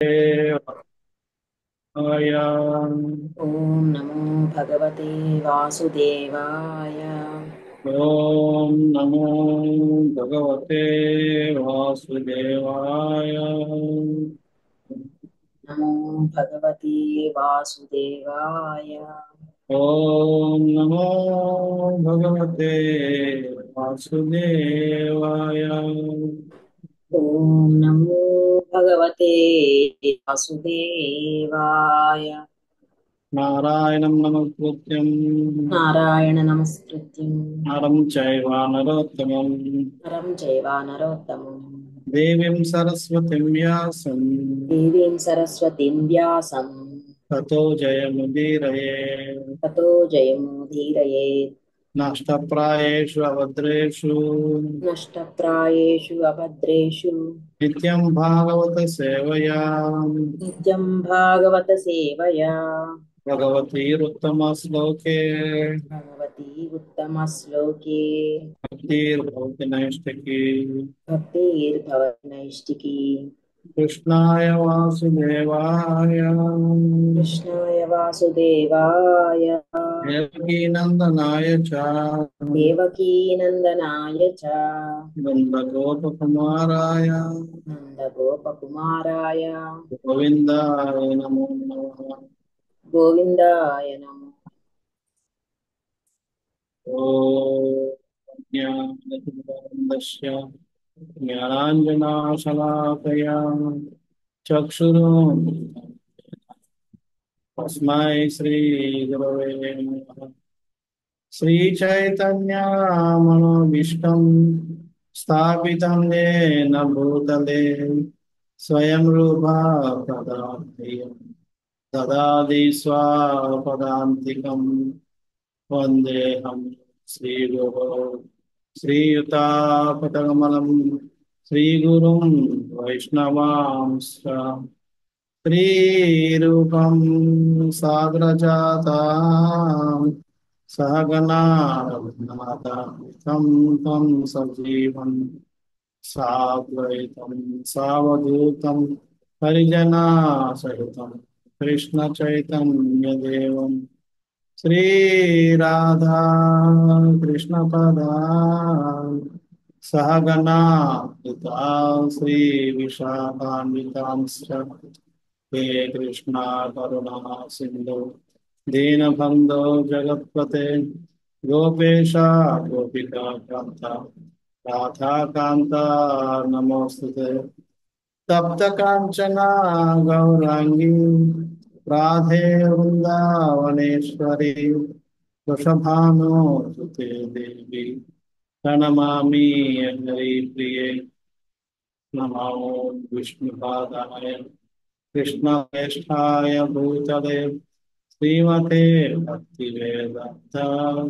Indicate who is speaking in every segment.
Speaker 1: ॐ नमो भगवते वासुदेवाय।
Speaker 2: ओम नमो भगवते वासुदेवाय।
Speaker 1: नमो भगवते वासुदेवाय।
Speaker 2: ओम नमो भगवते वासुदेवाय।
Speaker 1: ॐ नमो भगवते वासुदेवाय।
Speaker 2: नारायणं नमस्कृत्यं
Speaker 1: नारायण नमस्कृत्यं
Speaker 2: नरं चैव नरोत्तमं
Speaker 1: नरं चैव नरोत्तमं
Speaker 2: देवीं सरस्वतीं व्यासं
Speaker 1: देवीं सरस्वतीं व्यासं
Speaker 2: ततो जयमुदीरये।
Speaker 1: ततो जयमुदीरयेत्।
Speaker 2: नष्टप्रायेषु अभद्रेषु
Speaker 1: नष्टप्रायेषु अभद्रेषु
Speaker 2: नित्यं भागवत सेवया
Speaker 1: नित्यं भागवत सेवया
Speaker 2: भगवतीरुत्तमश्लोके
Speaker 1: भगवती उत्तमश्लोके
Speaker 2: भक्तिर्भवति नैष्ठिकी।
Speaker 1: भक्तिर्भवति नैष्टिकी।
Speaker 2: कृष्णाय वासुदेवाय
Speaker 1: कृष्णाय वासुदेवाय
Speaker 2: देवकीनन्दनाय च
Speaker 1: देवकीनन्दनाय च
Speaker 2: नन्दगोपकुमाराय
Speaker 1: नन्दगोपकुमाराय
Speaker 2: गोविन्दाय नमो नमः।
Speaker 1: गोविन्दाय नमः।
Speaker 2: ॐ ज्ञानतिमिरन्दस्य ज्ञानाञ्जनाशलाकया चक्षुरुन्मिलितं तस्मै श्रीगुरवे नमः। श्रीचैतन्यमनोभीष्टं स्थापितं येन भूतले स्वयं रूपा कदा ददाति स्वापदान्तिकम् वन्देऽहं श्रीगुरो श्रीयुतापदकमलं श्रीगुरुं वैष्णवांश्च श्रीरूपं साग्रजातां सहगना रघुनाथा तं सजीवं साद्वैतं सावधूतं परिजनासहितं कृष्णचैतन्यदेवं श्री राधा कृष्ण पदान सहगना पिता श्री विशाखान्वितांश्च हे कृष्णा करुणा सिंधु दीनबन्धो जगत्पते गोपेशा गोपिका कान्ता राधा कान्ता नमोस्तुते तप्त कांचना गौरांगी राधे वृंदावनेश्वरी वृषभानुसुते देवी प्रणमामि हरिप्रिये। नमो विष्णुपादाय कृष्णज्येष्ठाय भूतले श्रीमते भक्तिवेदांत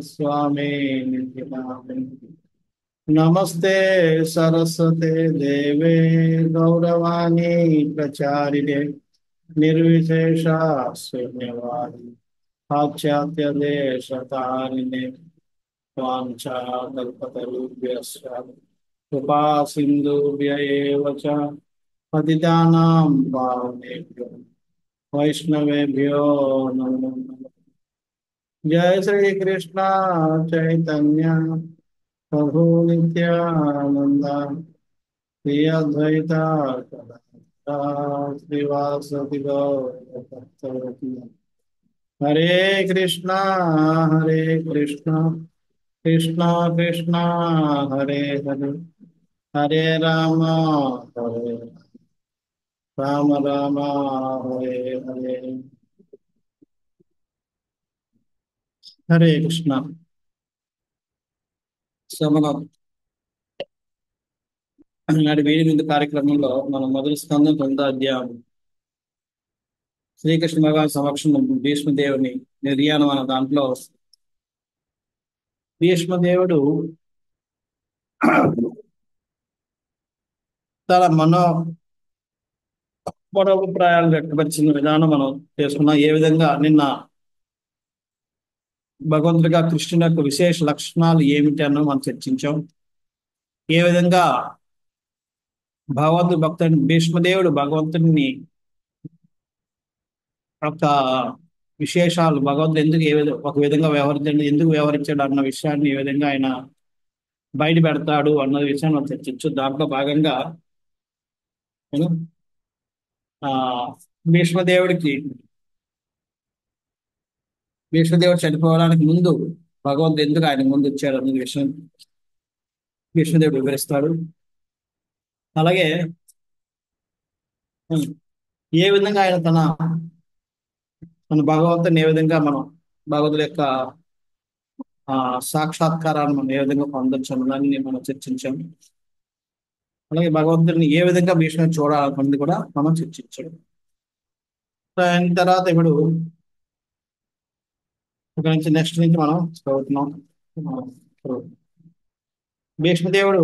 Speaker 2: स्वामी नित्यानंद। नमस्ते सरस्वते देवे गौरवाणी प्रचारिणे निर्विशेषा शून्यवादी पाश्चात्य देशतारिणे वाञ्छाकल्पतरुभ्यश्च कृपा सिन्धुभ्य एव च पतितानां पावनेभ्यो वैष्णवेभ्यो नमो नमः। जय श्री कृष्ण चैतन्य प्रभु नित्यानंद श्री अद्वैता गदाधर श्रीवासदि गौरभक्तवती। हरे कृष्णा कृष्णा कृष्णा हरे हरे हरे राम राम हरे हरे। हरे कृष्णा। సో మనం నాటి వేడి ముందు కార్యక్రమంలో మనం మొదటి స్కందం 9వ అధ్యాయం శ్రీకృష్ణ భగవాన్ సమక్షంలో భీష్మదేవుని నిర్యాణం అన్న దాంట్లో భీష్మదేవుడు తన మనోభిప్రాయాలు వ్యక్తపరిచిన విధానం మనం చేసుకున్నాం. ఏ విధంగా నిన్న భగవంతుడిగా కృష్ణుని యొక్క విశేష లక్షణాలు ఏమిటి అన్న మనం చర్చించాం. ఏ విధంగా భగవంతుడు భక్తుని భీష్మదేవుడు భగవంతుడిని యొక్క విశేషాలు, భగవంతుడు ఎందుకు ఒక విధంగా వ్యవహరించండి, ఎందుకు వ్యవహరించాడు అన్న విషయాన్ని ఏ విధంగా ఆయన బయట పెడతాడు అన్న విషయాన్ని మనం చర్చించు. దాంట్లో భాగంగా నేను ఆ భీష్మదేవుడికి భీష్మదేవుడు చనిపోవడానికి ముందు భగవంతుడు ఎందుకు ఆయన ముందు వచ్చాడు అన్న విషయం భీష్మదేవుడు వివరిస్తాడు. అలాగే ఉం, ఏ విధంగా ఆయన మన భగవంతుని ఏ విధంగా మనం భగవంతుడి యొక్క ఆ సాక్షాత్కారాన్ని మనం ఏ విధంగా పొందొచ్చు అన్నదాన్ని మనం చర్చించాం. అలాగే భగవంతుడిని ఏ విధంగా భీష్ముడు చూడాలన్నది కూడా మనం చర్చించాం. దాని తర్వాత ఇప్పుడు ఇక్కడ నుంచి నెక్స్ట్ నుంచి మనం చదువుతున్నాం. భీష్మదేవుడు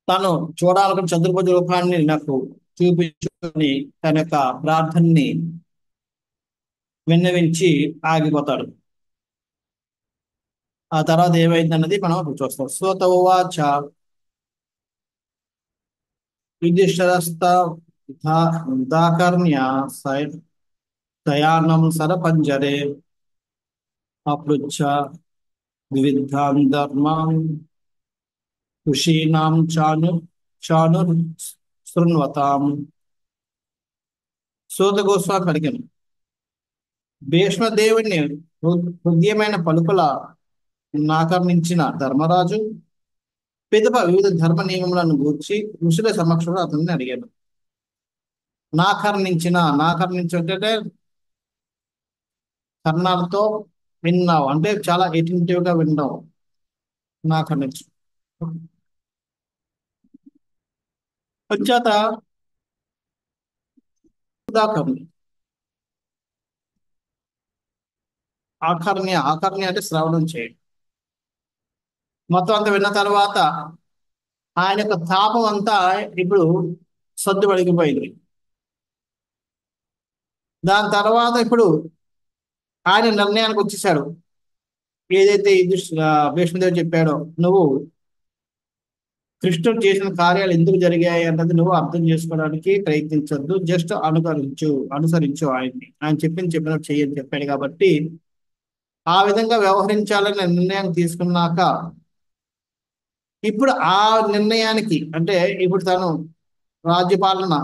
Speaker 2: తాను చూడాలనుకున్న చతుర్భుజ రూపాన్ని నాకు చూపించుకొని తన యొక్క ప్రార్థనని విన్నవించి ఆగిపోతాడు. ఆ తర్వాత ఏమైందన్నది మనం ఇప్పుడు చూస్తాం. సోత ఉవాచ యుధిష్ఠిరస్త దాకర్ణ్య దయానం సరపంజరే అపృచ్ఛ వివిధాం ధర్మాం ఋషీణాం చానుర్ శృణ్వతాం. సూత గోస్వామి పలికిన భీష్మదేవుని హృదయమైన పలుకుల నాకర్ణించిన ధర్మరాజు పిదప వివిధ ధర్మ నియమములను గూర్చి ఋషుల సమక్షంలో అతన్ని అడిగాడు. నాకర్ణించంటే కర్ణాలతో విన్నావు అంటే చాలా అటెంటివ్ గా విన్నావు. నాకర్ణించు పంచాత ఉదాకర్ణి ఆకర్ణ్య అంటే శ్రవణం చేయడం. మొత్తం అంతా విన్న తర్వాత ఆయన యొక్క తాపం అంతా ఇప్పుడు సద్దు పడిగిపోయింది. దాని తర్వాత ఇప్పుడు ఆయన నిర్ణయానికి వచ్చేసాడు. ఏదైతే భీష్మదేవుడు చెప్పాడో, నువ్వు కృష్ణుడు చేసిన కార్యాలు ఎందుకు జరిగాయి అన్నది నువ్వు అర్థం చేసుకోవడానికి ప్రయత్నించొద్దు, జస్ట్ అనుసరించు ఆయన చెప్పినట్టు చెయ్యని చెప్పాడు. కాబట్టి ఆ విధంగా వ్యవహరించాలని నిర్ణయం తీసుకున్నాక ఇప్పుడు ఆ నిర్ణయానికి అంటే ఇప్పుడు తను రాజ్యపాలన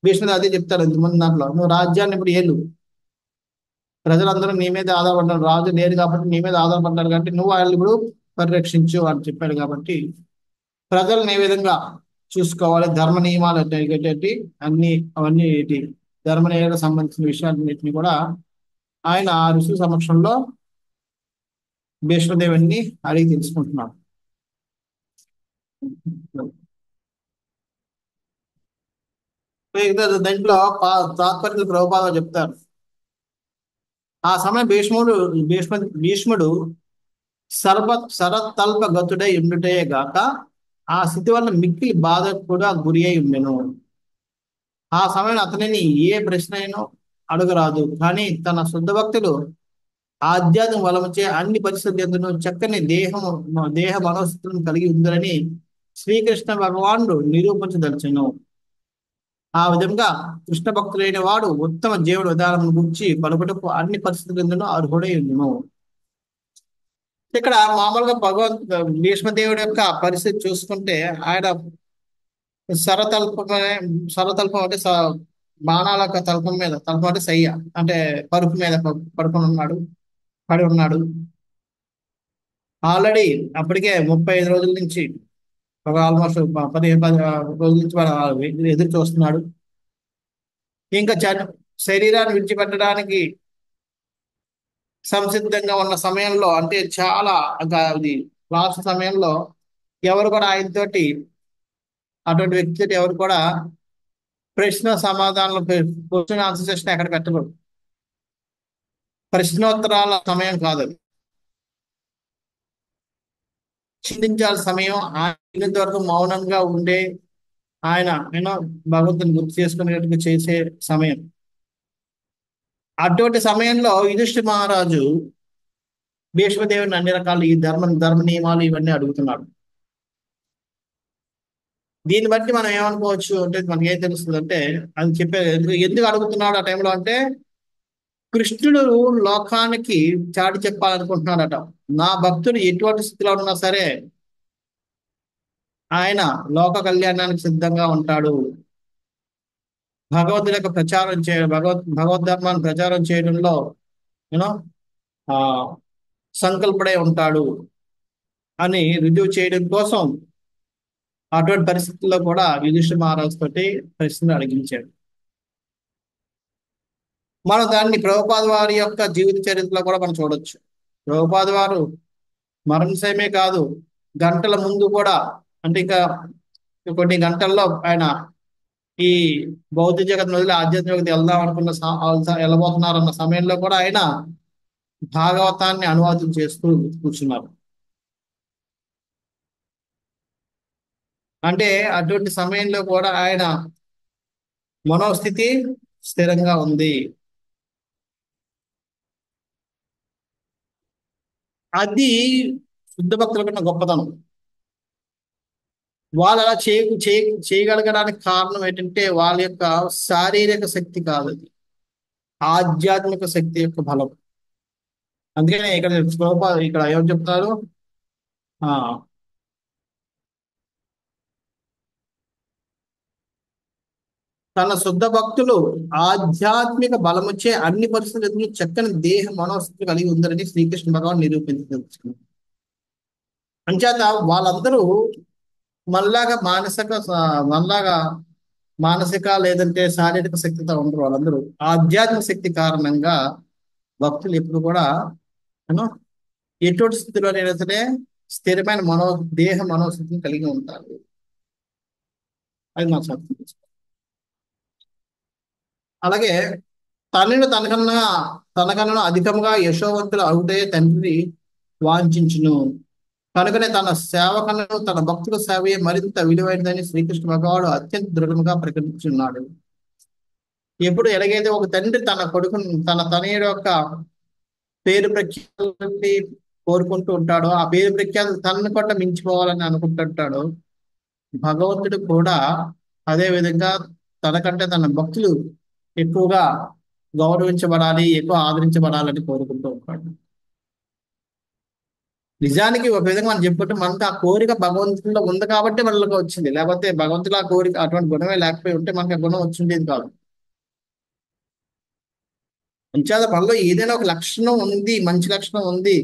Speaker 2: భీష్ముడు అదే చెప్తాడు ఇంతమంది దాంట్లో, నువ్వు రాజ్యాన్ని ఇప్పుడు ఏలు, ప్రజలందరూ నీ మీద ఆధారపడ్డారు, రాజు లేరు కాబట్టి నీ మీద ఆధారపడ్డారు కాబట్టి నువ్వు వాళ్ళు ఇప్పుడు పరిరక్షించు అని చెప్పాడు. కాబట్టి ప్రజలను ఏ విధంగా చూసుకోవాలి, ధర్మ నియమాలు ఏంటి అవన్నీ ధర్మ నియమాలకు సంబంధించిన విషయాలన్నింటినీ కూడా ఆయన ఆ ఋషుల సమక్షంలో భీష్మదేవుని అడిగి తెలుసుకుంటున్నాడు. దాంట్లో తాత్పర్యాలు ప్రభుపాద చెప్తారు. ఆ సమయం భీష్ముడు శరతల్ప గతుడై ఉండుటే గాక ఆ స్థితి వల్ల మిక్కిలి బాధ కూడా గురి అయి ఉండెను. ఆ సమయంలో అతనిని ఏ ప్రశ్న అయినా అడగరాదు, కానీ తన శుద్ధ భక్తులు ఆధ్యాత్మిక బలముచే అన్ని పరిస్థితులను చక్కని దేహ మనోస్థితులను కలిగి ఉందని శ్రీకృష్ణ భగవానుడు నిరూపించదలిచెను. ఆ విధంగా కృష్ణ భక్తులైన వాడు ఉత్తమ జీవన విధానం గురించి పలుకుటకు అన్ని పరిస్థితులను అర్హుడై ఉండును. ఇక్కడ మామూలుగా భీష్మదేవుడి యొక్క పరిస్థితి చూసుకుంటే ఆయన సరతల్పం అంటే బాణాల యొక్క తల్పం అంటే సయ్య అంటే పరుపు మీద పడి ఉన్నాడు. ఆల్రెడీ అప్పటికే 35 రోజుల నుంచి ఆల్మోస్ట్ 15 రోజుల నుంచి ఎదురు చూస్తున్నాడు. ఇంకా శరీరాన్ని విడిచిపెట్టడానికి సంసిద్ధంగా ఉన్న సమయంలో, అంటే చాలా అది లాస్ట్ సమయంలో ఎవరు కూడా ఆయనతోటి అటువంటి వ్యక్తితో ఎవరు కూడా ప్రశ్న సమాధానాలు క్వశ్చన్ ఆన్సర్ సెషన్ ఎక్కడ పెట్టకూడదు. ప్రశ్నోత్తరాల సమయం కాదు, అది చింతించాల్సిన సమయం. ఆయన వరకు మౌనంగా ఉండే ఆయన భగవంతుని గుర్తు చేసుకునేట్టుగా చేసే సమయం. అటువంటి సమయంలో యుధిష్ఠిర మహారాజు భీష్మదేవుని అన్ని రకాల ఈ ధర్మ నియమాలు ఇవన్నీ అడుగుతున్నాడు. దీన్ని బట్టి మనం ఏమనుకోవచ్చు అంటే మనకి ఏం తెలుస్తుంది అంటే అని చెప్పే ఎందుకు అడుగుతున్నాడు ఆ టైంలో అంటే కృష్ణుడు లోకానికి చాటి చెప్పాలనుకుంటున్నాడట. నా భక్తుడు ఎటువంటి స్థితిలో ఉన్నా సరే ఆయన లోక కళ్యాణానికి సిద్ధంగా ఉంటాడు. భగవంతుడి యొక్క ప్రచారం చేయడం, భగవద్ధర్మాన్ని ప్రచారం చేయడంలో యూనో ఆ సంకల్పుడై ఉంటాడు అని రుజువు చేయడం కోసం అటువంటి పరిస్థితుల్లో కూడా యుధిష్ఠిర మహారాజు తోటి ప్రశ్నలు అడిగించాడు. మనం దాన్ని ప్రభుపాద వారి యొక్క జీవిత చరిత్రలో కూడా మనం చూడొచ్చు. ప్రభుపాద వారు మరణశయమే కాదు, గంటల ముందు కూడా, అంటే ఇంకా కొన్ని గంటల్లో ఆయన ఈ భౌతిక జగత్ వదిలి ఆధ్యాత్మిక జగత్ వెళ్దాం అనుకున్న వెళ్ళబోతున్నారన్న సమయంలో కూడా ఆయన భాగవతాన్ని అనువాదం చేస్తూ కూర్చున్నారు. అంటే అటువంటి సమయంలో కూడా ఆయన మనోస్థితి స్థిరంగా ఉంది. అది శుద్ధ భక్తులకున్న గొప్పతనం. వాళ్ళు అలా చేయగలగడానికి కారణం ఏంటంటే వాళ్ళ యొక్క శారీరక శక్తి కాదు, అది ఆధ్యాత్మిక శక్తి యొక్క బలం. అందుకనే ఇక్కడ ఏమని చెప్తారు, ఆ తన శుద్ధ భక్తులు ఆధ్యాత్మిక బలముచ్చే అన్ని పరిస్థితులు చక్కని దేహ మనోస్థితి కలిగి ఉందని శ్రీకృష్ణ భగవాన్ నిరూపించారు. అంచేత వాళ్ళందరూ మనలాగా మానసిక లేదంటే శారీరక శక్తితో ఉండరు. వాళ్ళందరూ ఆధ్యాత్మిక శక్తి కారణంగా భక్తులు ఎప్పుడు కూడా యూనో ఎటువంటి స్థితిలోనైనా సరే స్థిరమైన దేహ మనోస్థితిని కలిగి ఉంటారు. అది నాకు సత్యం. అలాగే తనకన్నా అధికంగా యశోవంతులు అవుటే తండ్రి వాంఛించును, కనుకనే తన సేవకను తన భక్తుల సేవయే మరింత విలువైనదని శ్రీకృష్ణ భగవానుడు అత్యంత దృఢంగా ప్రకటించున్నాడు. ఎప్పుడు ఎలాగైతే ఒక తండ్రి తన కొడుకును తన తనయుడు యొక్క పేరు ప్రఖ్యాతి కోరుకుంటూ ఉంటాడో, ఆ పేరు ప్రఖ్యాతులు తనను కూడా మించిపోవాలని అనుకుంటుంటాడో, భగవంతుడు కూడా అదే విధంగా తనకంటే తన భక్తులు ఎక్కువగా గౌరవించబడాలి, ఎక్కువ ఆదరించబడాలని కోరుకుంటూ ఉంటాడు. నిజానికి ఒక విధంగా మనం చెప్పుకుంటే మనకు ఆ కోరిక భగవంతుడిలో ఉంది కాబట్టి మనలోకి వచ్చింది. లేకపోతే భగవంతుడు ఆ కోరిక అటువంటి గుణమే లేకపోయి ఉంటే మనకి ఆ గుణం వచ్చిండేది కాదు. అంచేత మనలో ఏదైనా ఒక లక్షణం ఉంది, మంచి లక్షణం ఉంది,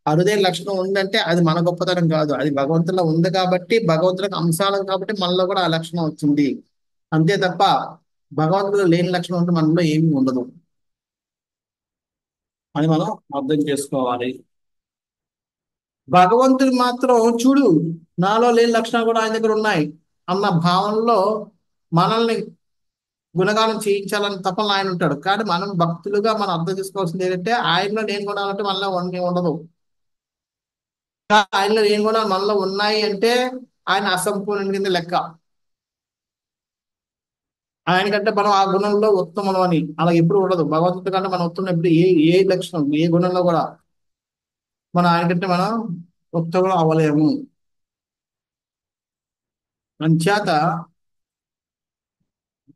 Speaker 2: అరుదైన లక్షణం ఉందంటే అది మన గొప్పతనం కాదు, అది భగవంతులో ఉంది కాబట్టి, భగవంతుడికి అంశాలం కాబట్టి మనలో కూడా ఆ లక్షణం వచ్చింది. అంతే తప్ప భగవంతుడు లేని లక్షణం ఉంటే మనలో ఏమీ ఉండదు అని మనం అర్థం చేసుకోవాలి. భగవంతుడు మాత్రం చూడు నాలో లేని లక్షణాలు కూడా ఆయన దగ్గర ఉన్నాయి అన్న భావనలో మనల్ని గుణగానం చేయించాలని తపన ఆయన ఉంటాడు. కానీ మనం భక్తులుగా మనం అర్థం చేసుకోవాల్సింది ఏంటంటే ఆయనలో నేను గుణాలంటే మనలో ఉండదు. ఆయనలో నేను గుణాలు మనలో ఉన్నాయి అంటే ఆయన అసంపూర్ణ కింద లెక్క. ఆయనకంటే మనం ఆ గుణంలో ఉత్తమం అని అలా ఎప్పుడు ఉండదు. భగవంతుడి కంటే మనం ఉత్తమం ఎప్పుడు ఏ లక్షణం ఏ గుణంలో కూడా మనం ఆయనకంటే మనం ఉత్తమం అవ్వలేము. అంచేత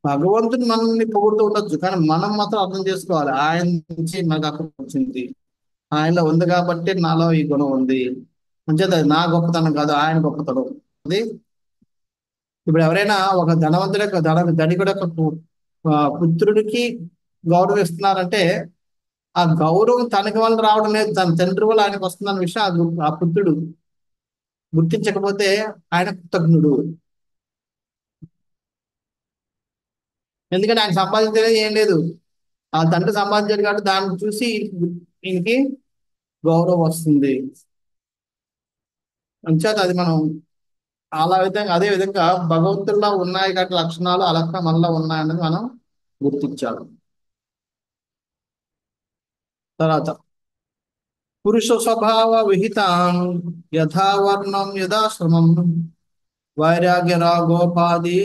Speaker 2: భగవంతుడు మనల్ని పొగుడుతూ ఉండొచ్చు, కానీ మనం మాత్రం అర్థం చేసుకోవాలి ఆయన నుంచి నాకు అక్కడ వచ్చింది, ఆయనలో ఉంది కాబట్టి నాలో ఈ గుణం ఉంది. అంచేత అది నా గొప్పతనం కాదు, ఆయన గొప్పతనం అది. ఇప్పుడు ఎవరైనా ఒక ధనవంతుడి యొక్క ధనికుడి యొక్క పుత్రుడికి గౌరవిస్తున్నారంటే ఆ గౌరవం తనకి వల్ల రావడం లేదు, తన తండ్రి వల్ల ఆయనకు వస్తుందన్న విషయం ఆ పుత్రుడు గుర్తించకపోతే ఆయన కృతజ్ఞుడు. ఎందుకంటే ఆయన సంపాదించేది ఏం లేదు, ఆ తండ్రి సంపాదించాడు కాబట్టి దాన్ని చూసి ఈయనకి గౌరవం వస్తుంది. అంచేత అది మనం అదే విధంగా భగవంతుల్లో ఉన్నాయి కాబట్టి లక్షణాలు అలా మనలో ఉన్నాయన్నది మనం గుర్తించాలి. తర్వాత పురుష స్వభావ విహితం యథావర్ణం యథాశ్రమం వైరాగ్య రాగోపాధి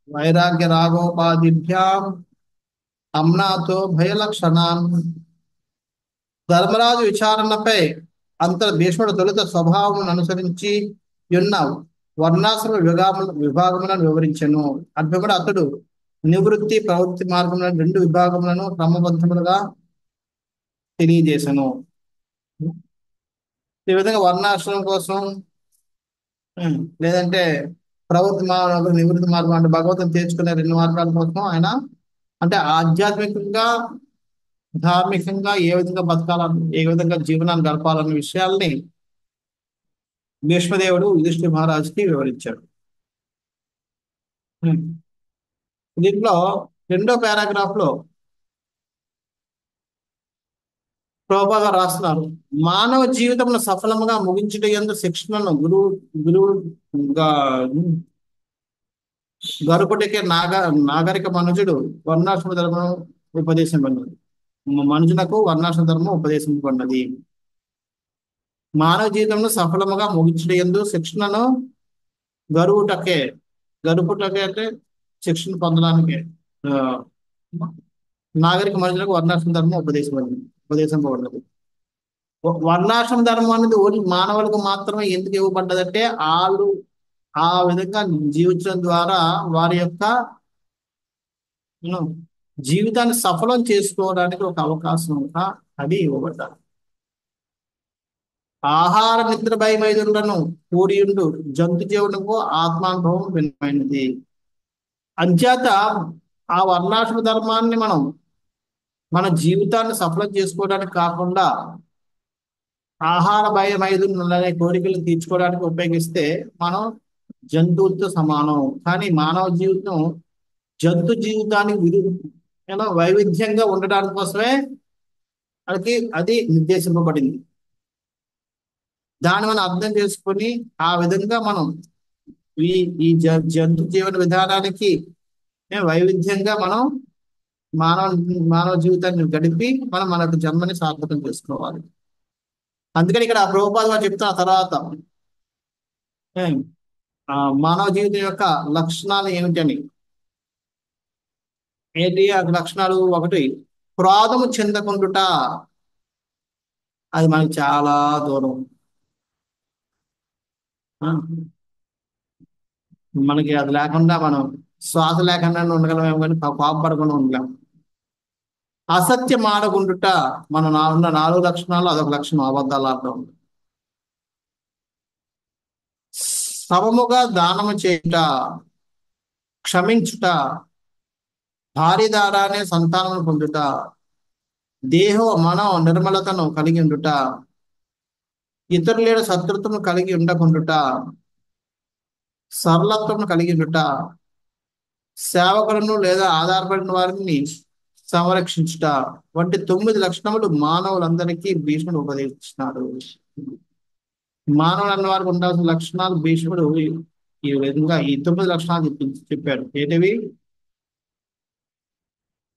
Speaker 2: వైరాగ్య రాగోపాధిభ్యాం అమ్నాతో భయలక్షణాన్. ధర్మరాజు విచారణపై భీష్ముడు తొలుత స్వభావం అనుసరించి యున్న వర్ణాశ్రమ విభాగములను వివరించెను. అర్థముడు అతడు నివృత్తి ప్రవృత్తి మార్గములను రెండు విభాగములను క్రమబద్ధములుగా తెలియజేశాను. ఈ విధంగా వర్ణాశ్రమం కోసం లేదంటే ప్రవృత్తి మార్గం నివృత్తి మార్గం అంటే భగవంతుని తీర్చుకునే రెండు మార్గాల కోసం ఆయన అంటే ఆధ్యాత్మికంగా ధార్మికంగా ఏ విధంగా బతకాలని ఏ విధంగా జీవనాన్ని గడపాలన్న విషయాల్ని భీష్మదేవుడు యుధిష్ఠిర మహారాజుకి వివరించాడు. దీంట్లో రెండో పారాగ్రాఫ్ లో ప్రభుపాద రాస్తున్నారు, మానవ జీవితంలో సఫలంగా ముగించుట యందు శిక్షణను గురువు గరుకుటికే నాగరిక మనుజుడు వర్ణాశ్రమ ధర్మం ఉపదేశింపబడినది. మనుజునకు వర్ణాశ్రమ ధర్మం ఉపదేశింపబడినది. మానవ జీవితంలో సఫలముగా ముగించుట యందు శిక్షణను గరుపుటకే అంటే శిక్షణ పొందడానికి నాగరిక మనుషులకు వర్ణాశ్రమ ధర్మం ఉపదేశింపబడినది. వర్ణాశ్రమ ధర్మం అనేది ఓన్లీ మానవులకు మాత్రమే ఎందుకు ఇవ్వబడ్డదంటే వాళ్ళు ఆ విధంగా జీవించడం ద్వారా వారి యొక్క జీవితాన్ని సఫలం చేసుకోవడానికి ఒక అవకాశం అది ఇవ్వబడ్డారు. ఆహార నిద్ర భయమైదులను కూడియుండు జంతు జీవులకు ఆత్మానుభవం భిన్నమైనది. అంచేత ఆ వర్ణాశ్రమ ధర్మాన్ని మన జీవితాన్ని సఫలం చేసుకోవడానికి కాకుండా ఆహార భయం అనే కోరికలను తీర్చుకోవడానికి ఉపయోగిస్తే మనం జంతువులతో సమానం. కానీ మానవ జీవితం జంతు జీవితానికి వైవిధ్యంగా ఉండడానికి కోసమే అది నిర్దేశింపబడింది. దాన్ని మనం అర్థం చేసుకొని ఆ విధంగా మనం ఈ జంతు జీవన విధానానికి వైవిధ్యంగా మనం మానవ జీవితాన్ని గడిపి మనకు జన్మని సార్థకం చేసుకోవాలి. అందుకని ఇక్కడ ప్రభుపాద వారు చెప్తున్న తర్వాత మానవ జీవితం యొక్క లక్షణాలు ఏమిటని ఏంటి ఆ లక్షణాలు? ఒకటి, క్రోధము చెందకుండుట. అది మనకి చాలా దూరం. మనకి అది లేకుండా మనం శ్వాస లేకుండా ఉండగలమేమో కానీ కోపపడకుండా ఉండలేం. అసత్యం ఆడకుండుట ఉన్న 4 లక్షణాలు అదొక లక్షణం, అబద్ధాలు ఆడటం. సమముగా దానము చేయుట, క్షమించుట, భార్య ద్వారానే సంతానమును పొందుట, మనో నిర్మలతను కలిగి ఉండుట, ఇతరుల శత్రుత్వము కలిగి ఉండకుండుట, సరళత్వము కలిగి ఉండుట, సేవకులను లేదా ఆధారపడిన వారిని సంరక్షించుట వంటి 9 లక్షణములు మానవులందరికీ భీష్ముడు ఉపదేశించినాడు. మానవులు అన్న వారికి ఉండాల్సిన లక్షణాలు భీష్ముడు ఈ విధంగా ఈ 9 లక్షణాలు చెప్పాడు. ఏంటివి?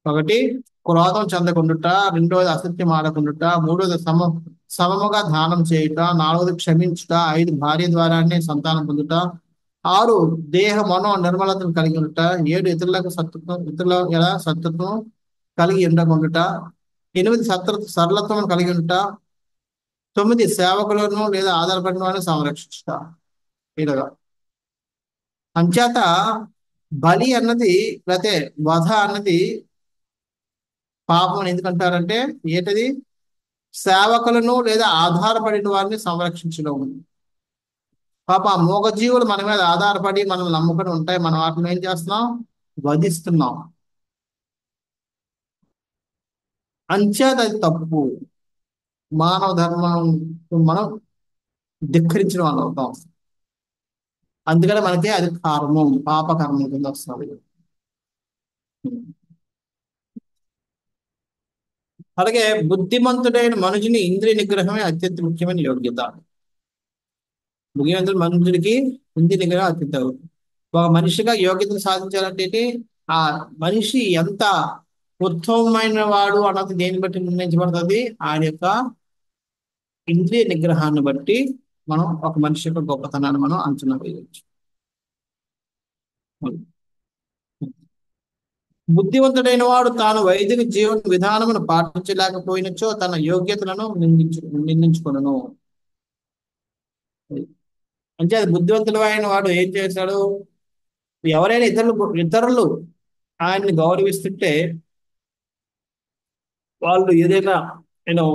Speaker 2: ఒకటి, క్రోధం చెందకుండుట. రెండవది, అసత్యం ఆడకుండుట. మూడవది, సమముగా దానం చేయుట. 4వది, క్షమించుట. 5, భార్య ద్వారానే సంతానం పొందుట. 6, మనో నిర్మలతను కలిగి ఉండుట. 7, ఇతరుల ఎలా శత్రుత్వం కలిగి ఉండకుండుట. 8, సరళత్వం కలిగి ఉండుట. 9, సేవకులను లేదా ఆధారపడిన వారిని సంరక్షించుట. ఇలాగా అంచేత బలి అన్నది లేకపోతే వధ అన్నది పాపం అని ఎందుకంటారంటే ఏంటది? సేవకులను లేదా ఆధారపడిన వారిని సంరక్షించడం. పాప మూగజీవులు మన మీద ఆధారపడి మనం నమ్ముకొని ఉంటాయి, మనం వాటిని ఏం చేస్తున్నాం? వధిస్తున్నాం. అంచేత అది తప్పు. మానవ ధర్మం మనం ధిక్కరించిన వాళ్ళు అవుతాం. అందుకని మనకి అది కర్మం, పాప కర్మం కింద వస్తుంది. అలాగే బుద్ధిమంతుడైన మనుషుని ఇంద్రియ నిగ్రహమే అత్యంత ముఖ్యమైన యోగ్యత. బుద్ధిమంతుడు మనుషుడికి ఇంద్రియ నిగ్రహం అత్యంత. ఒక మనిషిగా యోగ్యతను సాధించాలంటే ఆ మనిషి ఎంత ఉత్తమమైన వాడు అన్నది దేన్ని బట్టి నిర్ణయించబడుతుంది? ఆయన యొక్క ఇంద్రియ నిగ్రహాన్ని బట్టి మనం ఒక మనిషి యొక్క గొప్పతనాన్ని మనం అంచనా వేయవచ్చు. బుద్ధివంతుడైన వాడు తాను వైదిక జీవన విధానమును పాటించలేకపోయినచో తన యోగ్యతలను నిందించుకొనును. అంటే అది బుద్ధివంతుడు అయిన వాడు ఏం చేశాడు? ఎవరైనా ఇతరులు ఆయన్ని గౌరవిస్తుంటే వాళ్ళు ఏదైనా నేను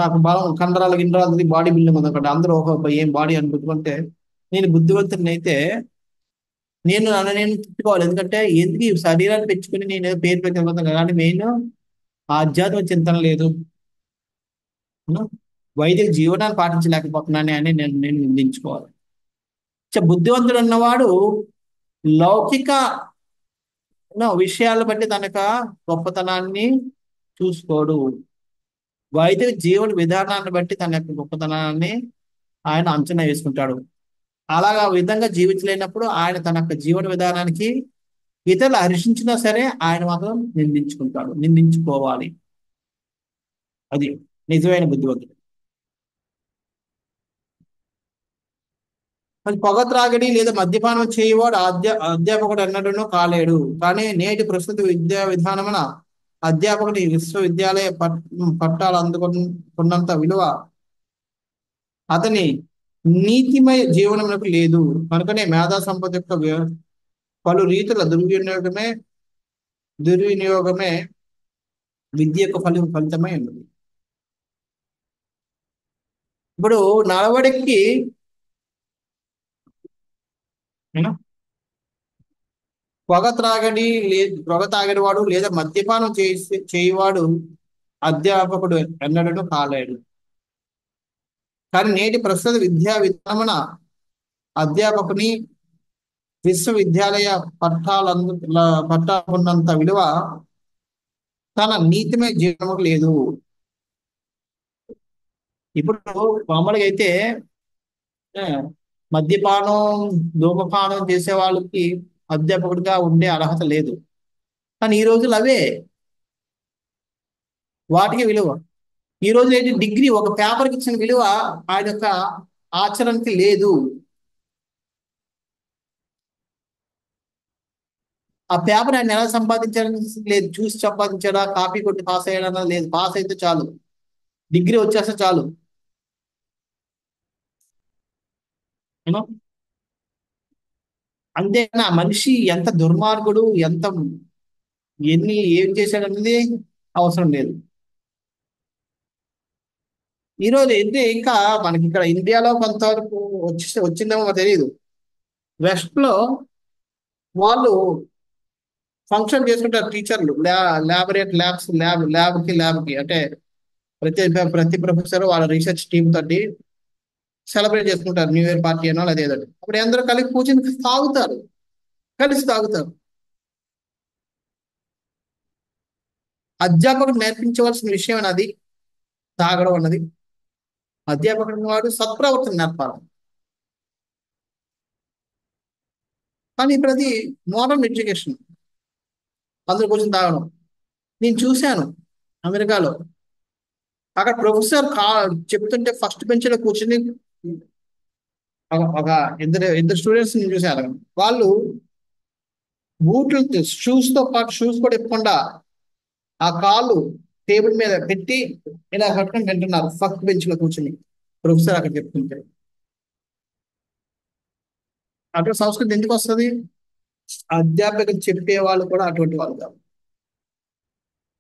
Speaker 2: నాకు బలం కండరాలు గిండరాలు బాడీ బిల్డింగ్ ఉంది ఒకటి అందరూ ఒక ఏం బాడీ అనుకుంటే నేను బుద్ధివంతుడిని అయితే నన్ను నేను తిట్టుకోవాలి. ఎందుకంటే ఎందుకు ఈ శరీరాన్ని పెంచుకుని నేను ఏదో పేరు పెట్టిపోతాను కానీ మెయిన్ ఆధ్యాత్మిక చింతన లేదు. ఉం? వైదిక జీవనాన్ని పాటించలేకపోతున్నాను అని నేను నిందించుకోవాలి. బుద్ధివంతుడు ఉన్నవాడు లౌకిక విషయాలు బట్టి తనక గొప్పతనాన్ని చూసుకోడు. వైదిక జీవన విధానాన్ని బట్టి తన యొక్క గొప్పతనాన్ని ఆయన అంచనా వేసుకుంటాడు. అలాగా ఆ విధంగా జీవించలేనప్పుడు ఆయన తన యొక్క జీవన విధానానికి ఇతరులు హర్షించినా సరే ఆయన మాత్రం నిందించుకోవాలి. అది నిజమైన బుద్ధివంతుడు. మరి పొగ త్రాగడి లేదా మద్యపానం చేయవాడు అధ్యాపకుడు ఎన్నడూనూ కాలేడు. కానీ నేటి ప్రస్తుత విద్యా విధానమున అధ్యాపకుడి విశ్వవిద్యాలయ పట్టాలు అందుకున్నంత విలువ అతని నీతిమయ జీవనమునకు లేదు. కనుకనే మేధా సంపద యొక్క పలు రీతుల దుర్వినియోగమే విద్య యొక్క ఫలితమై ఉన్నది. ఇప్పుడు నడవడికి పొగ తాగడి వాడు లేదా మద్యపానం చేయవాడు అధ్యాపకుడు ఎన్నడూ కాలేడు. కానీ నేటి ప్రస్తుత విద్యా విధానమున అధ్యాపకుని విశ్వవిద్యాలయ పట్టాలన్నంత విలువ తన నీతిమయ జీవనముకు లేదు. ఇప్పుడు మామూలుగా అయితే మద్యపానం ధూమపానం చేసే వాళ్ళకి అధ్యాపకుడిగా ఉండే అర్హత లేదు. కానీ ఈ రోజులు అవే వాటికి విలువ. ఈ రోజు ఏంటి డిగ్రీ ఒక పేపర్కి ఇచ్చిన విలువ ఆయన యొక్క ఆచరణకి లేదు. ఆ పేపర్ ఆయన ఎలా సంపాదించాలని లేదు, చూసి సంపాదించాడా, కాపీ కొట్టి పాస్ అయ్యాడన్నా లేదు. పాస్ అయితే చాలు, డిగ్రీ వచ్చేస్తే చాలు. యూనో అంతేనా మనిషి ఎంత దుర్మార్గుడు, ఏం చేశాడన్నది అవసరం లేదు. ఈరోజు అయితే ఇంకా మనకి ఇక్కడ ఇండియాలో కొంతవరకు వచ్చిందేమో తెలియదు. వెస్ట్ లో వాళ్ళు ఫంక్షన్ చేసుకుంటారు టీచర్లు, ల్యాబ్కి అంటే ప్రతి ప్రొఫెసర్ వాళ్ళ రీసెర్చ్ టీమ్ తోటి సెలబ్రేట్ చేసుకుంటారు. న్యూ ఇయర్ పార్టీ అనో అదేదో. అప్పుడు అందరూ కలిసి కూర్చొని కలిసి తాగుతారు. అధ్యాపకుడు నేర్పించవలసిన విషయం అది తాగడం అన్నది. అధ్యాపకుడు వాడు సత్ప్రవర్తన నేర్పాలి. కానీ ఇప్పుడు అది మోడర్న్ ఎడ్యుకేషన్, అందరూ కూర్చొని తాగడం. నేను చూశాను అమెరికాలో, అక్కడ ప్రొఫెసర్ చెప్తుంటే ఫస్ట్ బెంచ్ లో కూర్చుని ఒక ఇద్దరు స్టూడెంట్స్ చూశారు. వాళ్ళు బూట్లు షూస్ కూడా ఇప్పకుండా ఆ కాళ్ళు టేబుల్ మీద పెట్టి ఇలా కట్టుకొని తింటున్నారు ఫస్ట్ బెంచ్ లో కూర్చుని, ప్రొఫెసర్ అక్కడ చెప్తుంటే. అటువంటి సంస్కృతి ఎందుకు వస్తుంది? అధ్యాపకులు చెప్పే వాళ్ళు కూడా అటువంటి వాళ్ళు కాదు.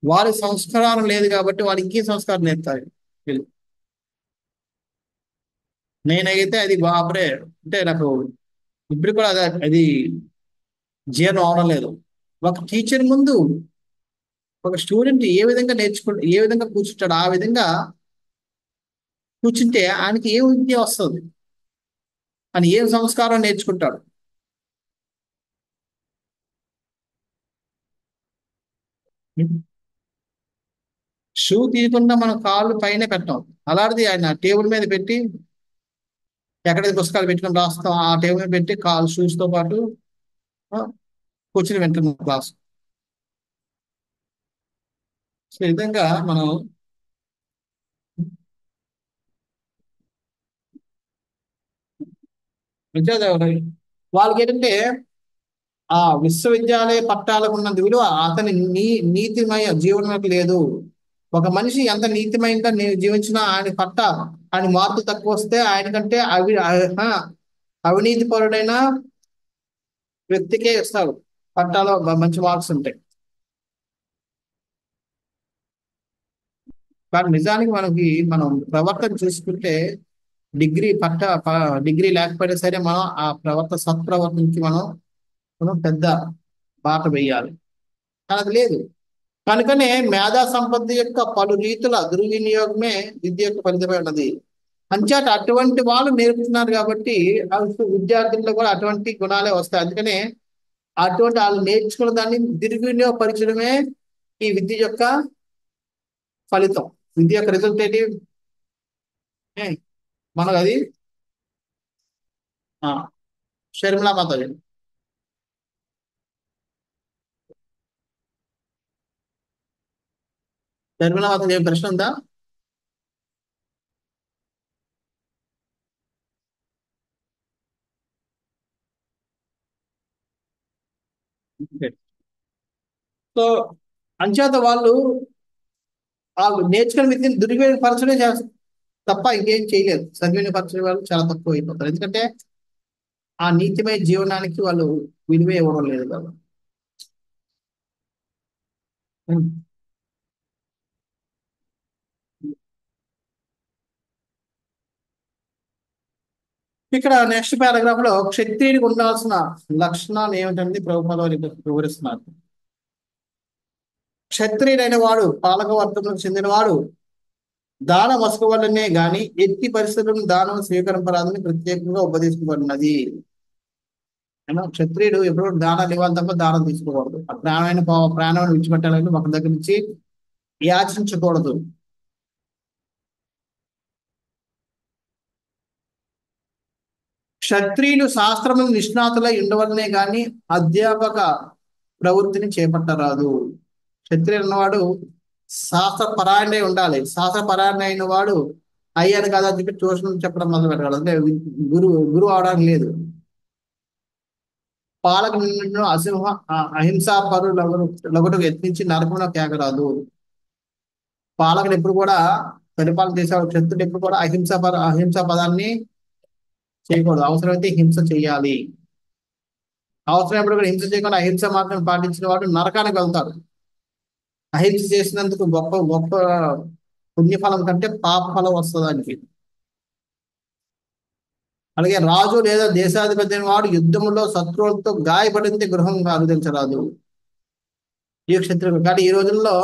Speaker 2: వారి సంస్కారం లేదు కాబట్టి వాళ్ళు ఇంకేం సంస్కారం నేర్పుతారు. నేనైతే అది బాబరే అంటే నాకు ఇప్పుడు కూడా అది జీర్ణం అవడం లేదు. ఒక టీచర్ ముందు ఒక స్టూడెంట్ ఏ విధంగా కూర్చుంటాడు, ఆ విధంగా కూర్చుంటే ఆయనకి ఏ విద్య వస్తుంది, అని ఏం సంస్కారం నేర్చుకుంటాడు. షూ తీయకుండా మనం కాళ్ళు పైన పెట్టాం, అలాంటిది ఆయన టేబుల్ మీద పెట్టి ఎక్కడైతే పుస్తకాలు పెట్టుకొని రాస్తాం ఆ టేబుల్ మీద పెట్టి కాళ్ళు షూస్ తో పాటు కూర్చుని వింటున్నాం క్లాస్. సో ఈ విధంగా మనం విద్యార్థి వాళ్ళకి ఏంటంటే ఆ విశ్వవిద్యాలయ పట్టాలకు ఉన్నంత విలువ అతని నీతిమయ జీవనకు లేదు. ఒక మనిషి ఎంత నీతిమయంగా జీవించినా ఆయన పట్ల ఆయన మార్కులు తక్కువ వస్తే ఆయన కంటే అవినీతి పరుడైన వ్యక్తికే ఇస్తారు పట్టాలో మంచి మార్క్స్ ఉంటాయి. కానీ నిజానికి మనం ప్రవర్తన చూసుకుంటే డిగ్రీ లేకపోయినా సరే మనం ఆ సత్ప్రవర్తనకి మనం పెద్ద బాట వేయాలి. కానీ అది లేదు. కనుకనే మేధా సంపత్తి యొక్క పలు రీతుల దుర్వినియోగమే విద్య యొక్క ఫలితమై ఉన్నది. అంచేత అటువంటి వాళ్ళు నేర్పుతున్నారు కాబట్టి విద్యార్థుల్లో కూడా అటువంటి గుణాలే వస్తాయి. అందుకనే అటువంటి వాళ్ళు నేర్చుకున్న దాన్ని దుర్వినియోగపరచడమే ఈ విద్య యొక్క ఫలితం. విద్య యొక్క రిజల్ట్ ఏంటి? ఏ, మనకు అది ఆ, షర్మిలా మాతాజీ. షర్మిలా మాతాజీ ఏం ప్రశ్న ఉందా? ఓకే. సో అంచేత వాళ్ళు నేర్చుకున్న విద్యను దుర్వినియోగపరచడం చేస్తారు తప్ప ఇంకేం చేయలేరు. సద్వినియోగపరచడం వాళ్ళు చాలా తక్కువ అయిపోతారు. ఎందుకంటే ఆ నీతిమయ జీవనానికి వాళ్ళు విలువ ఇవ్వడం లేదు కాబట్టి. ఉం. ఇక్కడ నెక్స్ట్ పారాగ్రాఫ్ లో క్షత్రియుడికి ఉండాల్సిన లక్షణాలు ఏమిటంటే ప్రభుపాద వారు ఇక్కడ వివరిస్తున్నారు. క్షత్రియుడైన వాడు పాలక వర్గంలోకి చెందినవాడు దాన వస్తువు వల్లనే గాని ఎట్టి పరిస్థితులను దానం స్వీకరింపరాదని ప్రత్యేకంగా ఉపదేశించబడినది. క్షత్రియుడు ఎప్పుడు దానాలు ఇవ్వాలి తప్ప దానం తీసుకోకూడదు. ఆ ప్రాణాన్ని విడిచిపెట్టాలని ఒక దగ్గర నుంచి యాచించకూడదు. క్షత్రియులు శాస్త్రములు నిష్ణాతులై ఉండవలనే గాని అధ్యాపక ప్రవృత్తిని చేపట్టరాదు. క్షత్రియుడు అన్నవాడు శాస్త్రపరాయణే ఉండాలి. శాస్త్రపరాయణ వాడు అయ్యాను కదా అని చెప్పి ట్యూషన్ చెప్పడం మొదలు పెట్టగలడు. అంటే గురువు అవడానికి లేదు. పాలక నిన్ను అహింసా పరులకు యత్నించి నరకమున కేకరాదు. పాలకుడు ఎప్పుడు కూడా పరిపాలన చేసేవాడు క్షత్రుడు ఎప్పుడు కూడా అహింసా పదాన్ని చేయకూడదు. అవసరమైతే హింస చేయాలి. అవసరమైనప్పుడు కూడా హింస చేయకుండా అహింస మార్గం పాటించిన వాడు నరకానికి వెళ్తాడు. అహింస చేసినందుకు గొప్ప గొప్ప పుణ్యఫలం కంటే పాప ఫలం వస్తుంది దానికి. అలాగే రాజు లేదా దేశాధిపతి వాడు యుద్ధంలో శత్రువులతో గాయపడింది గృహం అనుదించరాదు. ఈ క్షత్రుడు కానీ ఈ రోజుల్లో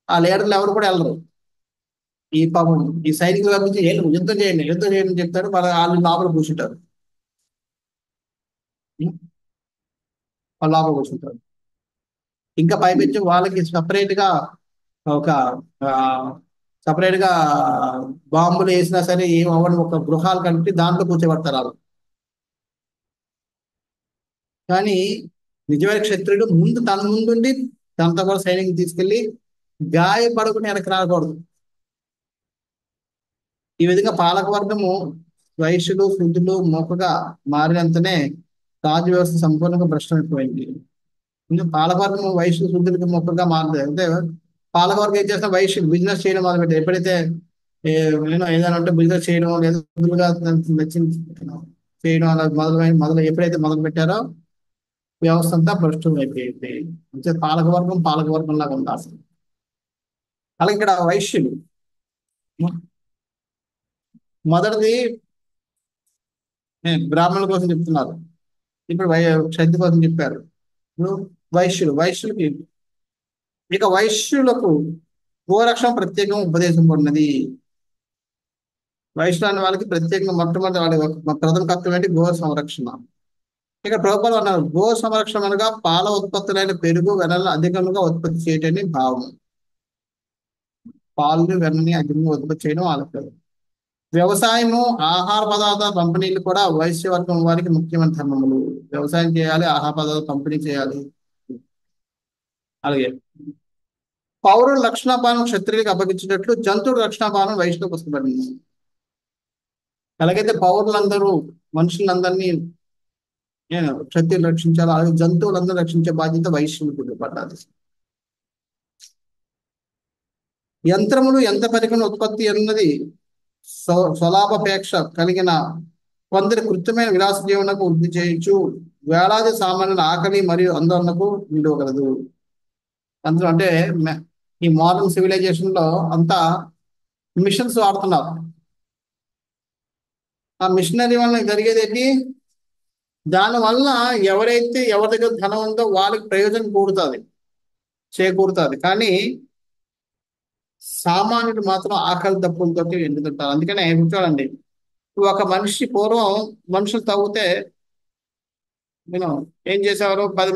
Speaker 2: ఆ లీడర్లు ఎవరు కూడా వెళ్ళరు. ఈ పాపం ఈ సైనికులు పంపించి యుద్ధం చేయండి అని చెప్తారు. వాళ్ళు లోపల కూర్చుంటారు. వాళ్ళు లోపల కూర్చుంటారు. ఇంకా పైపెచ్చి వాళ్ళకి సపరేట్ గా ఒక సపరేట్ గా బాంబులు వేసినా సరే ఏమవ్వని ఒక గృహాలు కలిపి దాంట్లో కూర్చోబెడతారు వాళ్ళు. కానీ నిజమైన క్షత్రుడు తన ముందుండి తనతో కూడా సైనికులు తీసుకెళ్లి గాయపడకుండా వెనక్కి రాకూడదు. ఈ విధంగా పాలకవర్గము వైశ్యులు శుద్ధులు మొక్కగా మారినంతనే రాజు వ్యవస్థ సంపూర్ణంగా భ్రష్టమైపోయింది. పాలకవర్గం వైశ్యులు శుద్ధులకి మొక్కగా మారలేదు. అంటే పాలకవర్గం ఏం చేస్తా వైశ్యులు బిజినెస్ చేయడం మొదలుపెట్టారు. ఎప్పుడైతే ఏదైనా అంటే బిజినెస్ చేయడం లేదా శుద్ధులుగా చేయడం అలా మొదలు ఎప్పుడైతే మొదలు పెట్టారో వ్యవస్థ అంతా భ్రష్టం అయిపోయింది. అంటే పాలకవర్గం లాగా ఉండాలి. అలాగే ఇక్కడ వైశ్యులు మొదటిది బ్రాహ్మణుల కోసం చెప్తున్నారు. ఇప్పుడు క్షత్రి కోసం చెప్పారు. ఇప్పుడు వైశ్యులకి ఇక వైశ్యులకు గోరక్షణ ప్రత్యేకంగా ఉపదేశింపబడినది. వైశ్యులు అనే వాళ్ళకి ప్రత్యేకంగా మొట్టమొదటి వాళ్ళ ప్రథమ కర్తవ్యం ఏంటి? గో సంరక్షణ. ఇక ప్రభుత్వాలు అన్నారు గో సంరక్షణ అనగా పాల ఉత్పత్తులైన పెరుగు వెన్నలను అధికంగా ఉత్పత్తి చేయటని భావం. పాలను వెన్నని అధికంగా ఉత్పత్తి చేయడం వాళ్ళకి. వ్యవసాయము ఆహార పదార్థాల పంపిణీలు కూడా వైశ్యవర్గం వారికి ముఖ్యమైన ధర్మములు. వ్యవసాయం చేయాలి, ఆహార పదార్థాలు పంపిణీ చేయాలి. అలాగే పౌరుల రక్షణాపానం క్షత్రియులకు అప్పగించినట్లు జంతువుల రక్షణాపానం వైశ్యులకు వస్తబడింది. ఎలాగైతే పౌరులందరూ మనుషులందరినీ క్షత్రియులు రక్షించాలి, అలాగే జంతువులందరూ రక్షించే బాధ్యత వైశ్యులకు పడ్డది. యంత్రములు ఎంత పరికరం ఉత్పత్తి అన్నది స్వలాభాపేక్ష కలిగిన కొందరి కృత్యమైన విలాస జీవనకు వృద్ధి చేయొచ్చు. వేలాది సామాన్యుల ఆకలి మరియు ఆందోళనకు నిలవగలదు. అందులో అంటే ఈ మోడర్న్ సివిలైజేషన్ లో అంతా మిషన్స్ వాడుతున్నారు. ఆ మిషనరీ వల్ల జరిగేది ఏంటి? దానివల్ల ఎవరి దగ్గర ధనం ఉందో వాళ్ళకి ప్రయోజనం చేకూరుతుంది. కానీ సామాన్యుడు మాత్రం ఆకలి దప్పులతో ఎండుతుంటారు. అందుకనే చూడండి, ఒక మనిషి పూర్వం మనుషులు తవ్వితే నేను ఏం చేసేవారు, 10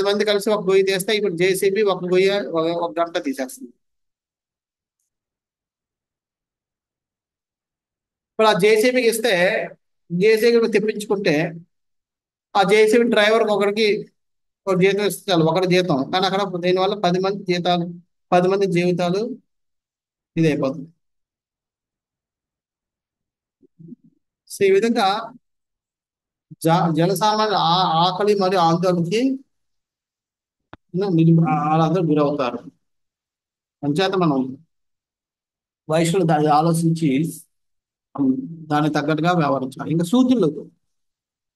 Speaker 2: మంది కలిసి ఒక గొయ్యి తీస్తే ఇప్పుడు జేసీబీ ఒక గొయ్యి ఒక గంట తీసేస్తుంది. ఇప్పుడు ఆ జేసీబీకి ఇస్తే జేసీబీ తెప్పించుకుంటే ఆ జేసీబీ డ్రైవర్ ఒకరికి ఒక జీతం ఇస్తే చాలు, ఒకరి జీతం. కానీ అక్కడ దీనివల్ల 10 మంది జీవితాలు ఇదైపోతుంది. సో ఈ విధంగా జనసామాన్య ఆకలి మరియు ఆందోళనకి వాళ్ళందరూ గురవుతారు. అంచేత మనం వయసులో దాన్ని ఆలోచించి దానికి తగ్గట్టుగా వ్యవహరించాలి. ఇంకా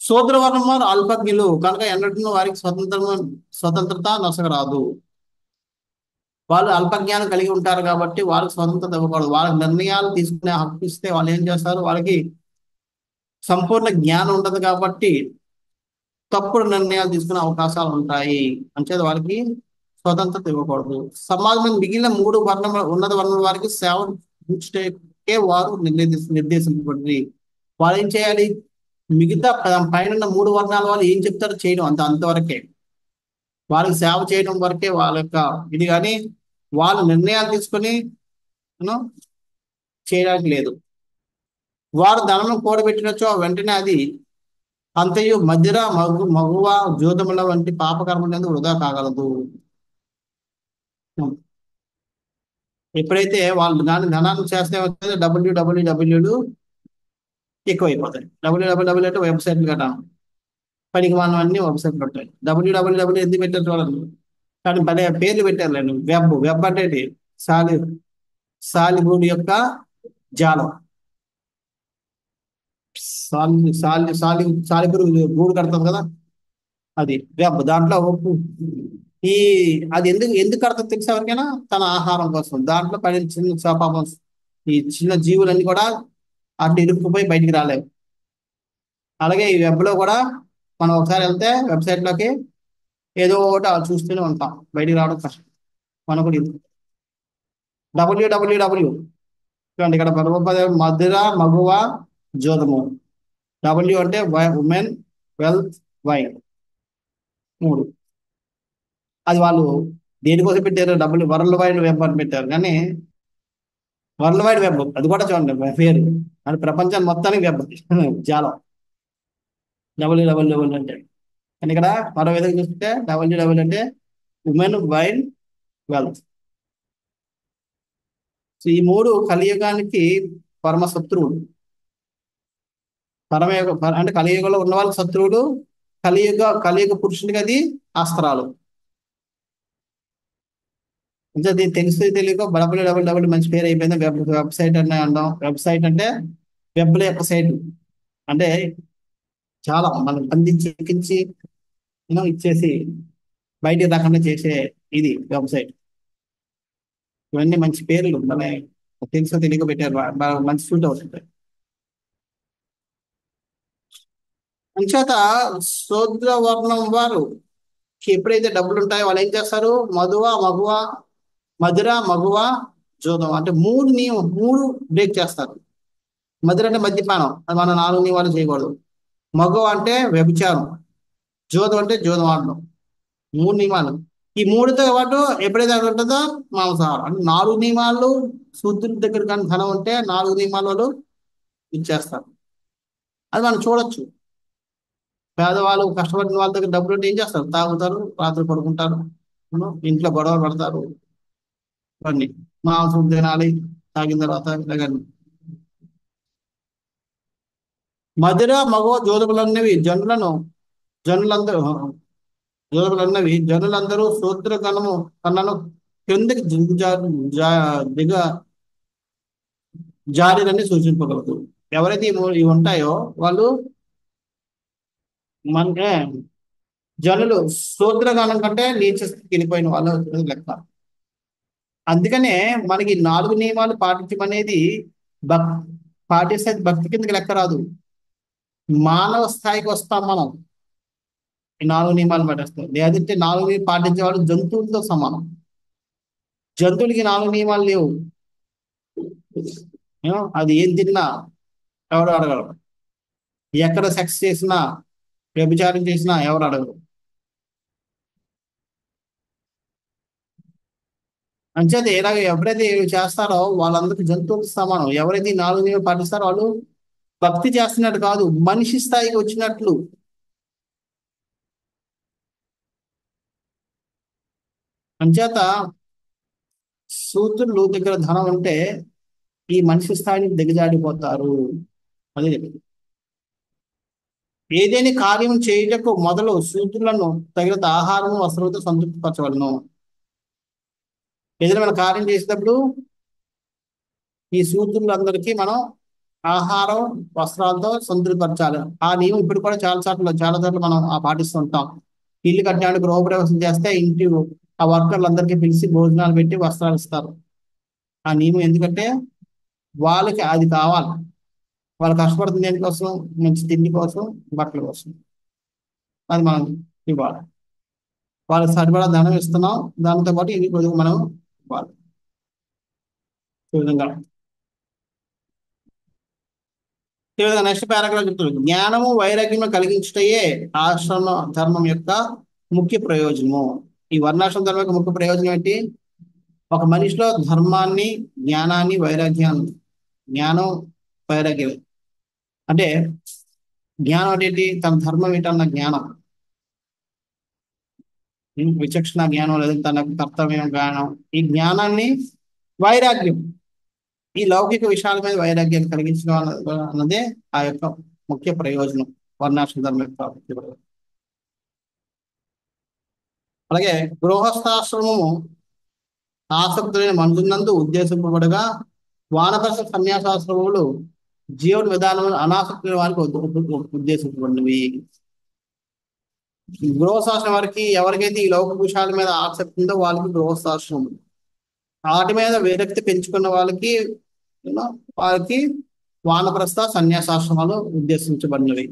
Speaker 2: శూద్రవర్ణం వారు అల్పజ్ఞులు కనుక ఎన్నటినో వారికి స్వతంత్రత నొసగరాదు. వాళ్ళు అల్పజ్ఞానం కలిగి ఉంటారు కాబట్టి వాళ్ళకి స్వతంత్రత ఇవ్వకూడదు. వాళ్ళకి నిర్ణయాలు తీసుకునే హక్కు ఇస్తే వాళ్ళు ఏం చేస్తారు, వాళ్ళకి సంపూర్ణ జ్ఞానం ఉండదు కాబట్టి తప్పుడు నిర్ణయాలు తీసుకునే అవకాశాలు ఉంటాయి. అంచేత వాళ్ళకి స్వతంత్రత ఇవ్వకూడదు. సమాజంలో మిగిలిన 3 ఉన్నత వర్ణం వారికి సేవ వారు నిర్దేశించబడింది. వాళ్ళు ఏం చేయాలి? మిగతా పైన 3 వర్ణాల వాళ్ళు ఏం చెప్తారో చేయడం అంతవరకే. వాళ్ళకి సేవ చేయడం వరకే వాళ్ళ యొక్క ఇది. కానీ వాళ్ళు నిర్ణయాలు తీసుకొని చేయడానికి లేదు. వారు ధనం కూడబెట్టినచో వెంటనే అది అంతయు మదిర మగువ జూదముల వంటి పాపకర్మలందు వృధా కాగలదు. ఎప్పుడైతే వాళ్ళు దాని ధనాన్ని చేస్తే డబ్ల్యూడబ్ల్యూడబ్ల్యూలు ఎక్కువైపోతాయి. డబ్ల్యూడబ్ల్యూడబ్ల్యూ అంటే వెబ్సైట్లు కదా, పనికి మనం అన్ని వెబ్సైట్లు ఉంటాయి. డబ్ల్యూడబ్ల్యూడబ్ల్యూ ఎందుకు పెట్టారు చూడండి, కానీ భలే పేర్లు పెట్టారులేండి. వెబ్ అంటే సాలిబుడి యొక్క జాలం. సాలిపురుగు గూడు కడతాం కదా, అది వెబ్. దాంట్లో ఈ అది ఎందుకు కడతా తెలుసు ఎవరికైనా? తన ఆహారం కోసం. దాంట్లో పడిన చిన్న పాపం ఈ చిన్న జీవులన్నీ కూడా అటు ఇరుక్కుపోయి బయటికి రాలేవు. అలాగే ఈ వెబ్లో కూడా మనం ఒకసారి వెళ్తే వెబ్సైట్లోకి ఏదో ఒకటి చూస్తూనే ఉంటాం, బయటికి రావడం కష్టం. మనం కూడా డబ్ల్యూడబ్ల్యూడబ్ల్యూ చూడండి, ఇక్కడ మధుర మగువ జోదము. డబ్ల్యూ అంటే ఉమెన్, వెల్త్, వైన్ 3. అది వాళ్ళు దేనికోసం పెట్టారు? వరల్డ్ వైడ్ వెబ్ అని పెట్టారు. కానీ వరల్డ్ వైడ్ వెబ్ అది కూడా చూడండి పేరు, అది ప్రపంచం మొత్తానికి వెబ్ జాలం డబ్ల్యూడబ్ల్యూడబ్ల్యూ అంటే. కానీ ఇక్కడ మరో విధంగా చూస్తే డబ్ల్యూడబ్ల్యూ అంటే ఉమెన్, వైన్, వెల్త్. సో ఈ 3 కలియుగానికి పరమ శత్రువులు. అంటే కలియుగంలో ఉన్న వాళ్ళకి శత్రువులు, కలియుగ పురుషునికి అది అస్త్రాలు. అంటే దీన్ని తెలియక డబ్ల్యూడబ్ల్యూడబ్ల్యూ మంచి పేరు అయిపోయింది. వెబ్సైట్ అని అంటాం. వెబ్సైట్ అంటే వెబ్ల యొక్క సైట్. అంటే చాలా మనం బంధించి ఎక్కించి ఇచ్చేసి బయటికి రాకుండా చేసే ఇది వెబ్సైట్. ఇవన్నీ మంచి పేర్లు మన తెలియక పెట్టారు, మంచి సూట్ అవుతుంది. అంచేత శూద్రవర్ణం వారు ఎప్పుడైతే డబ్బులు ఉంటాయో వాళ్ళు ఏం చేస్తారు? మధుర మగువ జూదం అంటే 3 బ్రేక్ చేస్తారు. మధుర అంటే మద్యపానం, అది మన 4 నియమాలు చేయకూడదు. మగువ అంటే వ్యభిచారం, జూదం అంటే జూదం ఆడడం. 3 నియమాలు. ఈ 3తో పాటు ఎప్పుడైతే అది ఉంటుందో మాంసాహారం. అంటే 4 నియమాలు శూద్రుడి దగ్గర కానీ ధనం ఉంటే 4 నియమాలు వాళ్ళు ఇచ్చేస్తారు. అది మనం చూడొచ్చు. పేదవాళ్ళు, కష్టపడిన వాళ్ళ దగ్గర డబ్బులు ఉంటే ఏం చేస్తారు? తాగుతారు, రాత్రి పడుకుంటారు, ఇంట్లో గొడవలు పడతారు. ఇవన్నీ మాంసం తినాలి, తాగిన తర్వాత ఇలాగని. మధుర మగవ జోదములన్నవి జనులందరూ శూద్ర గణము కన్నను క్రిందకి దిగ జారినని సూచింపగలదు. ఎవరైతే ఇవి ఉంటాయో వాళ్ళు మన జనులు శూద్రగణం కంటే నీచ స్థితికి వెళ్ళిపోయిన వాళ్ళు లెక్క. అందుకనే మనకి 4 నియమాలు పాటించమనేది భక్ పాటిస్తే అది భక్తి కిందకి లెక్క రాదు. మానవ స్థాయికి వస్తాం మనం ఈ 4 నియమాలు పాటిస్తాం. లేదంటే 4 నియమాలు పాటించే వాళ్ళు జంతువులతో సమానం. జంతువులకి 4 నియమాలు లేవు. అది ఏం తిన్నా ఎవరు అడగరు. ఎక్కడ సెక్స్ చేసినా వ్యభిచారం చేసినా ఎవరు అడగరు. అంచేత ఇలాగ ఎవరైతే ఇవి చేస్తారో వాళ్ళందరికీ జంతువులకు సమానం. ఎవరైతే ఈ 4 నియమాలు పాటిస్తారో వాళ్ళు భక్తి చేస్తున్నట్టు కాదు, మనిషి స్థాయికి వచ్చినట్లు. అంచేత శూద్రులు దగ్గర ధనం ఉంటే ఈ మనిషి స్థాయికి దిగజాడిపోతారు. అదే చెప్పింది. ఏదైనా కార్యం చేయుటకు మొదలు శూద్రులను తగినంత ఆహారము వస్త్రముతో సంతృప్తిపరచవలను. ఏదైనా మన కార్యం చేసేటప్పుడు ఈ శూద్రులందరికీ మనం ఆహారం వస్త్రాలతో సంతృప్తిపరచాలి. ఆ నియమం ఇప్పుడు కూడా చాలా చోట్ల మనం పాటిస్తుంటాం. ఇల్లు కట్టడానికి గృహప్రవేశం చేస్తే ఇంటి ఆ వర్కర్లందరికీ పిలిచి భోజనాలు పెట్టి వస్త్రాలు ఇస్తారు. ఆ నియమం ఎందుకంటే వాళ్ళకి అది కావాలి. వాళ్ళు కష్టపడుతుంది దేనికోసం? మంచి తిండి కోసం, బట్టల కోసం. అది మనం ఇవ్వాలి. వాళ్ళకి సరిపడా ధనం ఇస్తున్నాం, దానితో పాటు ఇది కొద్దిగా మనం ఇవ్వాలి. ఈ విధంగా నెక్స్ట్ పారాగ్రాఫ్ చెప్తుంది. జ్ఞానము వైరాగ్యము కలిగించుటయే ఆశ్రమ ధర్మం యొక్క ముఖ్య ప్రయోజనము. ఈ వర్ణాశ్రమ ధర్మం యొక్క ముఖ్య ప్రయోజనం ఏంటి? ఒక మనిషిలో ధర్మాన్ని, జ్ఞానాన్ని, వైరాగ్యాన్ని, జ్ఞానం వైరాగ్యం అంటే జ్ఞానం అంటే ఏంటి? తన ధర్మం ఏంటన్న జ్ఞానం, విచక్షణ జ్ఞానం, లేదా తన కర్తవ్యం జ్ఞానం. ఈ జ్ఞానాన్ని, వైరాగ్యం, ఈ లౌకిక విషయాల మీద వైరాగ్యం కలిగించడం అన్నదే ఆ యొక్క ముఖ్య ప్రయోజనం, వర్ణాశ్రమ ధర్మం యొక్క ముఖ్య ప్రయోజనం. అలాగే గృహస్థాశ్రమము ఆసక్తులైన మనుషులందు ఉద్దేశింపబడగా, వానప్రస్థ సన్యాసాశ్రమములు జీవన విధానం అనాసక్తులైన వారికి ఉద్దేశించబడినవి. గృహస్థాశ్రమం వారికి, ఎవరికైతే ఈ లౌకిక విషయాల మీద ఆసక్తి ఉందో వాళ్ళకి గృహస్థాశ్రమం, వాటి మీద విరక్తి పెంచుకున్న వాళ్ళకి వారికి వానప్రస్థ సన్యాసాశ్రమాలు ఉద్దేశించబడినవి.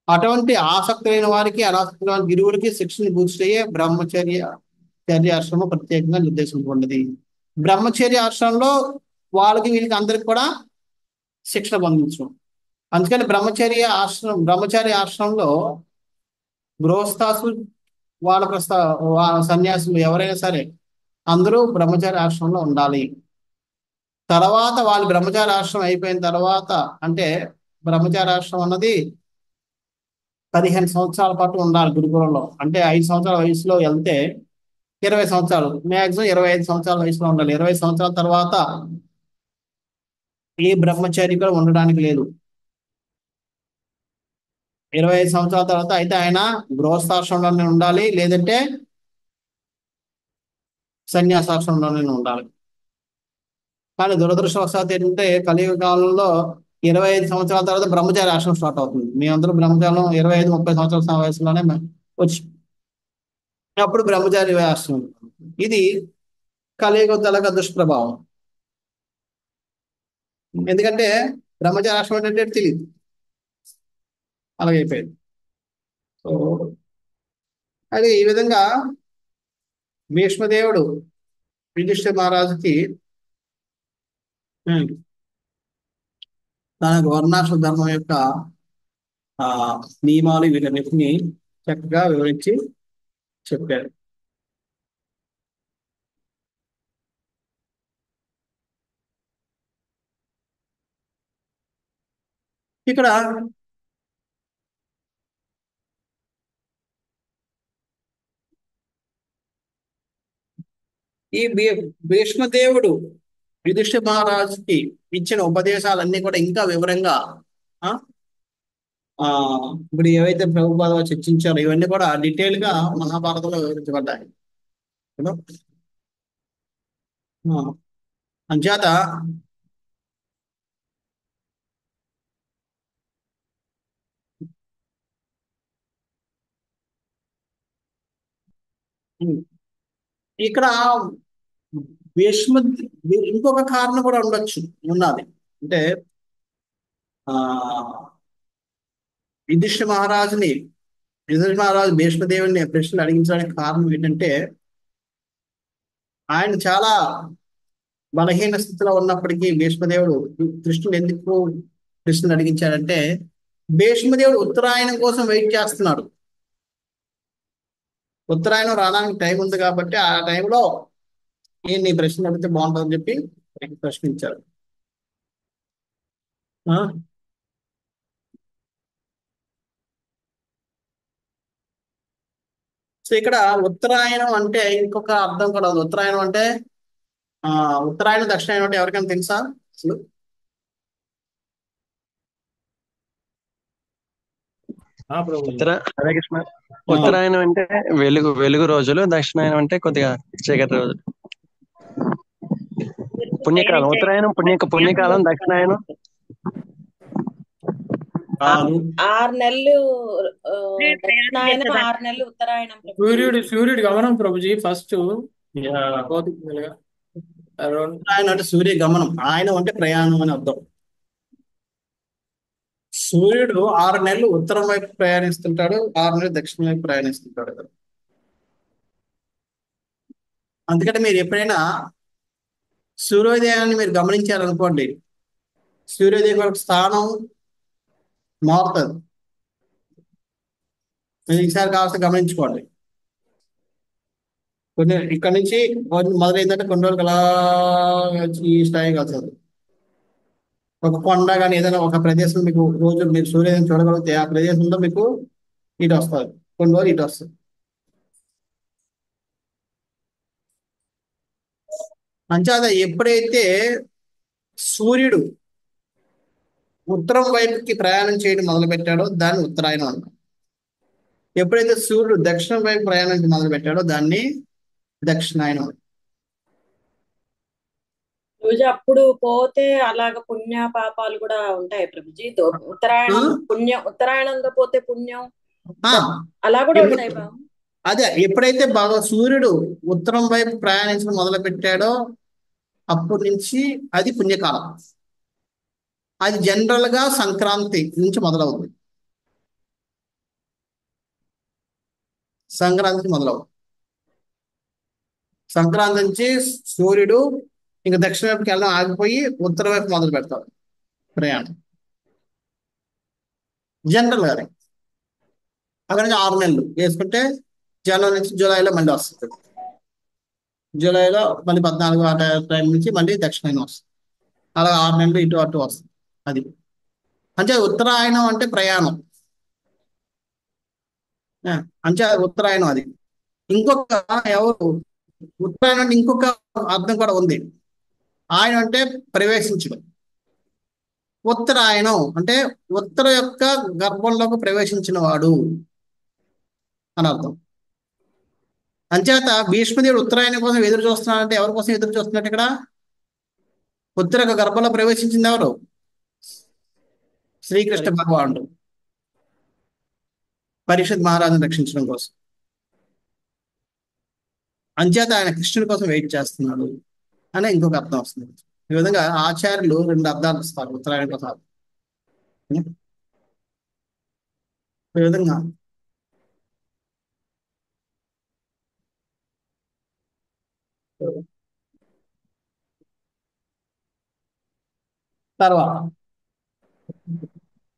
Speaker 2: అటువంటి ఆసక్తి లేని వారికి, అనాసక్తి లేని వారికి ఇరువురికి శిక్షణ బూస్టయ్యే బ్రహ్మచర్య ఆశ్రమం ప్రత్యేకంగా నిర్దేశించబడినది. బ్రహ్మచర్య ఆశ్రమంలో వాళ్ళకి వీళ్ళకి అందరికి కూడా శిక్షణ పొందించడం. అందుకని బ్రహ్మచర్య ఆశ్రమంలో గృహస్థాసులు, వానప్రస్థ సన్యాసులు ఎవరైనా సరే అందరూ బ్రహ్మచారి ఆశ్రమంలో ఉండాలి. తర్వాత వాళ్ళు బ్రహ్మచారి ఆశ్రమం అయిపోయిన తర్వాత, అంటే బ్రహ్మచారి ఆశ్రమం అన్నది 15 సంవత్సరాల పాటు ఉండాలి గురుకులంలో. అంటే 5 సంవత్సరాల వయసులో వెళ్తే 20 సంవత్సరాలు, మ్యాక్సిమం 25 సంవత్సరాల వయసులో ఉండాలి. 20 సంవత్సరాల తర్వాత ఏ బ్రహ్మచారి కూడా ఉండడానికి లేదు. 25 సంవత్సరాల తర్వాత అయితే ఆయన గృహస్థాశ్రమంలోనే ఉండాలి, లేదంటే సన్యాసాశ్రమంలోనే ఉండాలి. కానీ దురదృష్టవశాత్తు ఏంటంటే కలియుగ కాలంలో 25 సంవత్సరాల తర్వాత బ్రహ్మచారి ఆశ్రమం స్టార్ట్ అవుతుంది. మేమందరూ బ్రహ్మచారం 25-30 సంవత్సరాల వయసులోనే వచ్చి అప్పుడు బ్రహ్మచారి ఆశ్రమం. ఇది కలియుగ తలక దుష్ప్రభావం. ఎందుకంటే బ్రహ్మచారి ఆశ్రమం అంటే తెలియదు, అలాగైపోయింది. సో అది ఈ విధంగా భీష్మదేవుడు యుధిష్ఠిర మహారాజుకి తన వర్ణాశ్రమ ధర్మం యొక్క ఆ నియమాలు వీటన్నిటిని చక్కగా వివరించి చెప్పారు. ఇక్కడ ఈ భీష్మదేవుడు యుధిష్ఠిర మహారాజుకి ఇచ్చిన ఉపదేశాలన్నీ కూడా ఇంకా వివరంగా ఆ ఆ ఇప్పుడు ఏవైతే ప్రభుపాద చర్చించారో ఇవన్నీ కూడా డీటెయిల్ గా మహాభారతంలో వివరించబడ్డాయి. ఆ, అంచేత ఉమ్, ఇక్కడ భీష్మ ఇంకొక కారణం కూడా ఉండొచ్చు, ఉన్నది. అంటే ఆ యుధిష్ఠిర మహారాజు భీష్మదేవుని ప్రశ్నలు అడిగించడానికి కారణం ఏంటంటే, ఆయన చాలా బలహీన స్థితిలో ఉన్నప్పటికీ భీష్మదేవుడు కృష్ణుడు ఎందుకు ప్రశ్నలు అడిగించాడంటే, భీష్మదేవుడు ఉత్తరాయణం కోసం వెయిట్ చేస్తున్నాడు. ఉత్తరాయణం రావడానికి టైం ఉంది కాబట్టి ఆ టైంలో నీ ప్రశ్న అడిగితే బాగుంటుందని చెప్పి ఆయనకి ప్రశ్నించారు. ఆ? సో ఇక్కడ ఉత్తరాయణం అంటే ఇంకొక అర్థం కూడా ఉంది. ఉత్తరాయణం అంటే ఆ ఉత్తరాయణం దక్షిణాయనం అంటే ఎవరికైనా తెలుసా అసలు? ప్రభుజీ.
Speaker 3: హరే కృష్ణ.
Speaker 2: ఆ,
Speaker 3: ఉత్తరాయణం అంటే వెలుగు వెలుగు రోజులు, దక్షిణాయనం అంటే కొద్దిగా చీకటి రోజులు. పుణ్యకాలం ఉత్తరాయణం, పుణ్యకాలం. దక్షిణాయనం
Speaker 2: కాదు.
Speaker 1: 6 నెలలు దక్షిణాయనం, 6 నెలలు ఉత్తరాయణం ప్రభుజీ.
Speaker 4: సూర్యుడి గమనం ప్రభుజీ ఫస్ట్
Speaker 2: యా.
Speaker 4: భౌతికంగా అరౌండ్
Speaker 2: ఉత్తరాయణం అంటే సూర్య గమనం, ఆయన అంటే ప్రయాణం అని అర్థం. సూర్యుడు 6 నెలలు ఉత్తరం వైపు ప్రయాణిస్తుంటాడు, 6 నెలలు దక్షిణం వైపు ప్రయాణిస్తుంటాడు కదా. అందుకంటే మీరు ఎప్పుడైనా సూర్యోదయాన్ని మీరు గమనించారనుకోండి, సూర్యోదయం యొక్క స్థానం మారుతుంది. మీరు ఈసారి కావాల్సి గమనించుకోండి. కొన్ని ఇక్కడ నుంచి మొదలైందంటే కొన్ని రోజులకు అలా వచ్చి ఈ స్థాయికి వస్తుంది. ఒక కొండ కానీ ఏదైనా ఒక ప్రదేశం మీకు రోజు మీరు సూర్యోదయం చూడగలిగితే ఆ ప్రదేశంలో మీకు ఇటు వస్తుంది, కొన్ని రోజులు ఇటు వస్తుంది. అంచేత ఎప్పుడైతే సూర్యుడు ఉత్తరం వైపుకి ప్రయాణం చేయడం మొదలు పెట్టాడో దాన్ని ఉత్తరాయణం అంటాం. ఎప్పుడైతే సూర్యుడు దక్షిణం వైపు ప్రయాణం మొదలు పెట్టాడో దాన్ని దక్షిణాయనం అంటాం.
Speaker 1: ప్రభుజీ అప్పుడు పోతే అలాగ పుణ్య పాపాలు కూడా ఉంటాయి ప్రభుజీ. ఉత్తరాయణంలో పోతే పుణ్యం
Speaker 2: ఆ,
Speaker 1: అలా కూడా
Speaker 2: ఎప్పుడు-
Speaker 1: ఉంటాయి బాబు.
Speaker 2: అదే ఎప్పుడైతే బాగా సూర్యుడు ఉత్తరం వైపు ప్రయాణించడం మొదలు పెట్టాడో అప్పటి నుంచి అది పుణ్యకాలం. అది జనరల్ గా సంక్రాంతి నుంచి మొదలవుతుంది. సంక్రాంతి మొదలవుతుంది. సంక్రాంతి నుంచి సూర్యుడు ఇంకా దక్షిణ వైపుకి వెళ్ళడం ఆగిపోయి ఉత్తర వైపు మొదలు పెడతాడు ప్రయాణం. జనరల్ గా అది. అక్కడ నుంచి 6 నెలలు వేసుకుంటే జనవరి నుంచి జూలైలో మళ్ళీ వస్తుంది. జూలైలో మళ్ళీ 14 ఆ టైం నుంచి మళ్ళీ దక్షిణాయనం వస్తుంది. అలా 6 నెలలు ఇటు అటు వస్తుంది. అది అంటే ఉత్తరాయణం అంటే ప్రయాణం. అంటే ఉత్తరాయణం అది. ఇంకొక ఎవరు ఉత్తరాయణం అంటే ఇంకొక అర్థం కూడా ఉంది. ఆయన అంటే ప్రవేశించడం. ఉత్తరాయణం అంటే ఉత్తర యొక్క గర్భంలోకి ప్రవేశించిన వాడు అని అర్థం. అంచేత భీష్మదేవుడు ఉత్తరాయణం కోసం ఎదురు చూస్తున్నాడంటే ఎవరి కోసం ఎదురు చూస్తున్నట్టు ఇక్కడ? ఉత్తర యొక్క గర్భంలో ప్రవేశించింది ఎవరు? శ్రీకృష్ణ భగవానుడు పరీక్షిత్ మహారాజును రక్షించడం కోసం. అంచేత ఆయన కృష్ణుడి కోసం వెయిట్ చేస్తున్నాడు అనే ఇంకొక అర్థం వస్తుంది. ఈ విధంగా ఆచార్యులు 2 అర్థాలు ఇస్తారు ఉత్తరాయణ కోసం. ఈ విధంగా తర్వాత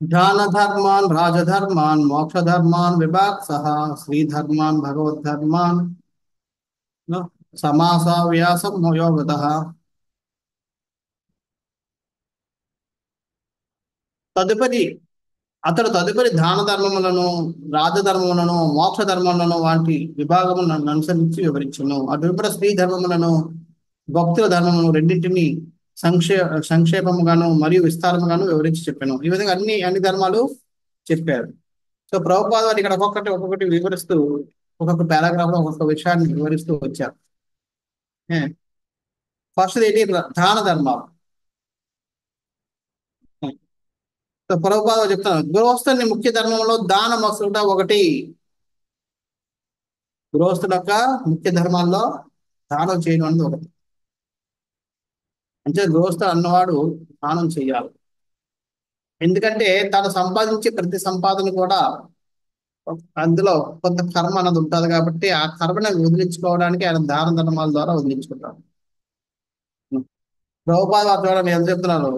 Speaker 2: ధ్యాన ధర్మాన్ రాజధర్మాన్ మోక్ష ధర్మాన్ విభాక్సః శ్రీధర్మాన్ భగవద్ధర్మాన్ సమాస వ్యాసం యోగతః. తదుపరి దాన ధర్మములను, రాజధర్మములను, మోక్ష ధర్మములను వాటి విభాగములను అనుసరించి వివరించును. అటుపరి స్త్రీ ధర్మములను, భక్తుల ధర్మమును రెండింటిని సంక్షేపముగాను మరియు విస్తారముగాను వివరించి చెప్పాను. ఈ విధంగా అన్ని ధర్మాలు చెప్పారు. సో ప్రభుపాద వారు ఇక్కడ ఒక్కొక్కటి వివరిస్తూ ఒక్కొక్క పారాగ్రాఫ్ లో ఒక్కొక్క విషయాన్ని వివరిస్తూ వచ్చారు. ఫస్ట్ ఏంటి? దాన ధర్మాలు. సో ప్రభుపాద చెప్తాను, గృహస్థుని ముఖ్య ధర్మంలో దానం అసలు ఒకటి. గృహస్థుల యొక్క ముఖ్య ధర్మాల్లో దానం చేయడం అనేది ఒకటి. అంటే గృహస్థుడు అన్నవాడు దానం చేయాలి. ఎందుకంటే తను సంపాదించే ప్రతి సంపాదన కూడా అందులో కొంత కర్మ అన్నది ఉంటుంది కాబట్టి ఆ కర్మని వదిలించుకోవడానికి ఆయన దాన ధర్మాల ద్వారా వదిలించుకుంటాడు. ప్రభుపాద వారు చూడండి ఎంత చెప్తున్నారు.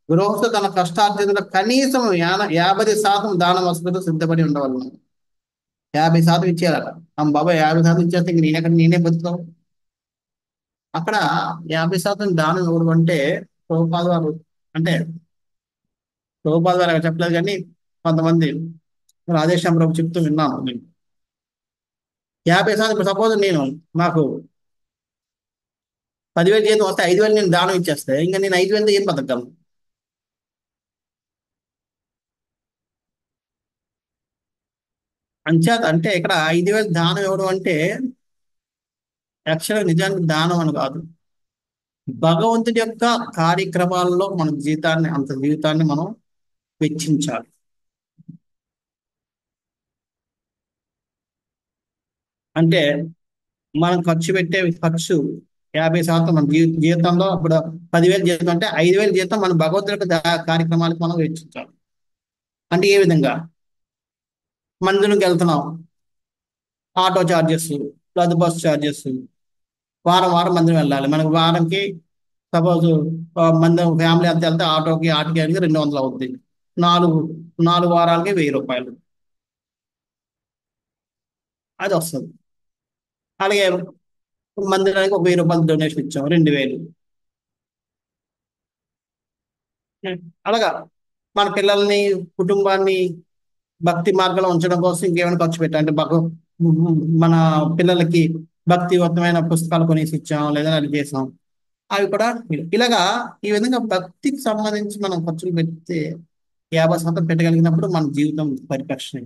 Speaker 2: గృహస్థు తన కష్టార్జితంలో కనీసం 50% దాన వసతులతో సిద్ధపడి ఉండవాలి. 50% ఇచ్చేయాలట. బాబా 50% ఇచ్చేస్తే ఇంక నేనే బతుకుతావు. అక్కడ 50% దానం ఇవ్వడం అంటే ప్రభుపాద వారు అంటే ప్రభుపాద వారు అక్కడ చెప్పలేదు కానీ కొంతమంది రాధేశ్యాం ప్రభు చెప్తూ విన్నాను నేను. 50% ఇప్పుడు సపోజ్ నాకు 10,000 జీతం వస్తే 5,000 నేను దానం ఇచ్చేస్తే ఇంకా నేను 5,000 ఏం బతకగలను? అంచేత అంటే ఇక్కడ 5,000 దానం ఇవ్వడం అంటే యాక్చువల్గా నిజానికి దానం అని కాదు, భగవంతుడి యొక్క కార్యక్రమాల్లో మన జీవితాన్ని మనం వెచ్చించాలి. అంటే మనం ఖర్చు పెట్టే ఖర్చు 50% మన జీవితంలో ఇప్పుడు 10,000 జీతం అంటే 5,000 జీతం మన భగవంతుడి యొక్క కార్యక్రమాలకు మనం వెచ్చించాలి. అంటే ఏ విధంగా? మందులకు వెళ్తున్నాం, ఆటో ఛార్జెస్ లేదా బస్ ఛార్జెస్, వారం వారం మందిరం వెళ్ళాలి. మనకు వారంకి సపోజ్ మంది ఫ్యామిలీ అంతా వెళ్తే ఆటోకి 200 అవుతుంది. 4 వారాలకి 1,000 రూపాయలు అది వస్తుంది. అలాగే మందిరానికి ఒక 1,000 రూపాయలు డొనేషన్ ఇచ్చాం, 2,000. అలాగా మన పిల్లల్ని కుటుంబాన్ని భక్తి మార్గంలో ఉంచడం కోసం ఇంకేమైనా ఖర్చు పెట్టాం అంటే మన పిల్లలకి భక్తివంతమైన పుస్తకాలు కొనేసి ఇచ్చాం లేదా అది చేసాం. అవి కూడా ఇలాగా ఈ విధంగా భక్తికి సంబంధించి మనం ఖర్చులు పెడితే 50% పెట్టగలిగినప్పుడు మన జీవితం పరిరక్షణ.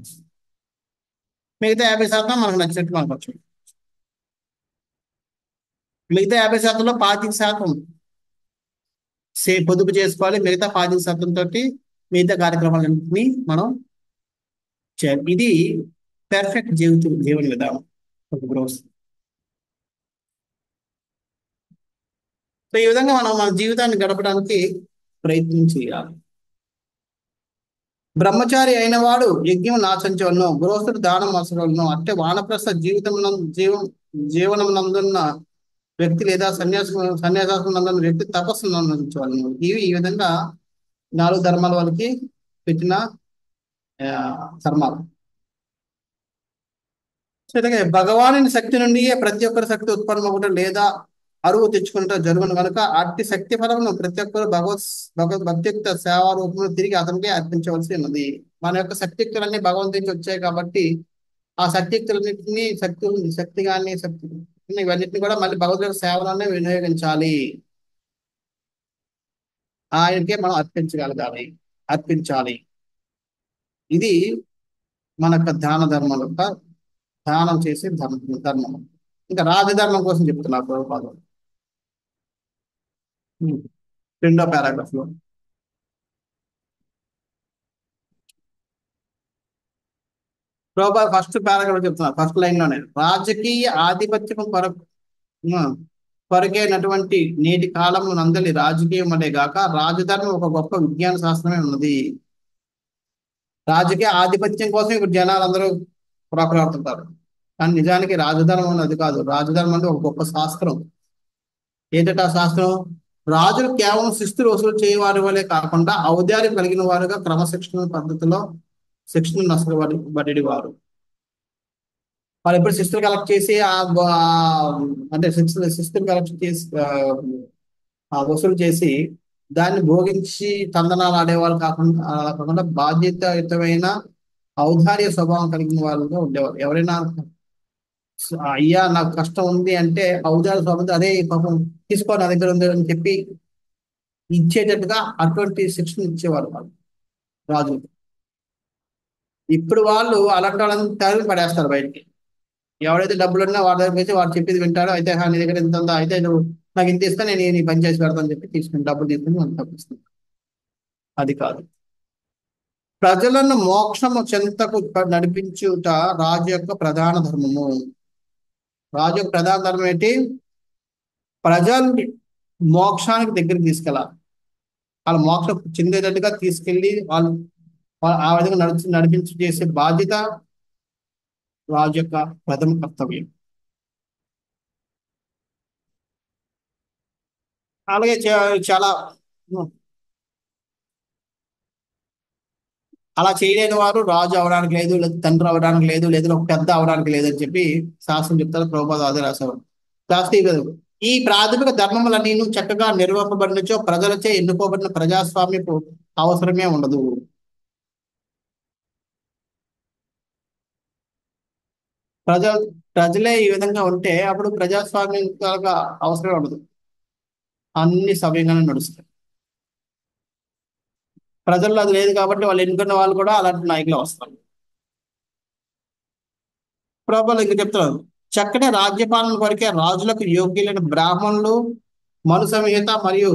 Speaker 2: మిగతా 50% మనకు నచ్చినట్టు మనం ఖర్చు పెట్టాం. మిగతా 50%లో 25% పొదుపు చేసుకోవాలి. మిగతా 25% తోటి మిగతా కార్యక్రమాలన్నింటినీ మనం చేయాలి. ఇది పెర్ఫెక్ట్ జీవన విధానం ఒక గ్రోత్. సో ఈ విధంగా మనం మన జీవితాన్ని గడపడానికి ప్రయత్నం చేయాలి. బ్రహ్మచారి అయిన వాడు యజ్ఞం నాశించవలను, గృహస్థుడు దానం అవసరం. అంటే వానప్రస్థ జీవనం నందున్న వ్యక్తి లేదా సన్యాసాసం నందున్న వ్యక్తి తపస్సును అందించవలను. ఈ విధంగా 4 ధర్మాల వాళ్ళకి పెట్టిన ధర్మాలు. అలాగే భగవాని శక్తి నుండి ప్రతి ఒక్కరి శక్తి ఉత్పన్నమవుట లేదా అరువు తెచ్చుకుంటూ జరుగును కనుక అట్టి శక్తి ఫలమును ప్రతి ఒక్కరు భక్తియుక్త సేవా రూపంలో తిరిగి అతనికి అర్పించవలసి ఉన్నది. మన యొక్క శక్తియుక్తులన్నీ భగవంతు నుంచి వచ్చాయి కాబట్టి ఆ శక్తియుక్తులన్నింటినీ శక్తి ఇవన్నింటినీ కూడా మళ్ళీ భగవంతుడి సేవలోనే వినియోగించాలి. ఆయనకే మనం అర్పించాలి. ఇది మన యొక్క దానం యొక్క దానం చేసే ధర్మం. ఇంకా రాజధర్మం కోసం చెప్తున్నారు ప్రభుపాదం 2వ పారాగ్రాఫ్ లో. ప్రభుపాద ఫస్ట్ పారాగ్రాఫ్ చెప్తున్నారు, ఫస్ట్ లైన్ లోనే రాజకీయ ఆధిపత్యం కొరకైనటువంటి నేటి కాలం నందలి రాజకీయం అనే గాక రాజధర్మం ఒక గొప్ప విజ్ఞాన శాస్త్రమే ఉన్నది. రాజకీయ ఆధిపత్యం కోసం ఇప్పుడు జనాలు అందరూ పోరాడుతుంటారు. కానీ నిజానికి రాజధర్మం అన్నది కాదు. రాజధర్మం అంటే ఒక గొప్ప శాస్త్రం. ఏంటంటే ఆ శాస్త్రం రాజులు కేవలం శిస్తులు వసూలు చేయవారి వల్లే కాకుండా ఔదార్యం కలిగిన వారుగా క్రమశిక్షణ పద్ధతిలో శిక్షణ నష్టపడి వారు ఎప్పుడు శిస్తులు కలెక్ట్ చేసి అంటే శిస్తులు కలెక్ట్ చేసి వసూలు చేసి దాన్ని భోగించి తందనాలు ఆడేవాళ్ళు కాకుండా బాధ్యతాయుతమైన ఔదార్య స్వభావం కలిగిన వాళ్ళుగా ఉండేవారు. ఎవరైనా అయ్యా నాకు కష్టం ఉంది అంటే ఔదార్య స్వభావం, అదే పాపం తీసుకో నా దగ్గర ఉంది అని చెప్పి ఇచ్చేటట్టుగా అటువంటి శిక్షణ ఇచ్చేవారు వాళ్ళు రాజులు. ఇప్పుడు వాళ్ళు అలాంటి వాళ్ళని తరిమి పడేస్తారు బయటికి. ఎవరైతే డబ్బులు ఉన్నా వాడి దగ్గర వేసి వాడు చెప్పేది వింటాడో, అయితే నీ దగ్గర ఎంత ఉందా, అయితే నువ్వు నాకు ఇంత ఇస్తే నేను ఈ పని చేసి పెడతాను చెప్పి తీసుకుని డబ్బులు తీసుకుని మనం తప్పిస్తాను. అది కాదు. ప్రజలను మోక్షము చెంతకు నడిపించుట రాజు యొక్క ప్రధాన ధర్మము. రాజు యొక్క ప్రధాన ధర్మం ఏంటి? ప్రజల్ని మోక్షానికి దగ్గరికి తీసుకెళ్ళాలి. వాళ్ళ మోక్షం చెందేటట్టుగా తీసుకెళ్ళి వాళ్ళు ఆ విధంగా నడిపించి చేసే బాధ్యత రాజు యొక్క ప్రథమ కర్తవ్యం. అలాగే చాలా అలా చేయలేని వారు రాజు అవడానికి లేదు, లేదా తండ్రి అవడానికి లేదు, లేదా ఒక పెద్ద అవడానికి లేదు అని చెప్పి శాస్త్రం చెప్తారు. ప్రభుపాద అదే రాశారు. శాస్త్రీయ ఈ ప్రాథమిక ధర్మములన్నీ చక్కగా నిర్వహింపబడినచో ప్రజలచే ఎన్నుకోబడిన ప్రజాస్వామ్యపు అవసరమే ఉండదు. ప్రజలే ఈ విధంగా ఉంటే అప్పుడు ప్రజాస్వామ్యం అవసరమే ఉండదు. అన్ని సవ్యంగానే నడుస్తాయి. ప్రజల్లో అది లేదు కాబట్టి వాళ్ళు ఎన్నుకున్న వాళ్ళు కూడా అలాంటి నాయకులు వస్తారు. ప్రభుత్వాలు ఇంకా చెప్తున్నారు, చక్కటి రాజ్యపాలన కొరికే రాజులకు యోగ్యులైన బ్రాహ్మణులు మను సంహిత మరియు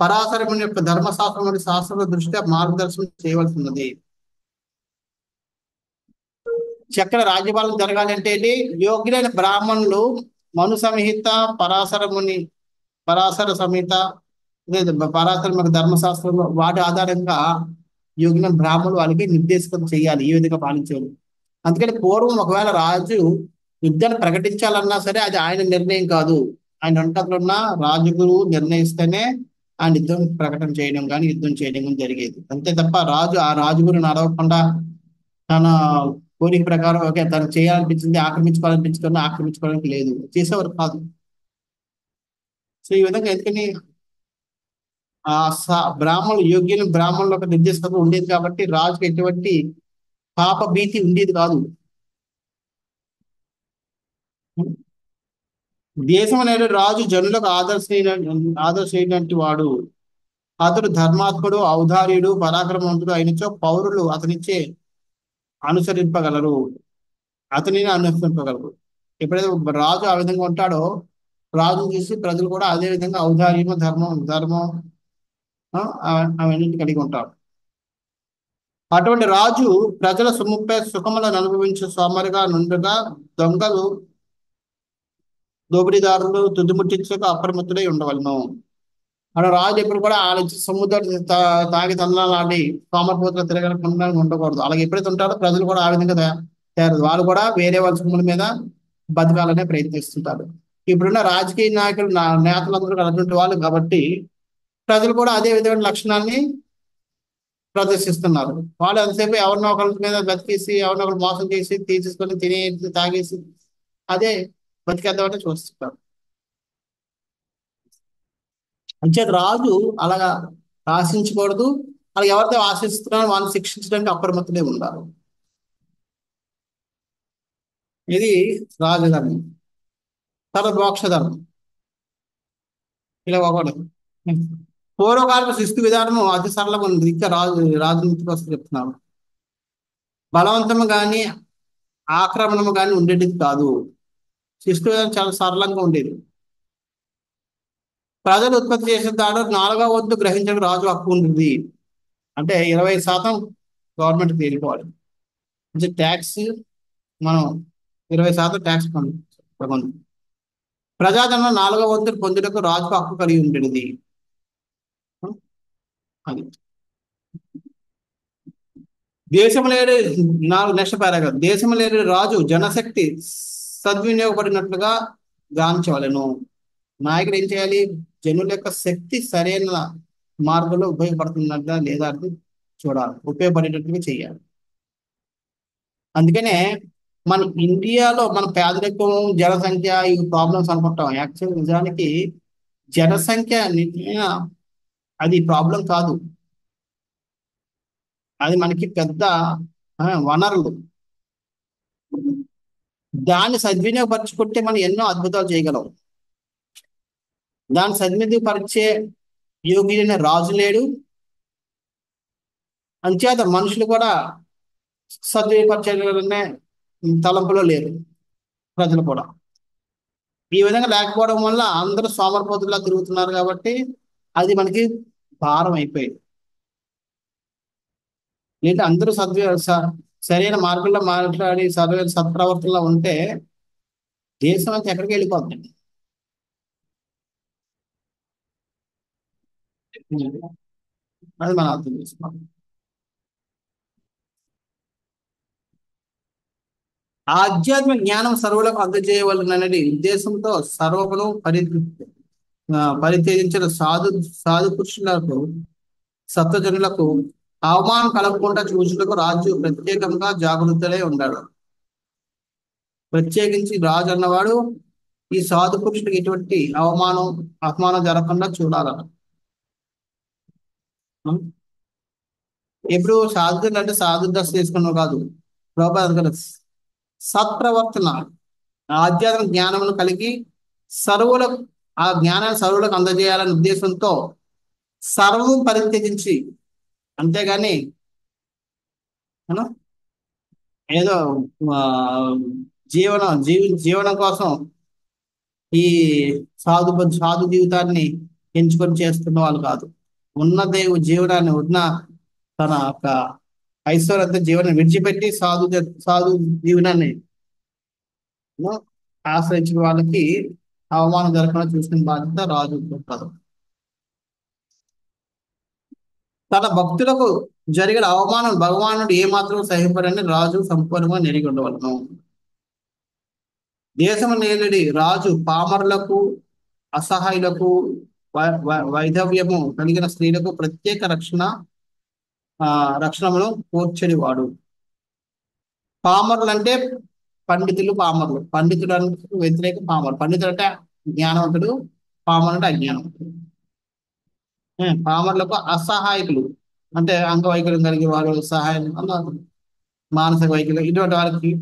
Speaker 2: పరాశరముని యొక్క ధర్మశాస్త్రం మరియు శాస్త్రాల దృష్ట్యా మార్గదర్శనం చేయవలసి ఉన్నది. చక్కటి రాజ్యపాలన జరగాలి అంటే యోగ్యులైన బ్రాహ్మణులు మను సంహిత పరాశర సంహిత పరాశర ధర్మశాస్త్రంలో వాటి ఆధారంగా యోగ్యులైన బ్రాహ్మణులు వాళ్ళకి నిర్దేశం చేయాలి, ఈ విధంగా పాలించాలి. అందుకని పూర్వం ఒకవేళ రాజు యుద్ధాన్ని ప్రకటించాలన్నా సరే అది ఆయన నిర్ణయం కాదు. ఆయన వెంటలో ఉన్న రాజుగురువు నిర్ణయిస్తేనే ఆయన యుద్ధం ప్రకటన చేయడం కానీ యుద్ధం చేయడం కానీ జరిగేది. అంతే తప్ప రాజు ఆ రాజుగురుని అడగకుండా తన కోరిక ప్రకారం ఓకే తను చేయాలనిపించింది ఆక్రమించుకోవడానికి లేదు, చేసేవారు కాదు. సో ఈ విధంగా ఎందుకని బ్రాహ్మణులు యోగ్యులు బ్రాహ్మణులు ఒక నిర్దేశం ఉండేది కాబట్టి రాజుకి ఎటువంటి పాప భీతి ఉండేది కాదు. దేశం అనేది రాజు జనులకు ఆదర్శైనటువంటి వాడు. అతడు ధర్మాత్ముడు, ఔదార్యుడు, పరాక్రమవంతుడు అయినచో పౌరులు అతనిని అనుసరింపగలరు. ఎప్పుడైతే రాజు ఆ విధంగా ఉంటాడో రాజు చూసి ప్రజలు కూడా అదే విధంగా ఔదార్యము, ధర్మం అవన్నీ కలిగి ఉంటారు. అటువంటి రాజు ప్రజల సొమ్ముపై సుఖములను అనుభవించే సోమరిగా నుండగా దొంగలు దోపిడీదారులు తుదిముట్టించక అప్రమత్తుడై ఉండవలను. అక్కడ రాజు ఎప్పుడు కూడా ఆలోచి సముద్రం తాగి తందనాలాడి సోమరిపోతులు తిరగకుండా ఉండకూడదు. అలాగే ఎప్పుడైతే ఉంటారో ప్రజలు కూడా ఆ విధంగా తయారు, వాళ్ళు కూడా వేరే వాళ్ళ సొమ్ముల మీద బతకాలనే ప్రయత్నిస్తుంటారు. ఇప్పుడున్న రాజకీయ నాయకులు నేతలందరూ అటువంటి వాళ్ళు కాబట్టి ప్రజలు కూడా అదే విధమైన లక్షణాన్ని ప్రదర్శిస్తున్నారు. వాళ్ళు ఎంతసేపు ఎవరినో ఒకరి మీద బతికేసి ఎవరినో ఒకరు మోసం చేసి తీసేసుకొని తినేసి తాగేసి అదే బతికేద్దామని చూస్తున్నారు. అంచేత రాజు అలాగా ఆశించకూడదు. అలా ఎవరితో ఆశిస్తున్నారో వాళ్ళని శిక్షించడానికి అప్రమత్తులే ఉండాలి. ఇది రాజధర్మం. తర్వాత మోక్షధర్మం. ఇలా ఒకటి పూర్వకాల శిస్తు విధానము అతి సరళంగా ఉంది. ఇంకా రాజనీతి కోసం చెప్తున్నాను. బలవంతము కానీ ఆక్రమణము కానీ ఉండేది కాదు. శిస్తు విధానం చాలా సరళంగా ఉండేది. ప్రజలు ఉత్పత్తి చేసిన దాంట్లో 4వ వంతు గ్రహించడం రాజు హక్కు ఉంటుంది. అంటే 20% గవర్నమెంట్కి వెళ్ళిపోవాలి. అంటే ట్యాక్స్ మనం 20% ట్యాక్స్ పొందు. ప్రజాధనం 4వ వంతు పొందుటకు రాజుకు హక్కు కలిగి ఉండేది. అది దేశంలేని 4 నెక్స్ట్ పారాగ్రాఫ్. దేశంలేని రాజు జనశక్తి సద్వినియోగపడినట్లుగా గాంచవలెను. నాయకుడు ఏం చేయాలి? జనుల యొక్క శక్తి సరైన మార్గంలో ఉపయోగపడుతున్నట్లా లేదా అని చూడాలి, ఉపయోగపడేటట్టుగా చేయాలి. అందుకనే మన ఇండియాలో మన పేదరికం, జనసంఖ్య ఈ ప్రాబ్లమ్స్ అనుకుంటాం. యాక్చువల్ నిజానికి జనసంఖ్య అది ప్రాబ్లం కాదు. అది మనకి పెద్ద వనరులు. దాన్ని సద్వినియోగపరచుకుంటే మనం ఎన్నో అద్భుతాలు చేయగలం. దాన్ని సద్వినియోగపరిచే యోగ్యులైన రాజు లేడు. అంచేత మనుషులు కూడా సద్వినియోగపరిచే తలంపులో లేరు, ప్రజలు కూడా. ఈ విధంగా లేకపోవడం వల్ల అందరూ సోమరిపోతుల్లా తిరుగుతున్నారు కాబట్టి అది మనకి భారం అయిపోయింది. ఏంటంటే అందరూ సరైన మార్గంలో మాట్లాడి సరైన సత్ప్రవర్తనలో ఉంటే దేశం అంతా ఎక్కడికి వెళ్ళిపోతుంది. అది మనం అర్థం చేసుకోవాలి. ఆధ్యాత్మిక జ్ఞానం సర్వులకు అందజేయవలననే ఉద్దేశంతో సర్వమును పరిత్యజించిన సాధు పురుషులకు సత్వజనులకు అవమానం కలగకుండా చూసుటకు రాజు ప్రత్యేకంగా జాగృతులై ఉన్నాడు. ప్రత్యేకించి రాజు అన్నవాడు ఈ సాధు పురుషుడికి ఎటువంటి అపమానం జరగకుండా చూడాలట. ఎప్పుడు సాధువులు అంటే సాధు డ్రెస్ తీసుకున్నావు కాదు, ప్రభుత్వ సత్ప్రవర్తన ఆధ్యాత్మిక జ్ఞానమును కలిగి సర్వులకు ఆ జ్ఞానాన్ని సర్వులకు అందజేయాలనే ఉద్దేశంతో సర్వం పరిత్యజించి, అంతేగాని ఏదో జీవనం కోసం ఈ సాధు జీవితాన్ని ఎంచుకొని చేస్తున్న వాళ్ళు కాదు. ఉన్న జీవనాన్ని ఉన్న తన యొక్క ఐశ్వర్యంతో జీవనాన్ని విడిచిపెట్టి సాధు జీవనాన్ని ఆశ్రయించిన వాళ్ళకి అవమానం జరగకుండా చూసుకునే బాధ్యత రాజు ఉంటుంది. తన భక్తులకు జరిగిన అవమానం భగవానుడు ఏమాత్రం సహింపడని రాజు సంపూర్ణంగా నెరిగి ఉండవలను. దేశము నేలడి రాజు పామరులకు అసహాయులకు వైధవ్యము కలిగిన స్త్రీలకు ప్రత్యేక రక్షణమును కోర్చడివాడు. పామరులు అంటే పండితులు, పామరులు. పండితుడు అంటే వ్యతిరేక పామరు. పండితుడు అంటే జ్ఞానవంతుడు, పామరుడు అంటే అజ్ఞానవంతుడు. పామరులకు అసహాయకులు అంటే అంగవైకల్యం కలిగే వాళ్ళు, సహాయం మానసిక వైకల్యం ఇటువంటి వాళ్ళకి,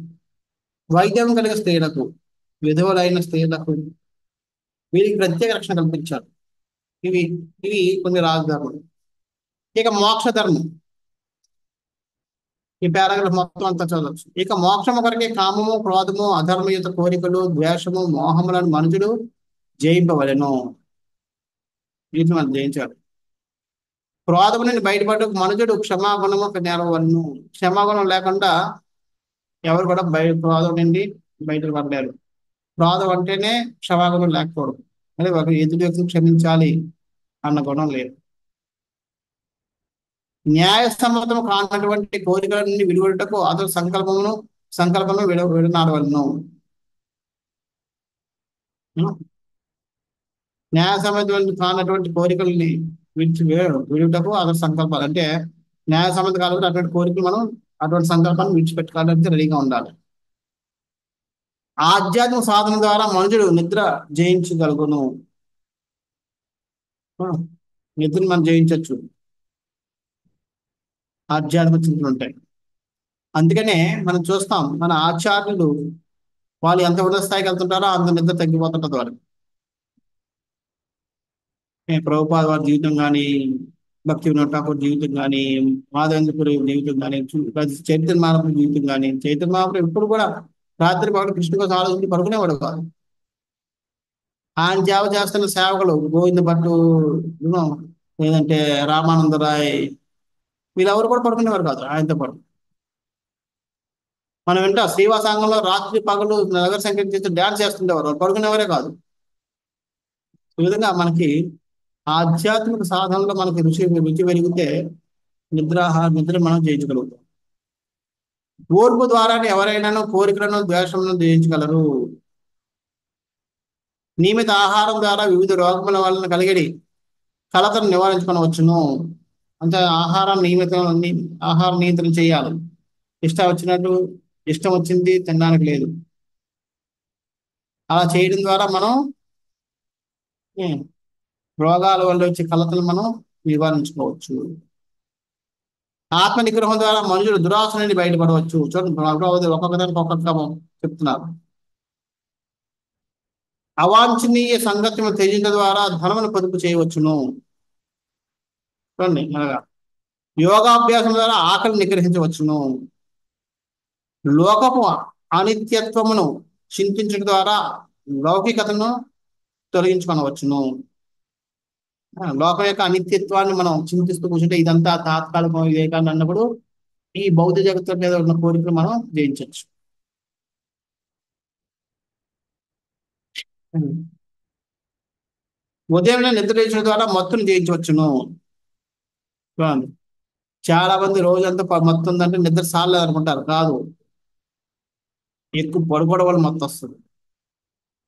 Speaker 2: వైద్యం కలిగే స్త్రీలకు, విధవులైన స్త్రీలకు వీరికి ప్రత్యేక రక్షణ కల్పించారు. ఇవి కొన్ని రాజధర్మలు. ఇక మోక్ష ధర్మం, ఈ పారాగ్రాఫ్ మొత్తం అంతా చదవచ్చు. ఇక మోక్షము కొరకే కామము, క్రోధము, అధర్మయుత కోరికలు, ద్వేషము, మోహములను మనుషుడు జయింపవలెను. వీటిని మనం జయించాలి. క్రోధము నుండి బయటపడకు మనుషుడు క్షమాగుణము నేరవలను. క్షమాగుణం లేకుండా ఎవరు కూడా క్రోధం నుండి బయటకు పడలేరు. క్రోధం అంటేనే క్షమాగుణం లేకపోవడం, అంటే ఒక ఎదుటి వ్యక్తిని క్షమించాలి అన్న గుణం లేదు. న్యాయసమ్మతము కానటువంటి కోరికల నుండి విడివడుటకు అతడు సంకల్పము విడనాడవలను. న్యాయసమ్మతం కానటువంటి కోరికల్ని విడుటకు అతడు సంకల్పాలు, అంటే న్యాయసమ్మతం కాకపోతే అటువంటి కోరికలు మనం అటువంటి సంకల్పాన్ని విడిచిపెట్టుకోవడానికి రెడీగా ఉండాలి. ఆధ్యాత్మిక సాధన ద్వారా మనుషుడు నిద్ర జయించగలుగును. నిద్రను మనం జయించవచ్చు, ఆధ్యాత్మిక చింతలు ఉంటాయి. అందుకనే మనం చూస్తాం మన ఆచార్యులు వాళ్ళు ఎంత ఉన్నత స్థాయికి వెళ్తుంటారో అంత నిద్ర తగ్గిపోతుంటది వాళ్ళకి. ప్రభుపాద వారి జీవితం కానీ, భక్తి వినోద్ ఠాకూర్ జీవితం కానీ, మాధవేంద్రపురి జీవితం కానీ, చైతన్య మహాప్రభు జీవితం కానీ, చైతన్య మహాప్రభు ఎప్పుడు కూడా రాత్రి పగలు కృష్ణ కోసం ఆలోచించి పడుకునేవాడు కాదు. ఆయన సేవ చేస్తున్న సేవకులు గోవింద భట్టు, లేదంటే రామానందరాయ్, వీళ్ళెవరు కూడా పడుకునేవారు కాదు ఆయనతో పాటు. మనం వింటాం శ్రీవాసాంగంలో రాత్రి పగలు నగర సంకీర్తన చేస్తూ డ్యాన్స్ చేస్తుండేవారు, వాళ్ళు పడుకునేవారే కాదు. ఈ విధంగా మనకి ఆధ్యాత్మిక సాధనలో మనకి రుచి పెరిగితే నిద్ర మనం జయించగలుగుతాం. ఓర్పు ద్వారానే ఎవరైనాను కోరికలను, ద్వేషములను జయించగలరు. నియమిత ఆహారం ద్వారా వివిధ రోగముల వలన కలిగడి కలతను నివారించుకొనవచ్చును. అంటే ఆహార నియంత్రణ చేయాలి. ఇష్టం వచ్చింది తినడానికి లేదు. అలా చేయడం ద్వారా మనం రోగాల వల్ల వచ్చే కలతలు మనం నివారించుకోవచ్చు. ఆత్మ నిగ్రహం ద్వారా మనుషులు దురాశ నుండి బయటపడవచ్చు. చూడండి ఒక్కొక్కదానికి ఒక్కొక్క చెప్తున్నారు. అవాంఛనీయ సంగతిని త్యజించడం ద్వారా ధనమును పొదుపు చేయవచ్చును. చూడండి అనగా యోగాభ్యాసం ద్వారా ఆకలిని నిగ్రహించవచ్చును. లోకపు అనిత్యత్వమును చింతించడం ద్వారా లౌకికతను తొలగించుకొనవచ్చును. లోకం యొక్క అనిత్యత్వాన్ని మనం చింతిస్తూ కూర్చుంటే ఇదంతా తాత్కాలికం వివేకాన్ని అన్నప్పుడు ఈ భౌతిక జగత్తు మీద ఉన్న కోరికలు మనం జయించవచ్చు. ఉదయం నిద్ర లేచిన ద్వారా మత్తును జయించవచ్చును. చూడండి, చాలా మంది రోజంతా మత్తు ఉందంటే నిద్ర సార్లేదు అనుకుంటారు. కాదు, ఎక్కువ పడుకోవడం వల్ల మత్తు వస్తుంది.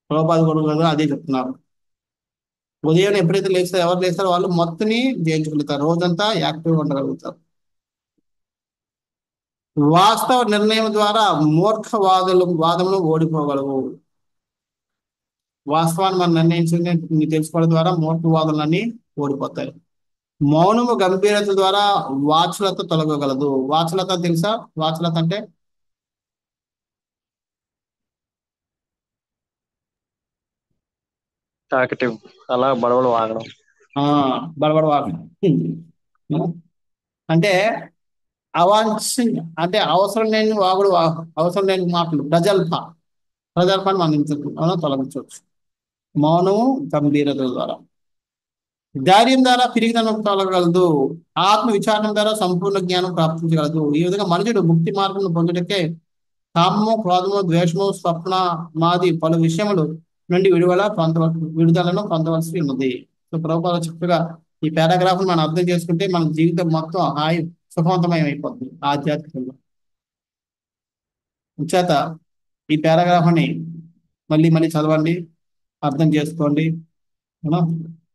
Speaker 2: ప్రభుపాద కూడా అదే చెప్తున్నారు. ఉదయం ఎప్పుడైతే లేస్తారో, ఎవరు లేస్తారో వాళ్ళు మత్తుని జయించగలుగుతారు, రోజంతా యాక్టివ్గా ఉండగలుగుతారు. వాస్తవ నిర్ణయం ద్వారా వాదములు ఓడిపోగలవు. వాస్తవాన్ని మనం నిర్ణయించుకుని తెలుసుకోవడం ద్వారా మూర్ఖవాదులన్నీ ఓడిపోతాయి. మౌనము గంభీరత ద్వారా వాచులత తొలగగలదు. వాచులత తెలుసా? వాచులత అంటే
Speaker 3: టాకటివ్, అలా బడవలు వాగడం.
Speaker 2: బడబడ వాగడం అంటే అంటే అవసరం లేని వాగుడు, అవసరం లేని మాటలు, ప్రజల్పాన్ని మనం తొలగించవచ్చు మౌనము గంభీరత ద్వారా. ధైర్యం ద్వారా పిరిగితనం తొలగగలదు. ఆత్మ విచారణ ద్వారా సంపూర్ణ జ్ఞానం ప్రాప్తించగలదు. ఈ విధంగా మనుషుడు ముక్తి మార్గం పొందుటకే కామము, క్రోధము, ద్వేషము, స్వప్న మాది పలు విషయములు నుండి విడుదలను పొందవలసి ఉన్నది. సో ప్రభుపాద చక్కగా ఈ పారాగ్రాఫ్ మనం అర్థం చేసుకుంటే మన జీవితం మొత్తం హాయి సుఖవంతమయం అయిపోతుంది ఆధ్యాత్మికంగా. చేత ఈ పారాగ్రాఫ్ని మళ్ళీ మళ్ళీ చదవండి, అర్థం చేసుకోండి.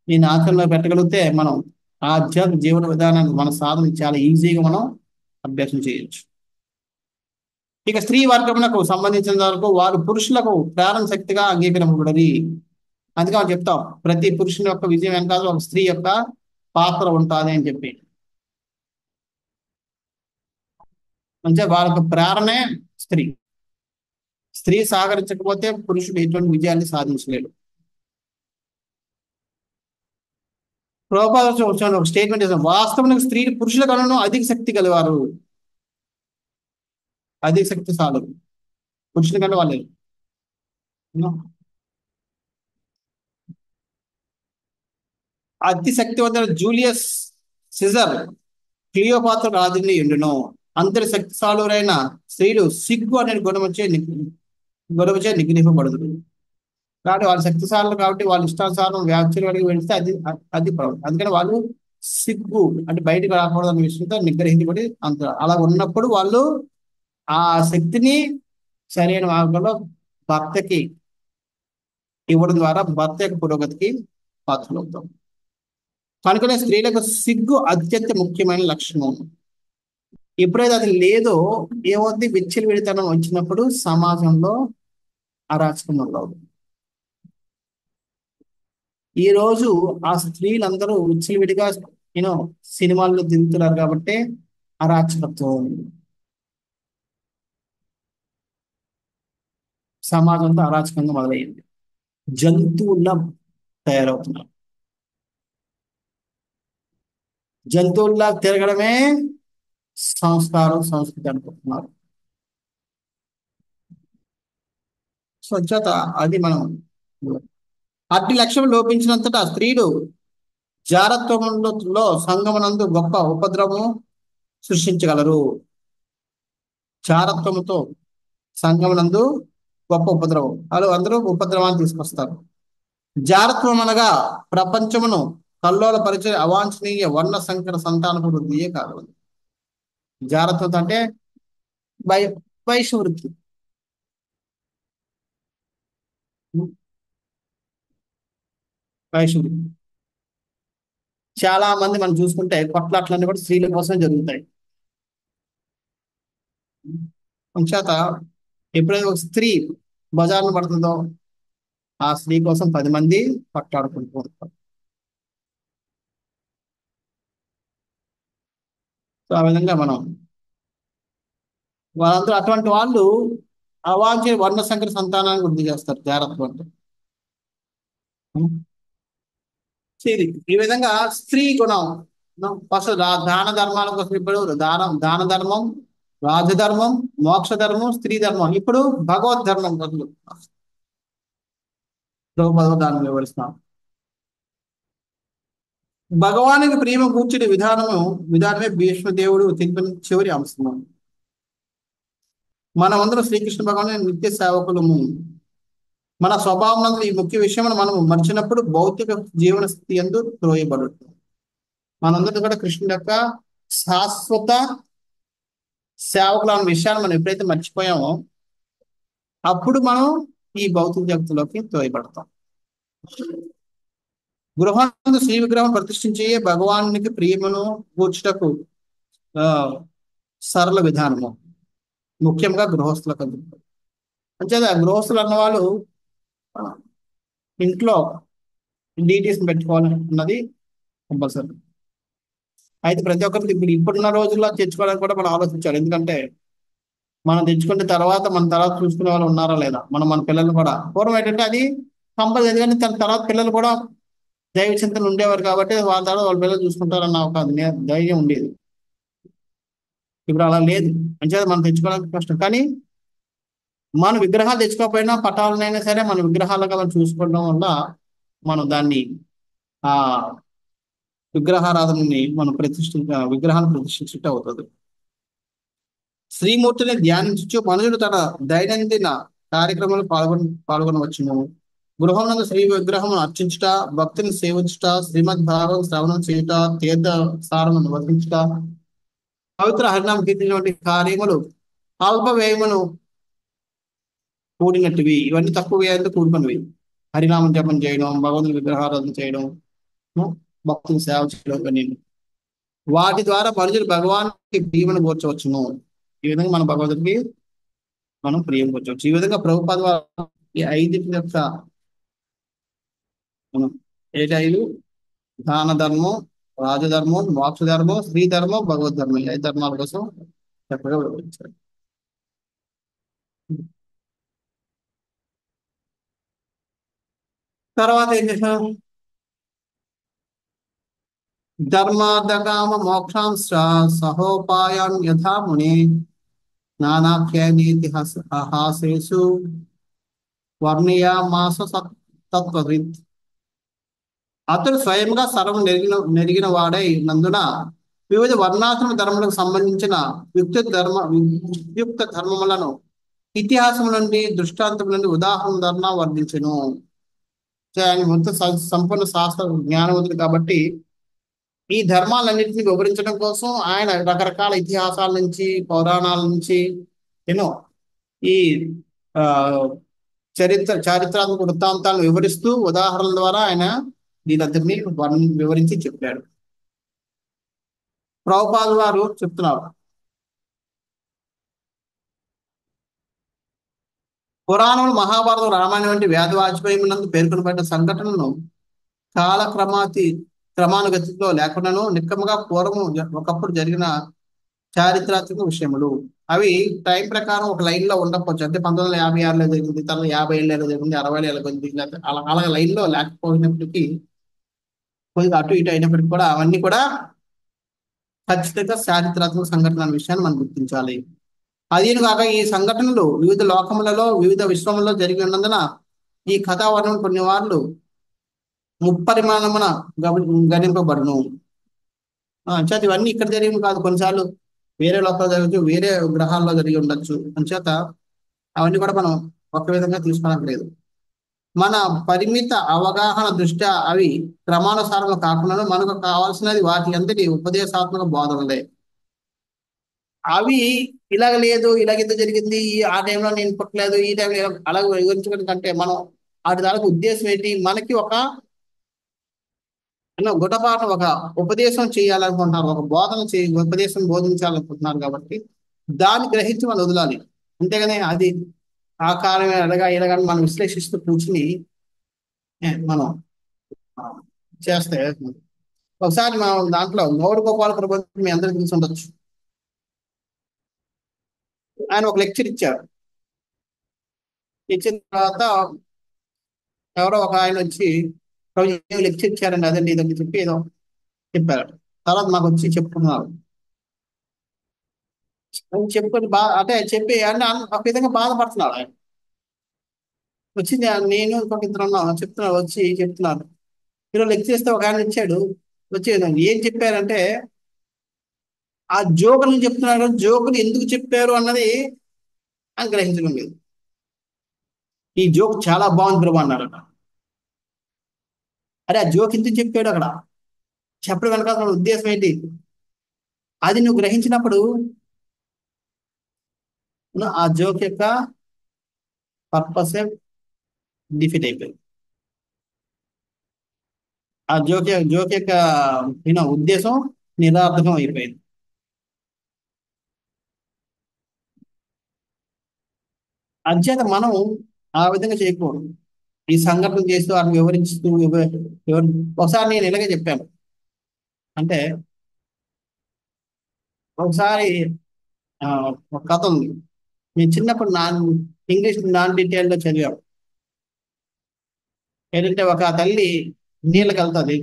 Speaker 2: దీన్ని ఆచరణలో పెట్టగలిగితే మనం ఆధ్యాత్మిక జీవన విధానాన్ని, మన సాధన చాలా ఈజీగా మనం అభ్యాసం చేయొచ్చు. ఇక స్త్రీ వర్గమునకు సంబంధించిన వరకు వారు పురుషులకు ప్రేరణ శక్తిగా అంగీకరింపబడది. అందుకే మనం చెప్తాం, ప్రతి పురుషుని యొక్క విజయం వెనకాల ఒక స్త్రీ యొక్క పాత్ర ఉంటుంది అని చెప్పి. అంటే వాళ్ళకు ప్రేరణే స్త్రీ. స్త్రీ సహకరించకపోతే పురుషుడు ఎటువంటి విజయాన్ని సాధించలేడు. ప్రభుపాద ఒక స్టేట్మెంట్ చేశాం, వాస్తవానికి స్త్రీ పురుషుల కన్నా అధిక శక్తి గలవారు, అధిక శక్తి చాలు పురుషుల కన్నా వాళ్ళే. అతి శక్తివంతుడు జూలియస్ సిజర్ క్లియోపాత్రకు ఆదిని ఎండును. అందరి శక్తిశాలురైన స్త్రీలు సిగ్గు అనే గుణమొచ్చే నిగ్రహింపబడదు. కాబట్టి వాళ్ళు శక్తిశాలు కాబట్టి వాళ్ళ ఇష్టానుసారం వ్యాఖ్యలు అడిగి వెళితే అది ప్రాబ్లం. అందుకని వాళ్ళు సిగ్గు అంటే బయటకు రాకూడదు అనే విషయంతో నిగ్రహించబడి అంత అలా ఉన్నప్పుడు వాళ్ళు ఆ శక్తిని సరైన మార్గంలో భర్తకి ఇవ్వడం ద్వారా భర్త యొక్క పురోగతికి పాత్రలవుతాం. కనుకనే స్త్రీలకు సిగ్గు అత్యంత ముఖ్యమైన లక్షణం. ఎప్పుడైతే అది లేదో ఏమవుతుంది, విచ్చలవిడితనం వచ్చినప్పుడు సమాజంలో అరాచకం మొదలవుతుంది. ఈ రోజు ఆ స్త్రీలందరూ విచ్చలవిడిగా సినిమాల్లో దిగుతున్నారు కాబట్టి అరాచకత్వం సమాజంతో అరాచకంగా మొదలయ్యింది. జంతువుల్లా తయారవుతున్నారు. జంతువుల్లా తిరగడమే సంస్కారం, సంస్కృతి అనుకుంటున్నారు. స్వచ్ఛత అది మనం అట్టి లక్ష్యం లోపించినంతటా స్త్రీలు జారత్వంలో సంగమనందు గొప్ప ఉపద్రవము సృష్టించగలరు. జారత్వముతో సంగమనందు గొప్ప ఉపద్రవం, వాళ్ళు అందరూ ఉపద్రవాన్ని తీసుకొస్తారు. జారత్వం అనగా ప్రపంచమును కల్లోల పరిచే అవాంఛనీయ వర్ణ సంకర సంతానపు వృద్ధియే కాగలదు. జారత్వం అంటే వైశ్యవృత్తి. వైశ్యవృత్తి చాలా మంది మనం చూసుకుంటే కొట్లాట్లన్నీ కూడా స్త్రీల కోసం జరుగుతాయి. చేత ఎప్పుడైతే ఒక స్త్రీ బజార్ను పడుతుందో ఆ స్త్రీ కోసం 10 మంది పట్టాడుకుంటూ ఉంటారు. సో ఆ విధంగా మనం వాళ్ళందరూ అటువంటి వాళ్ళు అవాంఛనీయ వర్ణ సంకర సంతానాన్ని వృద్ధి చేస్తారు జాగ్రత్త అంటే. ఈ విధంగా స్త్రీ గుణం ఫస్ట్ దాన ధర్మాల కోసం ఇప్పుడు దాన ధర్మం, రాజధర్మం, మోక్ష ధర్మం, స్త్రీ ధర్మం. ఇప్పుడు భగవద్ ధర్మం కోసం ప్రభుపాద దాన్ని వివరిస్తున్నాం. భగవానికి ప్రేమ కూర్చుని విధానమే భీష్మదేవుడు తెలిపిన చివరి అంశము. మనమందరం శ్రీకృష్ణ భగవాన్ నిత్య సేవకులము. మన స్వభావం ఈ ముఖ్య విషయం మనం మర్చినప్పుడు భౌతిక జీవన స్థితి ఎందు త్రోయబడుతుంది. మనందరూ కూడా కృష్ణుడి యొక్క శాశ్వత సేవకులు అనే విషయాన్ని మనం ఎప్పుడైతే మర్చిపోయామో అప్పుడు మనం ఈ భౌతిక జగత్తులోకి త్రోయబడతాం. గృహంలో శ్రీ విగ్రహం ప్రతిష్ఠించే భగవానునికి ప్రియమును కూర్చుటకు సరళ విధానము, ముఖ్యంగా గృహస్థులకు. అంచేత గృహస్థులు అన్నవాళ్ళు ఇంట్లో డీటీఎస్ పెట్టుకోవాలి అన్నది కంపల్సరీ. అయితే ప్రతి ఒక్కరికి ఇప్పుడున్న రోజుల్లో తెచ్చుకోవడానికి కూడా మనం ఆలోచించాలి. ఎందుకంటే మనం తెచ్చుకున్న తర్వాత మన తర్వాత చూసుకునే వాళ్ళు ఉన్నారా లేదా, మన పిల్లలు కూడా. పూర్వం ఏంటంటే అది కంపల్సరీ, ఎందుకంటే తన తర్వాత పిల్లలు కూడా దైవ చింతన ఉండేవారు కాబట్టి వాళ్ళ తర్వాత వాళ్ళ పిల్లలు చూసుకుంటారన్న ఒక ధైర్యం ఉండేది. ఇప్పుడు అలా లేదు. అంచేత మనం తెచ్చుకోవడానికి కష్టం. కానీ మన విగ్రహాలు తెచ్చుకోకపోయినా పటాలనైనా సరే మన విగ్రహాలుగా మనం చూసుకోవడం వల్ల మనం దాన్ని ఆ విగ్రహారాధనని మనం విగ్రహాన్ని ప్రతిష్ఠించుట అవుతుంది. శ్రీమూర్తిని ధ్యానించు మనుషుడు తన దైనందిన కార్యక్రమాలు పాల్గొనవచ్చును. గృహంలో శ్రీ విగ్రహం అర్చించుట, భక్తిని సేవించుట, శ్రీమద్ భాగం శ్రవణం చేయుట, తీర్థ సారమును వర్తించుట, పవిత్ర హరినామ కీర్తన వంటి కార్యములు అల్ప వ్యయమును కూడినట్టువి. ఇవన్నీ తక్కువ వ్యయంతో కూడుకున్నవి. హరినామం జపం చేయడం, భగవంతుని విగ్రహారాధన చేయడం, భక్తుని సేవ చేయడం, ఇవన్నీ వాటి ద్వారా మనుషులు భగవానికి ప్రియమని కూర్చోవచ్చును. ఈ విధంగా మన భగవంతుడికి మనం ప్రియం కూర్చోవచ్చు. ఈ విధంగా ప్రభుపాద వారు ఈ 5 యొక్క ఏటైదు దాన ధర్మం, రాజధర్మం, మోక్ష ధర్మం, స్త్రీ ధర్మం, భగవద్ ధర్మం, ఈ 5 ధర్మాల కోసం చక్కగా వివరించారు. తర్వాత ఏం చేశారు? ధర్మార్థకామ మోక్షాంశ సహోపాయాన్ యథా ముని నానాఖ్యానీతి హాసేషు వర్ణీయామాస తత్వవిత్. అతడు స్వయంగా సర్వం నెరిగిన వాడై నందున వివిధ వర్ణాశ్రమ ధర్మలకు సంబంధించిన వియుక్త ధర్మములను ఇతిహాసం నుండి, దృష్టాంతం నుండి, ఉదాహరణ ధర్మ వర్ణించెను. ఆయన మొత్తం సంపూర్ణ శాస్త్ర జ్ఞానవంతుడు కాబట్టి ఈ ధర్మాలన్నింటినీ వివరించడం కోసం ఆయన రకరకాల ఇతిహాసాల నుంచి, పౌరాణాల నుంచి ఎన్నో ఈ చారిత్రాత్మక వృత్తాంతాలను వివరిస్తూ ఉదాహరణల ద్వారా ఆయన దీనంతటినీ వివరించి చెప్పాడు. ప్రభుపాద వారు చెప్తున్నారు, పురాణములు, మహాభారతం, రామాయణం వంటి వేద వాజ్పేయమునందు పేర్కొనబడిన సంఘటనలను క్రమానుగతిలో లేకుండాను నిక్కముగా పూర్వము ఒకప్పుడు జరిగిన చారిత్రాత్మక విషయములు. అవి టైం ప్రకారం ఒక లైన్ లో ఉండకపోవచ్చు. అంటే 1956లో జరిగింది, తర్వాత 57 జరిగింది, 60 జరిగింది, అలా లైన్ లో లేకపోయినప్పటికీ కొద్దిగా అటు ఇటు అయినప్పటికీ కూడా అవన్నీ కూడా ఖచ్చితంగా చారిత్రాత్మక సంఘటన అనే విషయాన్ని మనం గుర్తించాలి. అదేను కాక ఈ సంఘటనలు వివిధ లోకములలో, వివిధ విశ్వములలో జరిగి ఉన్నందున ఈ కథావర్ణం కొన్ని వార్లు ముప్పరిమాణమున గణింపబడును. అంచేత ఇవన్నీ ఇక్కడ జరిగింది కాదు, కొన్నిసార్లు వేరే లోకాలు జరగచ్చు, వేరే గ్రహాల్లో జరిగి ఉండొచ్చు. అంచేత అవన్నీ కూడా మనం ఒక విధంగా తీసుకోవట్లేదు. మన పరిమిత అవగాహన దృష్ట్యా అవి క్రమానుసారంగా కాకుండా మనకు కావాల్సినది వాటి అంతటి ఉపదేశాత్మక బోధనలే. అవి ఇలాగ లేదు, ఇలాగ జరిగింది, ఆ టైంలో నేను పుట్టలేదు, ఈ టైంలో అలాగ వివరించడం కంటే మనం వాటి దానికి ఉద్దేశం ఏంటి, మనకి ఒక గుణపాఠం, ఒక ఉపదేశం చేయాలనుకుంటున్నారు, ఒక ఉపదేశం బోధించాలనుకుంటున్నారు కాబట్టి దాన్ని గ్రహించి మనం వదలాలి. అంతేగాని అది ఆ కాలమే ఇలాగని మనం విశ్లేషిస్తూ కూర్చుని మనం చేస్తే ఒకసారి మనం దాంట్లో గౌడ గోపాల ప్రభుత్వం మీ అందరికీ తెలిసి ఉండొచ్చు. ఆయన ఒక లెక్చర్ ఇచ్చారు. ఇచ్చిన తర్వాత ఎవరో ఒక ఆయన వచ్చి లెక్చర్ ఇచ్చారండి, అదండి ఇదని చెప్పి ఏదో చెప్పారు. తర్వాత మాకు వచ్చి చెప్పుకున్నారు. చెప్పుకొని అంటే చెప్పి అంటే ఒక విధంగా బాధపడుతున్నాడు ఆయన. వచ్చింది. నేను ఇంకొక ఇద్దరు ఉన్నాం చెప్తున్నారు, వచ్చి చెప్తున్నారు. ఈరోజు లెక్చర్ చేస్తే ఒక ఆయన ఇచ్చాడు, వచ్చి ఏం చెప్పారంటే ఆ జోకులు చెప్తున్నారు, జోకులు ఎందుకు చెప్పారు అన్నది ఆయన గ్రహించడం లేదు. ఈ జోక్ చాలా బాగుంది ప్రభు అన్నారట. అరే ఆ జోక్ ఎందుకు చెప్పాడు అక్కడ, చెప్పడం వెనకాల ఉద్దేశం ఏంటి, అది నువ్వు గ్రహించినప్పుడు ఆ జోక్ యొక్క పర్పస్ డిఫీట్ అయిపోయింది. ఆ జోక్ యొక్క ఉద్దేశం నిరార్థకం అయిపోయింది. అంచేత మనం ఆ విధంగా చేయకూడదు. ఈ సంఘటన చేస్తూ వాటిని వివరిస్తూ ఒకసారి నేను ఇలాగే చెప్పాను. అంటే ఒకసారి ఒక కథ ఉంది. నేను చిన్నప్పుడు ఇంగ్లీష్ నాన్ డీటెయిల్గా చదివాను. ఏంటంటే ఒక తల్లి నీళ్ళకి వెళ్తుంది,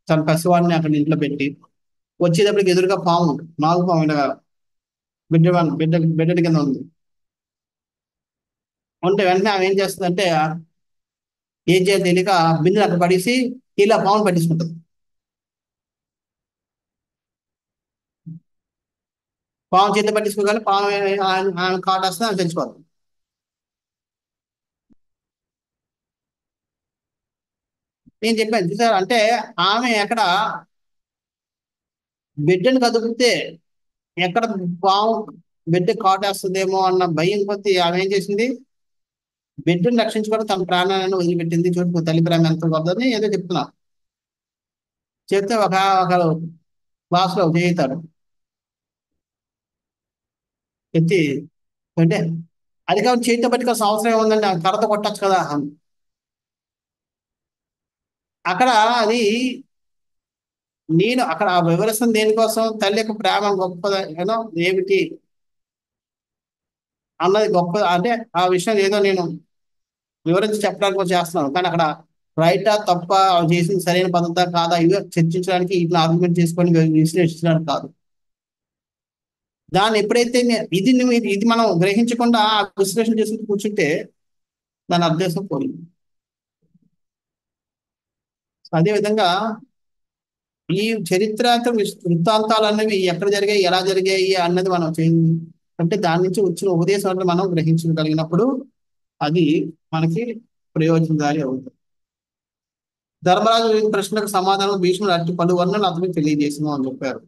Speaker 2: తన పసివాడిని అక్కడ ఇంట్లో పెట్టి వచ్చేటప్పటికి ఎదురుగా పాము, నాగుపాము ఇలా బిడ్డ కింద ఉంది. ఉంటే వెంటనే ఆమె ఏం చేస్తుందంటే ఏం చేయాలి తెలియక బిల్లుని అక్కడ పడేసి ఇలా పామును పట్టించుకుంటుంది. పాము చేతి పట్టించుకోగానే పాము ఆమె కాటేస్తే ఆమె చచ్చిపోతుంది. నేను చెప్పాను చూసారు, అంటే ఆమె ఎక్కడ బిడ్డను కదిపితే ఎక్కడ పాము బిడ్డ కాటేస్తుందేమో అన్న భయం కొద్దీ ఆమె ఏం చేసింది, బిడ్డను రక్షించుకోవడం తన ప్రాణాలను వదిలిపెట్టింది. చూడు తల్లి ప్రేమ ఎంత గొప్పదని ఏదో చెప్తున్నా. చెప్తే ఒకరు క్లాస్లో చేయితారు ఎత్తి అంటే అది కాబట్టి చేతితో పట్టుకోవాల్సిన అవసరం ఏముందండి, కర్రతో కొట్టచ్చు కదా అని. అక్కడ అది నేను అక్కడ వివరిస్తుంది దేనికోసం, తల్లి యొక్క ప్రేమ గొప్పదా ఏమిటి అన్నది గొప్ప, అంటే ఆ విషయం ఏదో నేను వివరించి చెప్పడానికి కూడా చేస్తున్నాను. కానీ అక్కడ రైటా తప్ప చేసింది సరైన పద్ధత కాదా ఇవో చర్చించడానికి, ఇట్లా ఆర్గ్యుమెంట్ చేసుకొని విశ్లేషించడానికి కాదు. దాన్ని ఎప్పుడైతే ఇది మనం గ్రహించకుండా ఆ విశ్లేషణ చేసుకుని కూర్చుంటే దాని అభ్యాసం పోయింది. అదేవిధంగా ఈ చరిత్రాత్మక వృత్తాంతాలు అన్నవి ఎక్కడ జరిగాయి, ఎలా జరిగాయి అన్నది మనం అంటే దాని నుంచి వచ్చిన ఉపదేశం మనం గ్రహించగలిగినప్పుడు అది మనకి ప్రయోజనదారి అవుతుంది. ధర్మరాజు ప్రశ్నకు సమాధానం భీష్ముడు అట్టి పలు వర్ణలు అతనికి తెలియజేసింది అని చెప్పారు.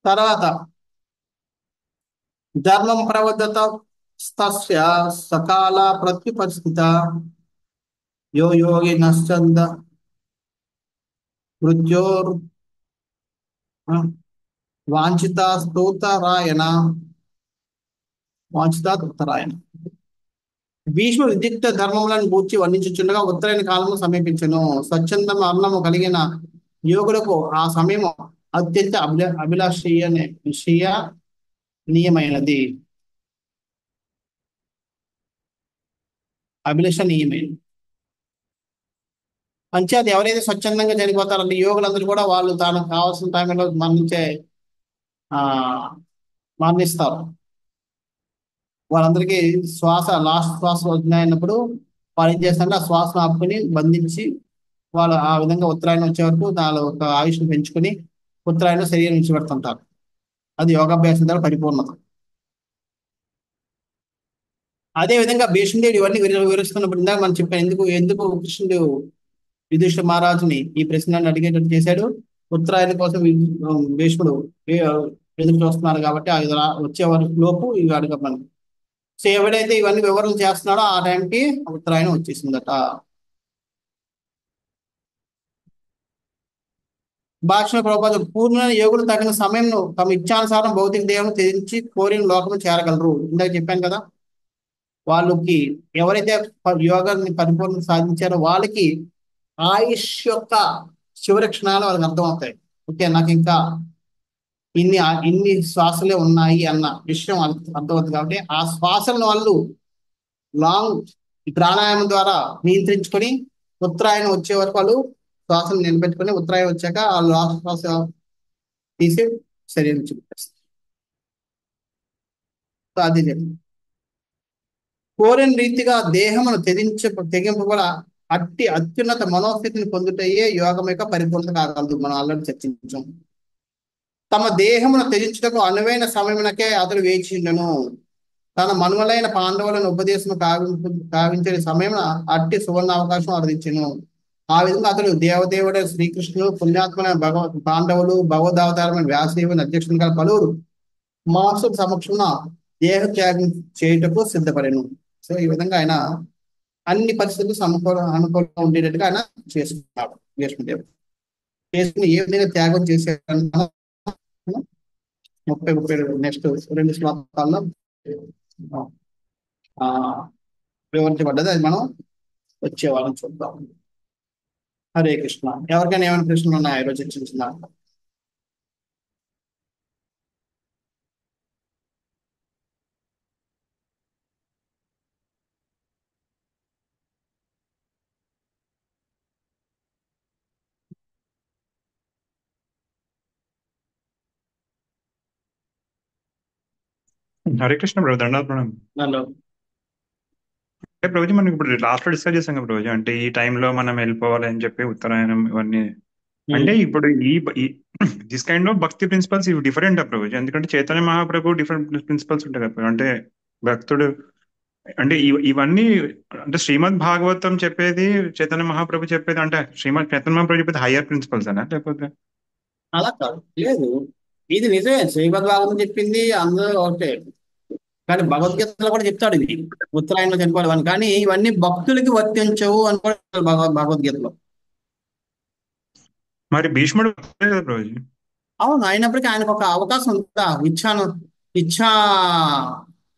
Speaker 2: తర్వాత ధర్మం ప్రవర్తత సకాల ప్రత్యుపరిస్థిత యో యోగి నశ్చంద మృత్యోర్ వాంఛిత స్తోతరాయణ భీష్ముడు విదిక్త ధర్మములను గూర్చి వర్ణించుచుండగా ఉత్తరాయణ కాలము సమీపించను. స్వచ్ఛందం అన్నము కలిగిన యోగులకు ఆ సమయం అత్యంత అభిలషణీయమైనది. అంచేది ఎవరైతే స్వచ్ఛందంగా చనిపోతారో యోగులందరూ కూడా వాళ్ళు తాను కావాల్సిన టైంలో మరణిస్తారు. వాళ్ళందరికీ లాస్ట్ శ్వాస వదిలినప్పుడు వాళ్ళు ఏం చేస్తారంటే ఆ శ్వాసను ఆపుకుని బంధించి వాళ్ళు ఆ విధంగా ఉత్తరాయణం వచ్చే వరకు దాని ఒక ఆయుష్ను పెంచుకుని ఉత్తరాయణం శరీరం నుంచి పెడుతుంటారు. అది యోగాభ్యాసం ద్వారా పరిపూర్ణత. అదే విధంగా భీష్ముడు ఇవన్నీ వివరిస్తున్నప్పుడు ఇందాక మనం చెప్పాను ఎందుకు కృష్ణుడు యుధిష్ఠిర మహారాజుని ఈ ప్రశ్నను అడిగేటట్టు చేశాడు. ఉత్తరాయణ కోసం భీష్ముడు ఎదురు చూస్తున్నారు కాబట్టి వచ్చే వరకు లోపు ఇవి అడగమని. సో ఎవడైతే ఇవన్నీ వివరణ చేస్తున్నాడో ఆ టైంకి ఉత్తరాయణం వచ్చేసిందట. భాషణ ప్రభుపాద పూర్ణ యోగులు తగిన సమయంలో తమ ఇచ్చానుసారం భౌతిక దేహం త్యజించి కోరిన లోకం చేరగలరు. ఇందాక చెప్పాను కదా, వాళ్ళకి ఎవరైతే యోగాన్ని పరిపూర్ణ సాధించారో వాళ్ళకి ఆయుష్ యొక్క చివరి క్షణాలు వాళ్ళకి అర్థమవుతాయి. ఓకే, నాకు ఇంకా ఇన్ని శ్వాసలే ఉన్నాయి అన్న విషయం అర్థమవుతుంది. కాబట్టి ఆ శ్వాసలను వాళ్ళు ప్రాణాయామం ద్వారా నియంత్రించుకొని ఉత్తరాయణం వచ్చే వరకు వాళ్ళు శ్వాసను నిలబెట్టుకొని ఉత్తరాయణం వచ్చాక ఆ లాస్ట్ శ్వాస తీసి శరీరం చూపిస్తారు. అదే జరిగింది. కోరిన రీతిగా దేహమును తెగింపబడ అట్టి అత్యున్నత మనోస్థితిని పొందుటయే యోగం యొక్క పరిపూర్ణత కాగలదు. మనం ఆల్రెడీ చర్చించాం. తమ దేహమును త్యజించుటకు అనువైన సమయమునకే అతడు వేచిండెను. తన మనుమలైన పాండవులను ఉపదేశం కావించే సమయం అట్టి సువర్ణ అవకాశం అర్థించెను. ఆ విధంగా అతడు దేవదేవుడే శ్రీకృష్ణుడు, పుణ్యాత్మైన పాండవులు, భగవద్వతారమైన వ్యాసదేవుని అధ్యక్షుని గల పలువురు మహర్షుల సమక్షంలో దేహ త్యాగం చేయుటకు సిద్ధపడెను. సో ఈ విధంగా ఆయన అన్ని పరిస్థితులు అనుకూలంగా ఉండేటట్టుగా ఆయన చేసుకున్నాడు. భీష్మదేవుడు చేసుకుని ఏ విధంగా త్యాగం చేశాడు 30 నెక్స్ట్ 2 శ్లోకాల్లో వివరించబడ్డది. అది మనం వచ్చే వారం చూద్దాం. హరే కృష్ణ. ఎవరికైనా ఏమైనా ప్రశ్నలు ఉన్నాయా ఈరోజు చర్చించిన?
Speaker 5: హరే కృష్ణ ప్రభు, దండాలు ప్రణామం.
Speaker 2: దానిలో
Speaker 5: అంటే ప్రభుజీ, మనం ఇప్పుడు లాస్ట్ లో డిస్కస్ చేసాం కదా ప్రభుజీ, అంటే ఈ టైంలో మనం వెళ్ళిపోవాలి అని చెప్పి ఉత్తరాయణం ఇవన్నీ. అంటే ఇప్పుడు దిస్ కైండ్ ఆఫ్ భక్తి ప్రిన్సిపల్స్ ఇవి డిఫరెంట్ ప్రభుజీ, ఎందుకంటే చైతన్య మహాప్రభు డిఫరెంట్ ప్రిన్సిపల్స్ ఉంటాయి కదా అంటే భక్తుడు అంటే ఇవన్నీ అంటే శ్రీమద్ భాగవతం చెప్పేది, చైతన్య మహాప్రభు చెప్పేది, అంటే చైతన్య మహాప్రభు చెప్పేది హయ్యర్ ప్రిన్సిపల్స్ అనా లేకపోతే?
Speaker 2: అలా కాదు, లేదు, ఇది నిజమే. శ్రీమద్ భాగవతం చెప్పింది అందరూ ఒకటే, కానీ భగవద్గీతలో కూడా చెప్తాడు ఇది ఉత్తరాయణలో చనిపోవాలి అని. కానీ ఇవన్నీ భక్తులకి వర్తించవు అని కూడా భగవద్గీతలో.
Speaker 5: మరి భీష్ముడు కదా ప్రభుజీ?
Speaker 2: అవును, అయినప్పటికీ ఆయనకు ఒక అవకాశం ఉందా, ఇచ్చా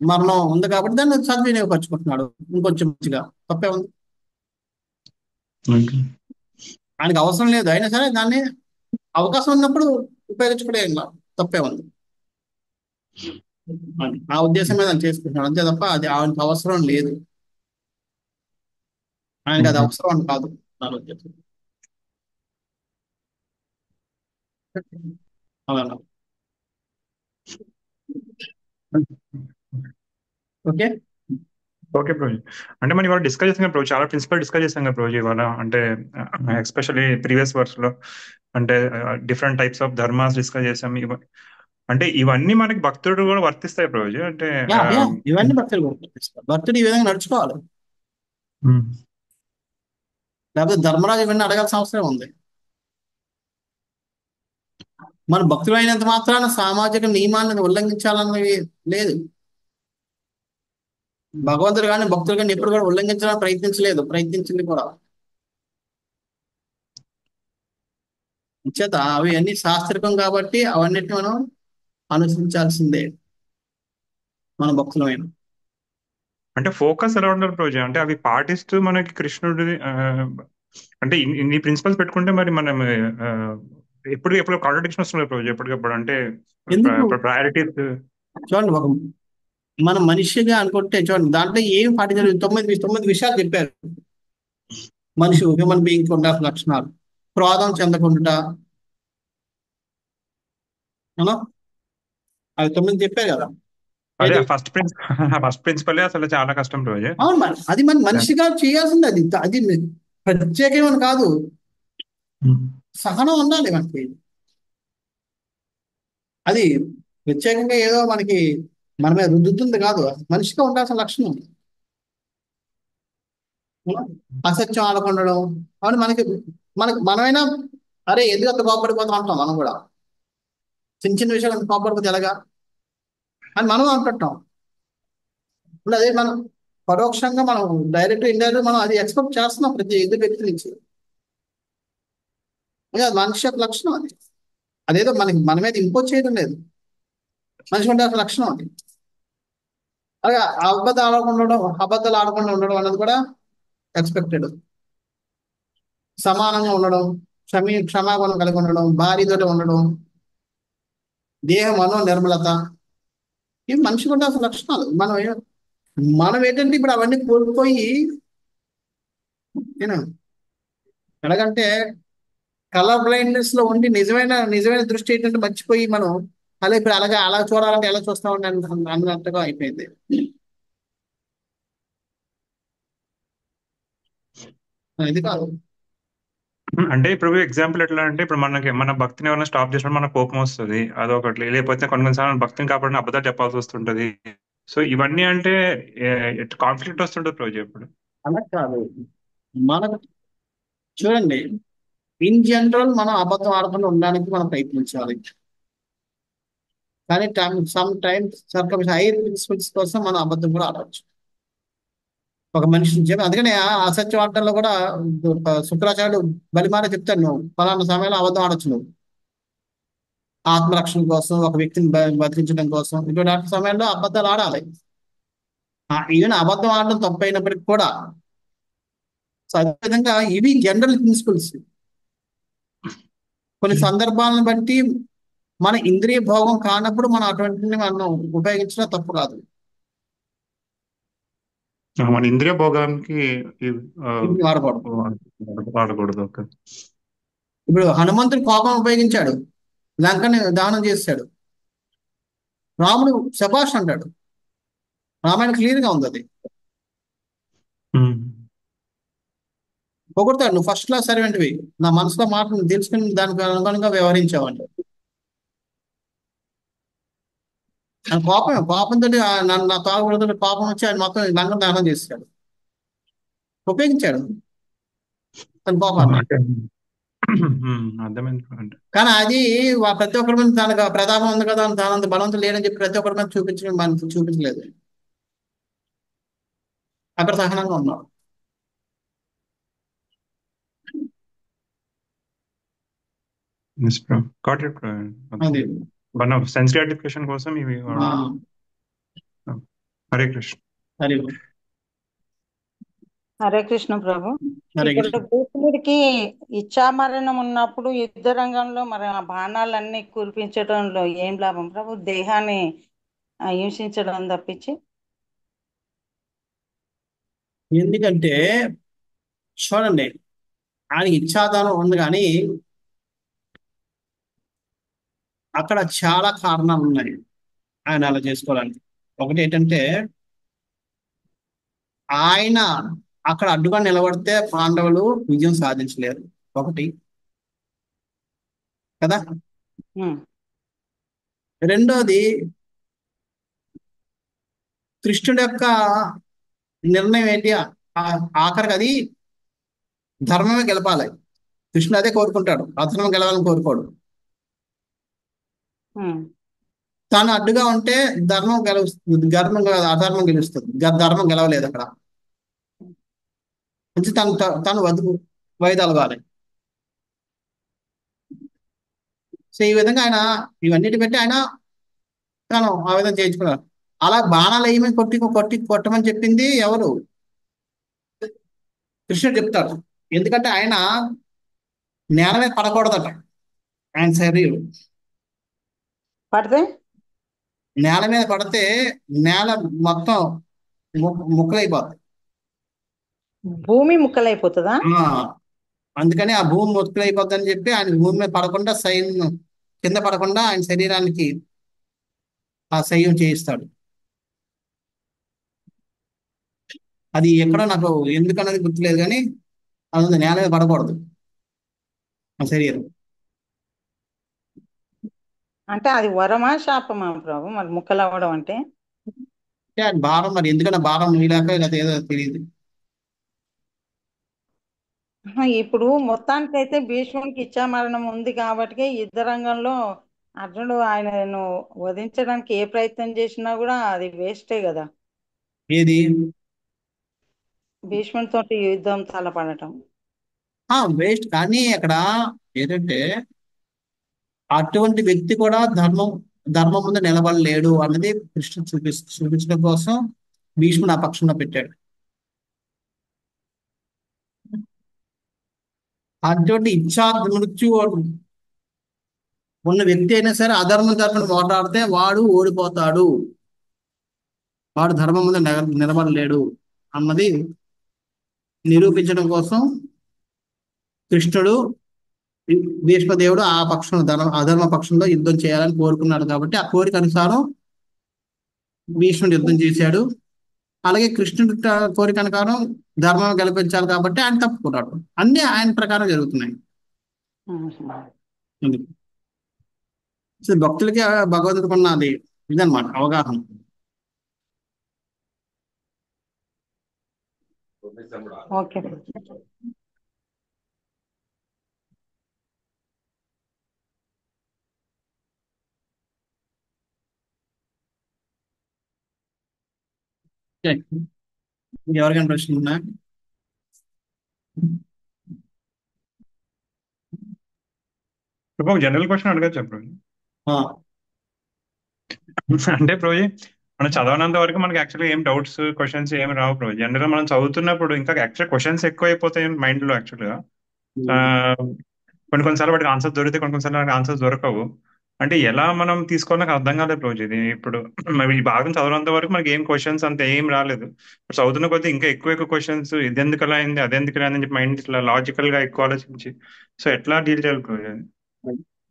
Speaker 2: మరణం ఉంది కాబట్టి దాన్ని సద్వినియోగపరుచుకుంటున్నాడు ఇంకొంచెం మంచిగా. తప్పే ఉంది, ఆయనకు అవసరం లేదు, అయినా సరే దాన్ని అవకాశం ఉన్నప్పుడు ఉపయోగించుకోవడం తప్పే ఉంది. ఆ ఉద్దేశం మీద ఆయన చేసుకుంటున్నాడు అంతే తప్ప అది ఆయనకు అవసరం లేదు, ఆయనకి అది అవసరం అని కాదు నా ఉద్దేశం. అవునా, ఓకే
Speaker 5: ఓకే ప్రభుజీ. అంటే మనం ఇవాళ డిస్కస్ చేసాం కదా ప్రభు, చాలా ప్రిన్సిపల్ డిస్కస్ చేసాం కదా ప్రభుజీ ఇవాళ. అంటే ఎస్పెషల్లీ ప్రీవియస్ వర్స్ లో అంటే different types of Dharma's discuss చేసాం. అంటే ఇవన్నీ మనకి భక్తుడు కూడా వర్తిస్తాయి ప్రభుజీ. అంటే
Speaker 2: ఇవన్నీ భక్తులు వర్తిస్తారు. భక్తుడు ఈ విధంగా నడుచుకోవాలి, లేకపోతే ధర్మరాజు ఇవన్నీ అడగాల్సిన అవసరం ఉంది. మన భక్తులు అయినంత మాత్రాన సామాజిక నియమాన్ని ఉల్లంఘించాలన్నది లేదు. భగవంతుడు కానీ భక్తులు కానీ ఎప్పుడు కూడా ఉల్లంఘించడానికి ప్రయత్నించింది కూడా. చేత అవి అన్ని శాస్త్రికం కాబట్టి అవన్నిటిని మనం అనుసరించాల్సిందే మన భక్తులమైన.
Speaker 5: అంటే ఫోకస్ ఎలా ఉండాలి ప్రభుజీ? అంటే అవి పాటిస్తూ మనకి కృష్ణుడి అంటే ఇన్ని ప్రిన్సిపల్స్ పెట్టుకుంటే మరి మనం ఎప్పుడు కాంట్రడిక్షన్ వస్తుంది ప్రభుజీ ఎప్పటికప్పుడు? అంటే ప్రయారిటీస్
Speaker 2: చూడండి, మన మనిషిగా అనుకుంటే చూడండి, దాంట్లో ఏం పాటించాలి? 9 విషయాలు చెప్పారు. మనిషి హ్యూమన్ బీయింగ్ ఉండాల్సిన లక్షణాలు: క్రోధం చెందకుండా, అవి 9 చెప్పారు కదా.
Speaker 5: అదే ఫస్ట్ ప్రిన్సిపల్ అసలు చాలా కష్టం రోజు.
Speaker 2: అవును, మరి అది మన మనిషిగా చేయాల్సింది. అది ప్రత్యేకమని కాదు, సహనం ఉండాలి మనకి. అది ప్రత్యేకంగా ఏదో మనకి మన మీద రుద్దుతుంది కాదు, మనిషిగా ఉండాల్సిన లక్షణం. అసత్యం ఆడకుండడం. అవును, మనమైనా అరే ఎందుకు అంత కోపడిపోతా ఉంటాం. మనం కూడా చిన్న విషయాలు అంత కోపడిపోతే ఎలాగా అని మనం అంటుంటాం. అదే మనం పరోక్షంగా మనం డైరెక్ట్ ఇండైరెక్ట్ మనం అది ఎక్స్పెక్ట్ చేస్తున్నాం ప్రతి ఎదురు వ్యక్తి నుంచి. మనిషి యొక్క లక్షణం అది. అదేదో మన మీద ఇంపోజ్ చేయడం లేదు, మనిషి ఉండాల్సిన లక్షణం అది. అలాగే అబద్ధాలు ఆడకుండా ఉండడం అన్నది కూడా ఎక్స్పెక్టెడ్. సమానంగా ఉండడం, క్షమాగుణం కలిగి ఉండడం, భార్యతోటి ఉండడం, మనో నిర్మలత, ఇవి మనిషికి ఉండాల్సిన లక్షణాలు. మనం ఏంటంటే ఇప్పుడు అవన్నీ కోల్పోయి ఎలాగంటే కలర్ బ్లైండ్నెస్ లో ఉండి నిజమైన దృష్టి ఏంటంటే మర్చిపోయి మనం ఇప్పుడు అలా చూడాలంటే ఎలా చూస్తామండి అన్నట్టుగా అయిపోయింది. ఇది కాదు.
Speaker 5: అంటే ఇప్పుడు ఎగ్జాంపుల్ ఎట్లా అంటే ఇప్పుడు మనకి మన భక్తిని ఎవరైనా స్టాప్ చేసినప్పుడు మనకు కోపం వస్తుంది, అదొకటి. లేకపోతే కొన్నిసార్లు భక్తిని కాపాడిన అబద్ధాలు చెప్పాల్సి వస్తుంటది. సో ఇవన్నీ అంటే కాన్ఫ్లిక్ట్ వస్తుంటది ప్రభు ఇప్పుడు.
Speaker 2: అలా కాదు. మనకు చూడండి, ఇన్ జనరల్ మనం అబద్ధం ఆడకుండా ఉండడానికి మనం ప్రయత్నించాలి. కానీ సమ్ టైమ్స్ హైయర్ ప్రిన్సిపల్స్ కోసం మనం అబద్ధం కూడా ఆడవచ్చు. ఒక మనిషిని చెప్పి అందుకనే ఆ అసత్యం ఆడటంలో కూడా శుక్రాచార్యుడు బలిమార చెప్తాడు, నువ్వు పలానా సమయంలో అబద్ధం ఆడొచ్చు, నువ్వు ఆత్మరక్షణ కోసం, ఒక వ్యక్తిని బతికించడం కోసం, ఇటువంటి సమయంలో అబద్ధాలు ఆడాలి. ఈవెన్ అబద్ధం ఆడడం తప్పు అయినప్పటికీ కూడా. సో అదేవిధంగా ఇవి జనరల్ ప్రిన్సిపల్స్. కొన్ని సందర్భాలను బట్టి మన ఇంద్రియ భోగం కానప్పుడు మనం అటువంటిని మనం ఉపయోగించడం తప్పు కాదు.
Speaker 5: మన ఇంద్రియ భోగానికి
Speaker 2: ఇవి వాడకూడదు.
Speaker 5: వాడకూడదు. ఓకే.
Speaker 2: ఇప్పుడు హనుమంతుడు కోపం ఉపయోగించాడు, లంకని దహనం చేశాడు. రాముడు శభాష్ అంటాడు. రామాయణ క్లియర్ గా ఉంది అది. పొగుడతాడు, నువ్వు ఫస్ట్ క్లాస్ సర్వెంట్వి, నా మనసులో మాటను తెలుసుకుని దానికి అనుగుణంగా వ్యవహరించావండి. ఆయన కోపంతో నన్ను నా తాగుబడుతుంటే కోపం వచ్చి ఆయన మొత్తం లంకను దహనం చేశాడు. ఉపయోగించాడు తన కోపాన్ని.
Speaker 5: అర్థమైంది.
Speaker 2: కానీ అది ప్రతి ఒక్కరి మీద తనకు ప్రతాపం ఉంది కదా, తానంత బలవంతం లేదని చెప్పి ప్రతి ఒక్కరి మీద చూపించలేదు. అక్కడ సహనంగా ఉన్నాడు. అది
Speaker 5: మన సెన్స్ గ్రాటిఫికేషన్ కోసం ఇవి. హరే కృష్ణ.
Speaker 2: హరి
Speaker 6: హరే కృష్ణ ప్రభు.
Speaker 2: హరే
Speaker 6: ఇప్పుడు
Speaker 2: కృష్ణ.
Speaker 6: భీష్ముడికి ఇచ్ఛామరణం ఉన్నప్పుడు యుద్ధ రంగంలో మరి ఆ బాణాలన్నీ కురిపించడంలో ఏం లాభం ప్రభు? దేహాన్ని హింసించడం తప్పించి.
Speaker 2: ఎందుకంటే చూడండి, ఆయన ఇచ్ఛాదానం ఉంది కానీ అక్కడ చాలా కారణాలు ఉన్నాయి ఆయన అలా చేసుకోవడానికి. ఒకటి ఏంటంటే, ఆయన అక్కడ అడ్డుగా నిలబడితే పాండవులు విజయం సాధించలేరు, ఒకటి కదా. రెండోది, కృష్ణుడి యొక్క నిర్ణయం ఏంటి, ఆఖరికి అది ధర్మమే గెలపాలి. కృష్ణుడు అదే కోరుకుంటాడు, అధర్మం గెలవాలని కోరుకోడు. తాను అడ్డుగా ఉంటే ధర్మం గెలుస్తుంది, అధర్మం గెలుస్తుంది. ధర్మం గెలవలేదు అక్కడ. మంచి తను వైదొలగాలి. సో ఈ విధంగా ఆయన ఇవన్నిటి పెట్టి ఆయన తను ఆ విధంగా చేయించుకున్నారు. అలా బాణాలు ఏమని కొట్టమని చెప్పింది ఎవరు? కృష్ణుడు చెప్తాడు. ఎందుకంటే ఆయన నేల మీద పడకూడదట. ఆయన శరీరం
Speaker 6: పడితే
Speaker 2: నేల మీద పడితే నేల మొత్తం ముక్కలైపోతుంది,
Speaker 6: భూమి ముక్కలైపోతుందా?
Speaker 2: అందుకని ఆ భూమి ముక్కలైపోద్ది అని చెప్పి ఆయన భూమి మీద పడకుండా కింద పడకుండా ఆయన శరీరానికి ఆ శయ్యం చేయిస్తాడు. అది ఎక్కడో నాకు ఎందుకన్నది గుర్తులేదు, కానీ అది నేల మీద పడకూడదు ఆ శరీరం.
Speaker 6: అంటే అది వరమా శాపమా ప్రభు మరి ముక్కలు అవ్వడం అంటే?
Speaker 2: భారం, మరి ఎందుకన్నా భారం మీలాక ఇలా ఏదో తెలియదు.
Speaker 6: ఇప్పుడు మొత్తానికైతే భీష్మునికి ఇచ్ఛామరణం ఉంది కాబట్టి యుద్ధ రంగంలో అర్జునుడు ఆయనను వధించడానికి ఏ ప్రయత్నం చేసినా కూడా అది వేస్టే కదా.
Speaker 2: ఏది
Speaker 6: భీష్ముని తోటి యుద్ధం తలపడటం
Speaker 2: వేస్ట్. కానీ అక్కడ ఏంటంటే, అటువంటి వ్యక్తి కూడా ధర్మం ముందు నిలబడలేడు అన్నది కృష్ణుడు చూపించడం కోసం భీష్ముడు ఆ పక్షంలో పెట్టాడు. అటువంటి ఇచ్ఛా మృత్యు ఉన్న వ్యక్తి అయినా సరే అధర్మం తరపున పోరాడితే వాడు ఓడిపోతాడు, వాడు ధర్మం ముందు నిలబడలేడు అన్నది నిరూపించడం కోసం కృష్ణుడు భీష్మదేవుడు ఆ అధర్మ పక్షంలో యుద్ధం చేయాలని కోరుకున్నాడు. కాబట్టి ఆ కోరిక అనుసారం భీష్ముడు యుద్ధం చేశాడు. అలాగే కృష్ణుడి కోరిక అనుసారం ధర్మం కల్పించాలి కాబట్టి ఆయన తప్పుకున్నాడు. అన్నీ ఆయన ప్రకారం జరుగుతున్నాయి. అది. సో భక్తులకి భగవంతుడికి ఉన్నది ఇదన్నమాట అవగాహన.
Speaker 6: ఓకే.
Speaker 2: ఓకే. ఎవరికైనా ప్రశ్నలు ఉన్నాయా?
Speaker 5: ప్రభు జనరల్ క్వశ్చన్ అడగచ్చా ప్రభు?
Speaker 2: ఆ,
Speaker 5: అంటే ప్రభు మనం చదవనంత వరకు మనకి యాక్చువల్గా ఏం డౌట్స్ క్వశ్చన్స్ ఏం రావు ప్రభు. జనరల్ మనం చదువుతున్నప్పుడు ఇంకా యాక్చువల్ క్వశ్చన్స్ ఎక్కువ అయిపోతాయి మైండ్ లో యాక్చువల్గా. కొన్నిసార్లు వాటికి ఆన్సర్స్ దొరికితే కొన్నిసార్లు వాటికి ఆన్సర్స్ దొరకవు. అంటే ఎలా మనం తీసుకోవాలో నాకు అర్థం కాలేదు రోజు. ఇది ఇప్పుడు మరి ఈ భాగం చదవనంత వరకు మనకి ఏం క్వశ్చన్స్ అంత ఏం రాలేదు. ఇప్పుడు చదువుతున్న కొద్దీ ఇంకా ఎక్కువ ఎక్కువ క్వశ్చన్స్, ఇది ఎందుకు అలా అయింది, అది ఎందుకు ఇలా అని చెప్పి మైండ్ ఇట్లా లాజికల్ గా ఎక్కువ ఆలోచించి సో ఎట్లా డీల్ చేయాలి రోజు?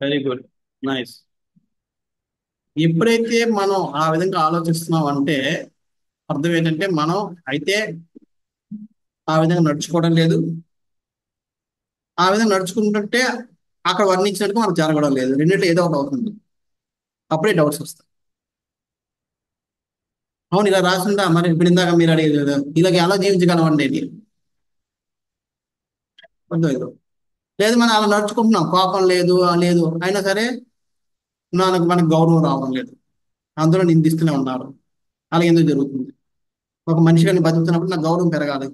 Speaker 2: Very good, nice. ఎప్పుడైతే మనం ఆ విధంగా ఆలోచిస్తున్నాం అంటే అర్థం ఏంటంటే మనం అయితే ఆ విధంగా నడుచుకోవడం లేదు. ఆ విధంగా నడుచుకుంటుంటే అక్కడ వర్ణించినట్టు మనకు జరగడం లేదు. రెండింటిలో ఏదో ఒకటి అవుతుంది. అప్పుడే డౌట్స్ వస్తాయి. అవును ఇలా రాసిందా, మరి ఇప్పుడు ఇందాక మీరు అడిగేది కదా, ఇలాగ ఎలా జీవించగలమండి అని. అర్థం లేదు, మనం అలా నడుచుకుంటున్నాం, కోపం లేదు లేదు అయినా సరే మనకు గౌరవం రావడం లేదు, అందులో నిందిస్తూనే ఉన్నారు. అలా ఎందుకు జరుగుతుంది? ఒక మనిషి కానీ బతుకుతున్నప్పుడు నాకు గౌరవం పెరగాలి,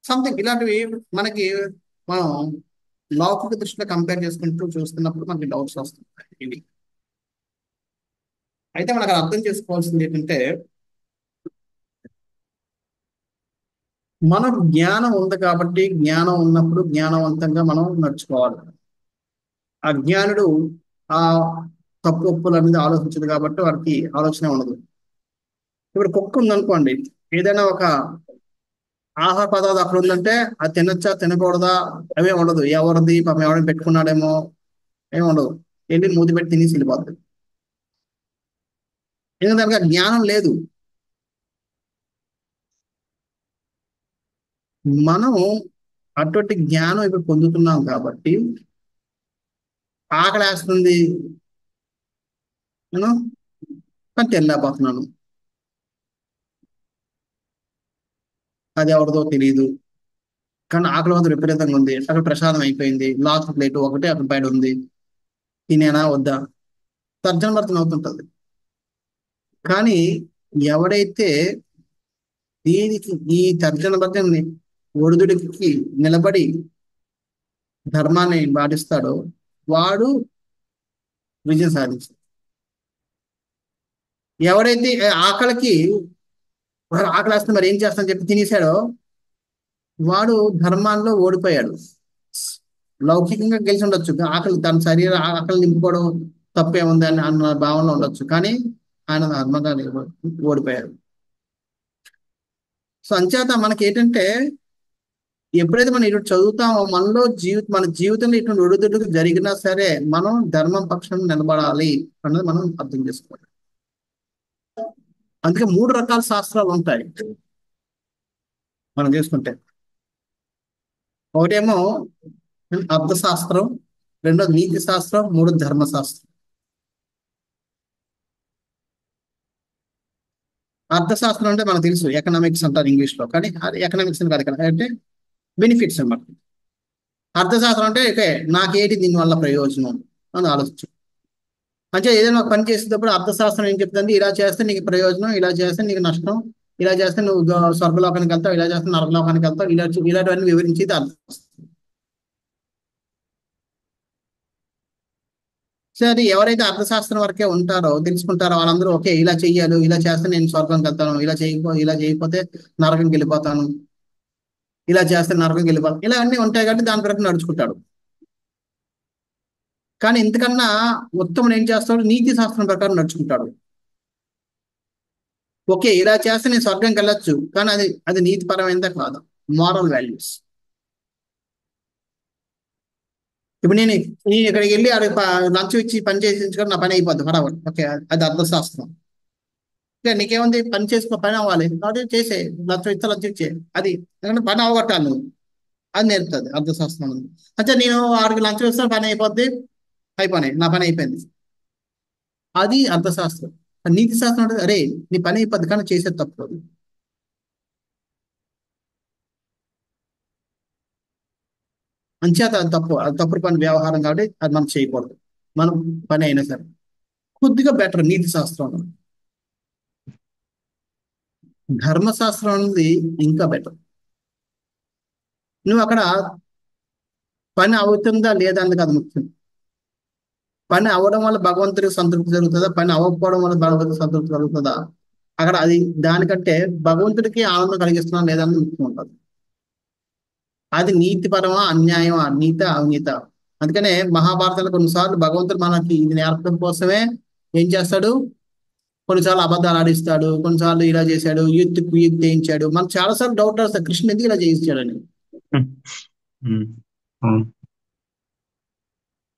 Speaker 2: సంథింగ్ ఇలాంటివి మనకి మనం లౌకిక దృష్టిలో కంపేర్ చేసుకుంటూ చూస్తున్నప్పుడు మనకి డౌట్స్ వస్తుంటాయి. ఇది అయితే మనకు అర్థం చేసుకోవాల్సింది ఏంటంటే మనకు జ్ఞానం ఉంది కాబట్టి జ్ఞానం ఉన్నప్పుడు జ్ఞానవంతంగా మనం నడుచుకోవాలి. అజ్ఞానుడు ఆ తప్పు ఒప్పుల మీద ఆలోచించదు కాబట్టి వారికి ఆలోచన ఉండదు. ఇప్పుడు కుక్క ఉందనుకోండి, ఏదైనా ఒక ఆహార పదార్థం అక్కడ ఉందంటే అది తినచ్చా తినకూడదా అవే ఉండదు. ఎవరిది పాపం ఎవరైనా పెట్టుకున్నాడేమో ఏమి ఉండదు, వెళ్ళి మూతి పెట్టి తినేసి వెళ్ళిపోతుంది. ఎందుకంటే దానికి ఆ జ్ఞానం లేదు. మనం అటువంటి జ్ఞానం ఇప్పుడు పొందుతున్నాం కాబట్టి ఆకలి వేస్తుంది నేను కానీ తెల్లాపోతున్నాను, అది ఎవరిదో తెలియదు, కానీ ఆకలి మాత్రం విపరీతంగా ఉంది. అక్కడ ప్రసాదం అయిపోయింది, లాస్ట్ ప్లేట్ ఒకటే అక్కడ బయట ఉంది, తినేనా వద్దా తర్జన భర్తన అవుతుంటది. కానీ ఎవడైతే దీనికి ఈ తర్జన భర్తని ఒడిదుడికి నిలబడి ధర్మాన్ని పాటిస్తాడో వాడు విజయం సాధించాడు. ఎవడైతే ఆకలికి ఆకలి వేస్తుంది మరి ఏం చేస్తానని చెప్పి తినేశాడో వాడు ధర్మాల్లో ఓడిపోయాడు. లౌకికంగా గెలిచి ఉండొచ్చు, ఆకలి తన శరీర ఆకలి నింపుకోవడం తప్పేముంది అని అన్న భావనలో ఉండొచ్చు, కానీ ఆయన ధర్మంగా ఓడిపోయాడు. సో అంచేత మనకి ఏంటంటే ఎప్పుడైతే మనం ఇటు చదువుతామో మనలో మన జీవితంలో ఇటువంటి ఒడిదుడుకు జరిగినా సరే మనం ధర్మం పక్షం నిలబడాలి అన్నది మనం అర్థం చేసుకోవాలి. అందుకే 3 రకాల శాస్త్రాలు ఉంటాయి మనం చేసుకుంటే. ఒకటేమో అర్థశాస్త్రం, రెండోది నీతి శాస్త్రం, మూడోది ధర్మశాస్త్రం. అర్థశాస్త్రం అంటే మనకు తెలుసు, ఎకనామిక్స్ అంటారు ఇంగ్లీష్ లో, కానీ అది ఎకనామిక్స్ కాదు ఇక్కడ, అంటే బెనిఫిట్స్ అన్నమాట. అర్థశాస్త్రం అంటే ఓకే నాకేంటి దీనివల్ల ప్రయోజనం అని ఆలోచించు. అంటే ఏదైనా ఒక పని చేసేటప్పుడు అర్థశాస్త్రం ఏం చెప్తుంది, ఇలా చేస్తే నీకు ప్రయోజనం, ఇలా చేస్తే నీకు నష్టం, ఇలా చేస్తే నువ్వు స్వర్గలోకానికి వెళ్తావు, ఇలా చేస్తే నరకలోకానికి వెళ్తావు, ఇలాంటివన్నీ వివరించేది అర్థశాస్త్రం. సరే ఎవరైతే అర్థశాస్త్రం వరకే ఉంటారో తెలుసుకుంటారో వాళ్ళందరూ ఓకే ఇలా చెయ్యాలి, ఇలా చేస్తే నేను స్వర్గంకి వెళ్తాను, ఇలా చేయకపోతే నరకంకి వెళ్ళిపోతాను, ఇలా చేస్తే నరకంకి వెళ్ళిపోతాను, ఇలా అన్నీ ఉంటాయి కాబట్టి దాని ప్రకారం నడుచుకుంటాడు. కానీ ఇంతకన్నా ఉత్తముడు ఏం చేస్తాడు, నీతి శాస్త్రం ప్రకారం నడుచుకుంటాడు. ఓకే ఇలా చేస్తే నేను స్వర్గంకి వెళ్ళొచ్చు, కానీ అది నీతిపరమైనదా కాదు, మారల్ వాల్యూస్. ఇప్పుడు నేను ఇక్కడికి వెళ్ళి లంచ్ ఇచ్చి పని చేయించుకొని నా పని అయిపోద్ది ఫటాఫట్, ఓకే అది అర్థశాస్త్రం. ఇక నీకేముంది, పని చేసుకో, పని అవ్వాలి కాబట్టి చేసే, లక్ష ఇస్తే లక్ష ఇచ్చే, అది ఎందుకంటే పని అవ్వగొట్టాలి నువ్వు, అది నేర్పుతుంది అర్థశాస్త్రం అనేది. అంటే నేను ఆడికి లంచం ఇస్తే పని అయిపోద్ది, అయిపోయినాయి, నా పని అయిపోయింది, అది అర్థశాస్త్రం. నీతి శాస్త్రం అంటే అరే నీ పని అయిపోద్ది కానీ చేసేది తప్పు అది. అంచేత అది తప్పు, అది తప్పుడు పని వ్యవహారం కాబట్టి అది మనం చేయకూడదు, మనం పని అయినా సరే. కొద్దిగా బెటర్ నీతి శాస్త్రం అన్నది. ధర్మశాస్త్రం అనేది ఇంకా బెటర్. నువ్వు అక్కడ పని అవుతుందా లేదా అన్నది కాదు ముఖ్యం. పని అవ్వడం వల్ల భగవంతుడికి సంతృప్తి జరుగుతుందా, పని అవ్వకపోవడం వల్ల భగవంతుడికి సంతృప్తి కలుగుతుందా, అక్కడ అది దానికంటే భగవంతుడికి ఆనందం కలిగిస్తున్నా లేదని ముఖ్యం ఉంటుంది. అది నీతిపరమా అన్యాయమా, నీత అవినీత. అందుకనే మహాభారతంలో కొన్నిసార్లు భగవంతుడు మనకి ఇది నేర్పడం కోసమే ఏం చేస్తాడు, కొన్నిసార్లు అబద్ధాలు ఆడిస్తాడు, కొన్నిసార్లు ఇలా చేశాడు, యుద్ధ చేయించాడు. మనకు చాలాసార్లు డౌట్ వస్తుంది కృష్ణుడు ఎందుకు ఇలా చేయించాడని.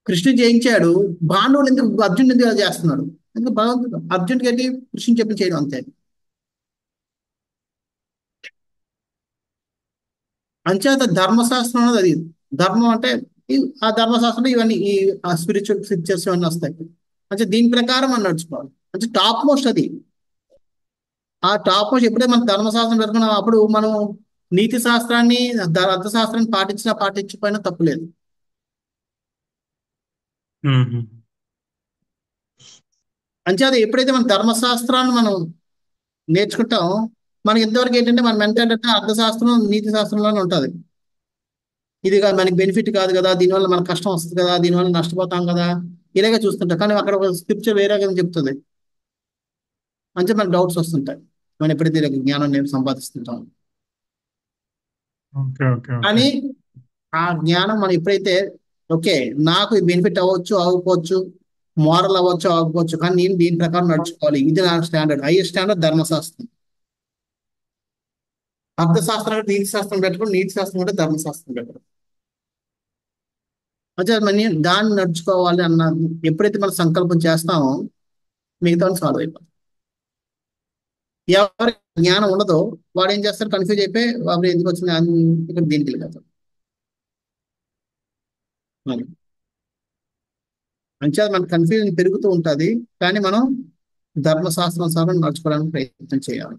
Speaker 2: కృష్ణుడు జయించాడు, పాండవులు ఎందుకు, అర్జునుడు ఎందుకు ఇలా చేస్తున్నాడు, ఎందుకు భగవంతుడు అర్జునుడికి ఏంటి కృష్ణుని చెప్పి చేయడం అంతే. అంచేత ధర్మశాస్త్రం అనేది అది. ధర్మం అంటే ఆ ధర్మశాస్త్రంలో ఇవన్నీ ఈ స్పిరిచువల్ పిక్చర్స్ ఇవన్నీ వస్తాయి. అంటే దీని ప్రకారం మనం నడుచుకోవాలి. అంటే టాప్ మోస్ట్ అది. ఆ టాప్ మోస్ట్ ఎప్పుడైతే మనం ధర్మశాస్త్రం పెట్టుకున్నాం అప్పుడు మనం నీతి శాస్త్రాన్ని అర్థశాస్త్రాన్ని పాటించినా పాటించకపోయినా తప్పులేదు. అంచేత ఎప్పుడైతే మన ధర్మశాస్త్రాన్ని మనం నేర్చుకుంటాం, మనకి ఇంతవరకు ఏంటంటే మన మెంటాలిటీ అంటే అర్థశాస్త్రం నీతి శాస్త్రంలోనే ఉంటుంది. ఇది మనకి బెనిఫిట్ కాదు కదా, దీనివల్ల మనకు కష్టం వస్తుంది కదా, దీనివల్ల నష్టపోతాం కదా, ఇలాగే చూస్తుంటాం. కానీ అక్కడ ఒక స్క్రిప్చర్ వేరేగా చెప్తుంది. అంటే మనకు డౌట్స్ వస్తుంటాయి మనం ఎప్పుడైతే ఇలా జ్ఞానం నేను సంపాదిస్తుంటాం. కానీ ఆ జ్ఞానం మనం ఎప్పుడైతే ఓకే నాకు బెనిఫిట్ అవ్వచ్చు అవ్వకపోవచ్చు, మోరల్ అవ్వచ్చు అవ్వకపోవచ్చు, కానీ నేను దీని ప్రకారం నడుచుకోవాలి, ఇది నా స్టాండర్డ్, హైయెస్ట్ స్టాండర్డ్ ధర్మశాస్త్రం. అర్థశాస్త్రం అంటే నీతి శాస్త్రం పెట్టుకుని, నీతి శాస్త్రం అంటే ధర్మశాస్త్రం పెట్టుకుని. అంటే మనం దాన్ని నడుచుకోవాలి అన్న ఎప్పుడైతే మనం సంకల్పం చేస్తామో మిగతా సాల్వ్ అయిపోతుంది. ఎవరి జ్ఞానం ఉండదో వాడు ఏం చేస్తారు, కన్ఫ్యూజ్ అయిపోయి వాడు ఎందుకు వచ్చింది ఇక్కడ దీనికి వెళ్ళిపోతాడు. అంచేత మన కన్ఫ్యూజన్ పెరుగుతూ ఉంటుంది. కానీ మనం ధర్మశాస్త్రం సారం నడుచుకోవడానికి ప్రయత్నం చేయాలి.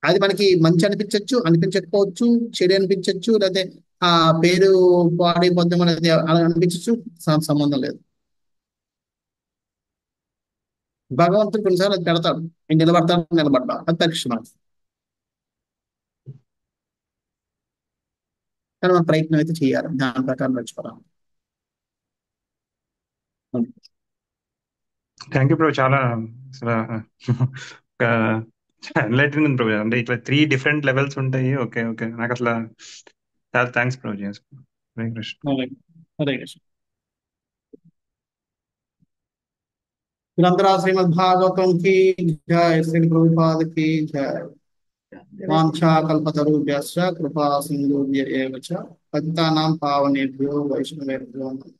Speaker 2: అది మనకి మంచి అనిపించవచ్చు, అనిపించకపోవచ్చు, చెడు అనిపించవచ్చు, లేకపోతే ఆ పేరు పాడైపోద్దాం అనేది అలా అనిపించవచ్చు, సంబంధం లేదు. భగవంతుడు కొన్నిసార్లు అది పెడతాడు, నేను నిలబడ్డా అది పరీక్ష. కానీ మన ప్రయత్నం అయితే చేయాలి, దాని ప్రకారం నడుచుకోవాలి.
Speaker 5: థ్యాంక్ యూ బ్రో, చాలా అసలు ఒక ఎన్లైటింగ్ ఉంది బ్రో. అంటే ఇట్లా 3 డిఫరెంట్ లెవెల్స్ ఉంటాయి. ఓకే ఓకే, నాకు అసలు చాలా థ్యాంక్స్ బ్రో. హరే కృష్ణ.
Speaker 2: హరే కృష్ణ. గ్రంథరాజ్ శ్రీమద్ భాగవతం की जय, श्री प्रभुपाद की जय. वाञ्छा कल्पतरुभ्यश्च कृपा सिन्धुभ्य एव च पतितानां पावनेभ्यो वैष्णवेभ्यो नमः.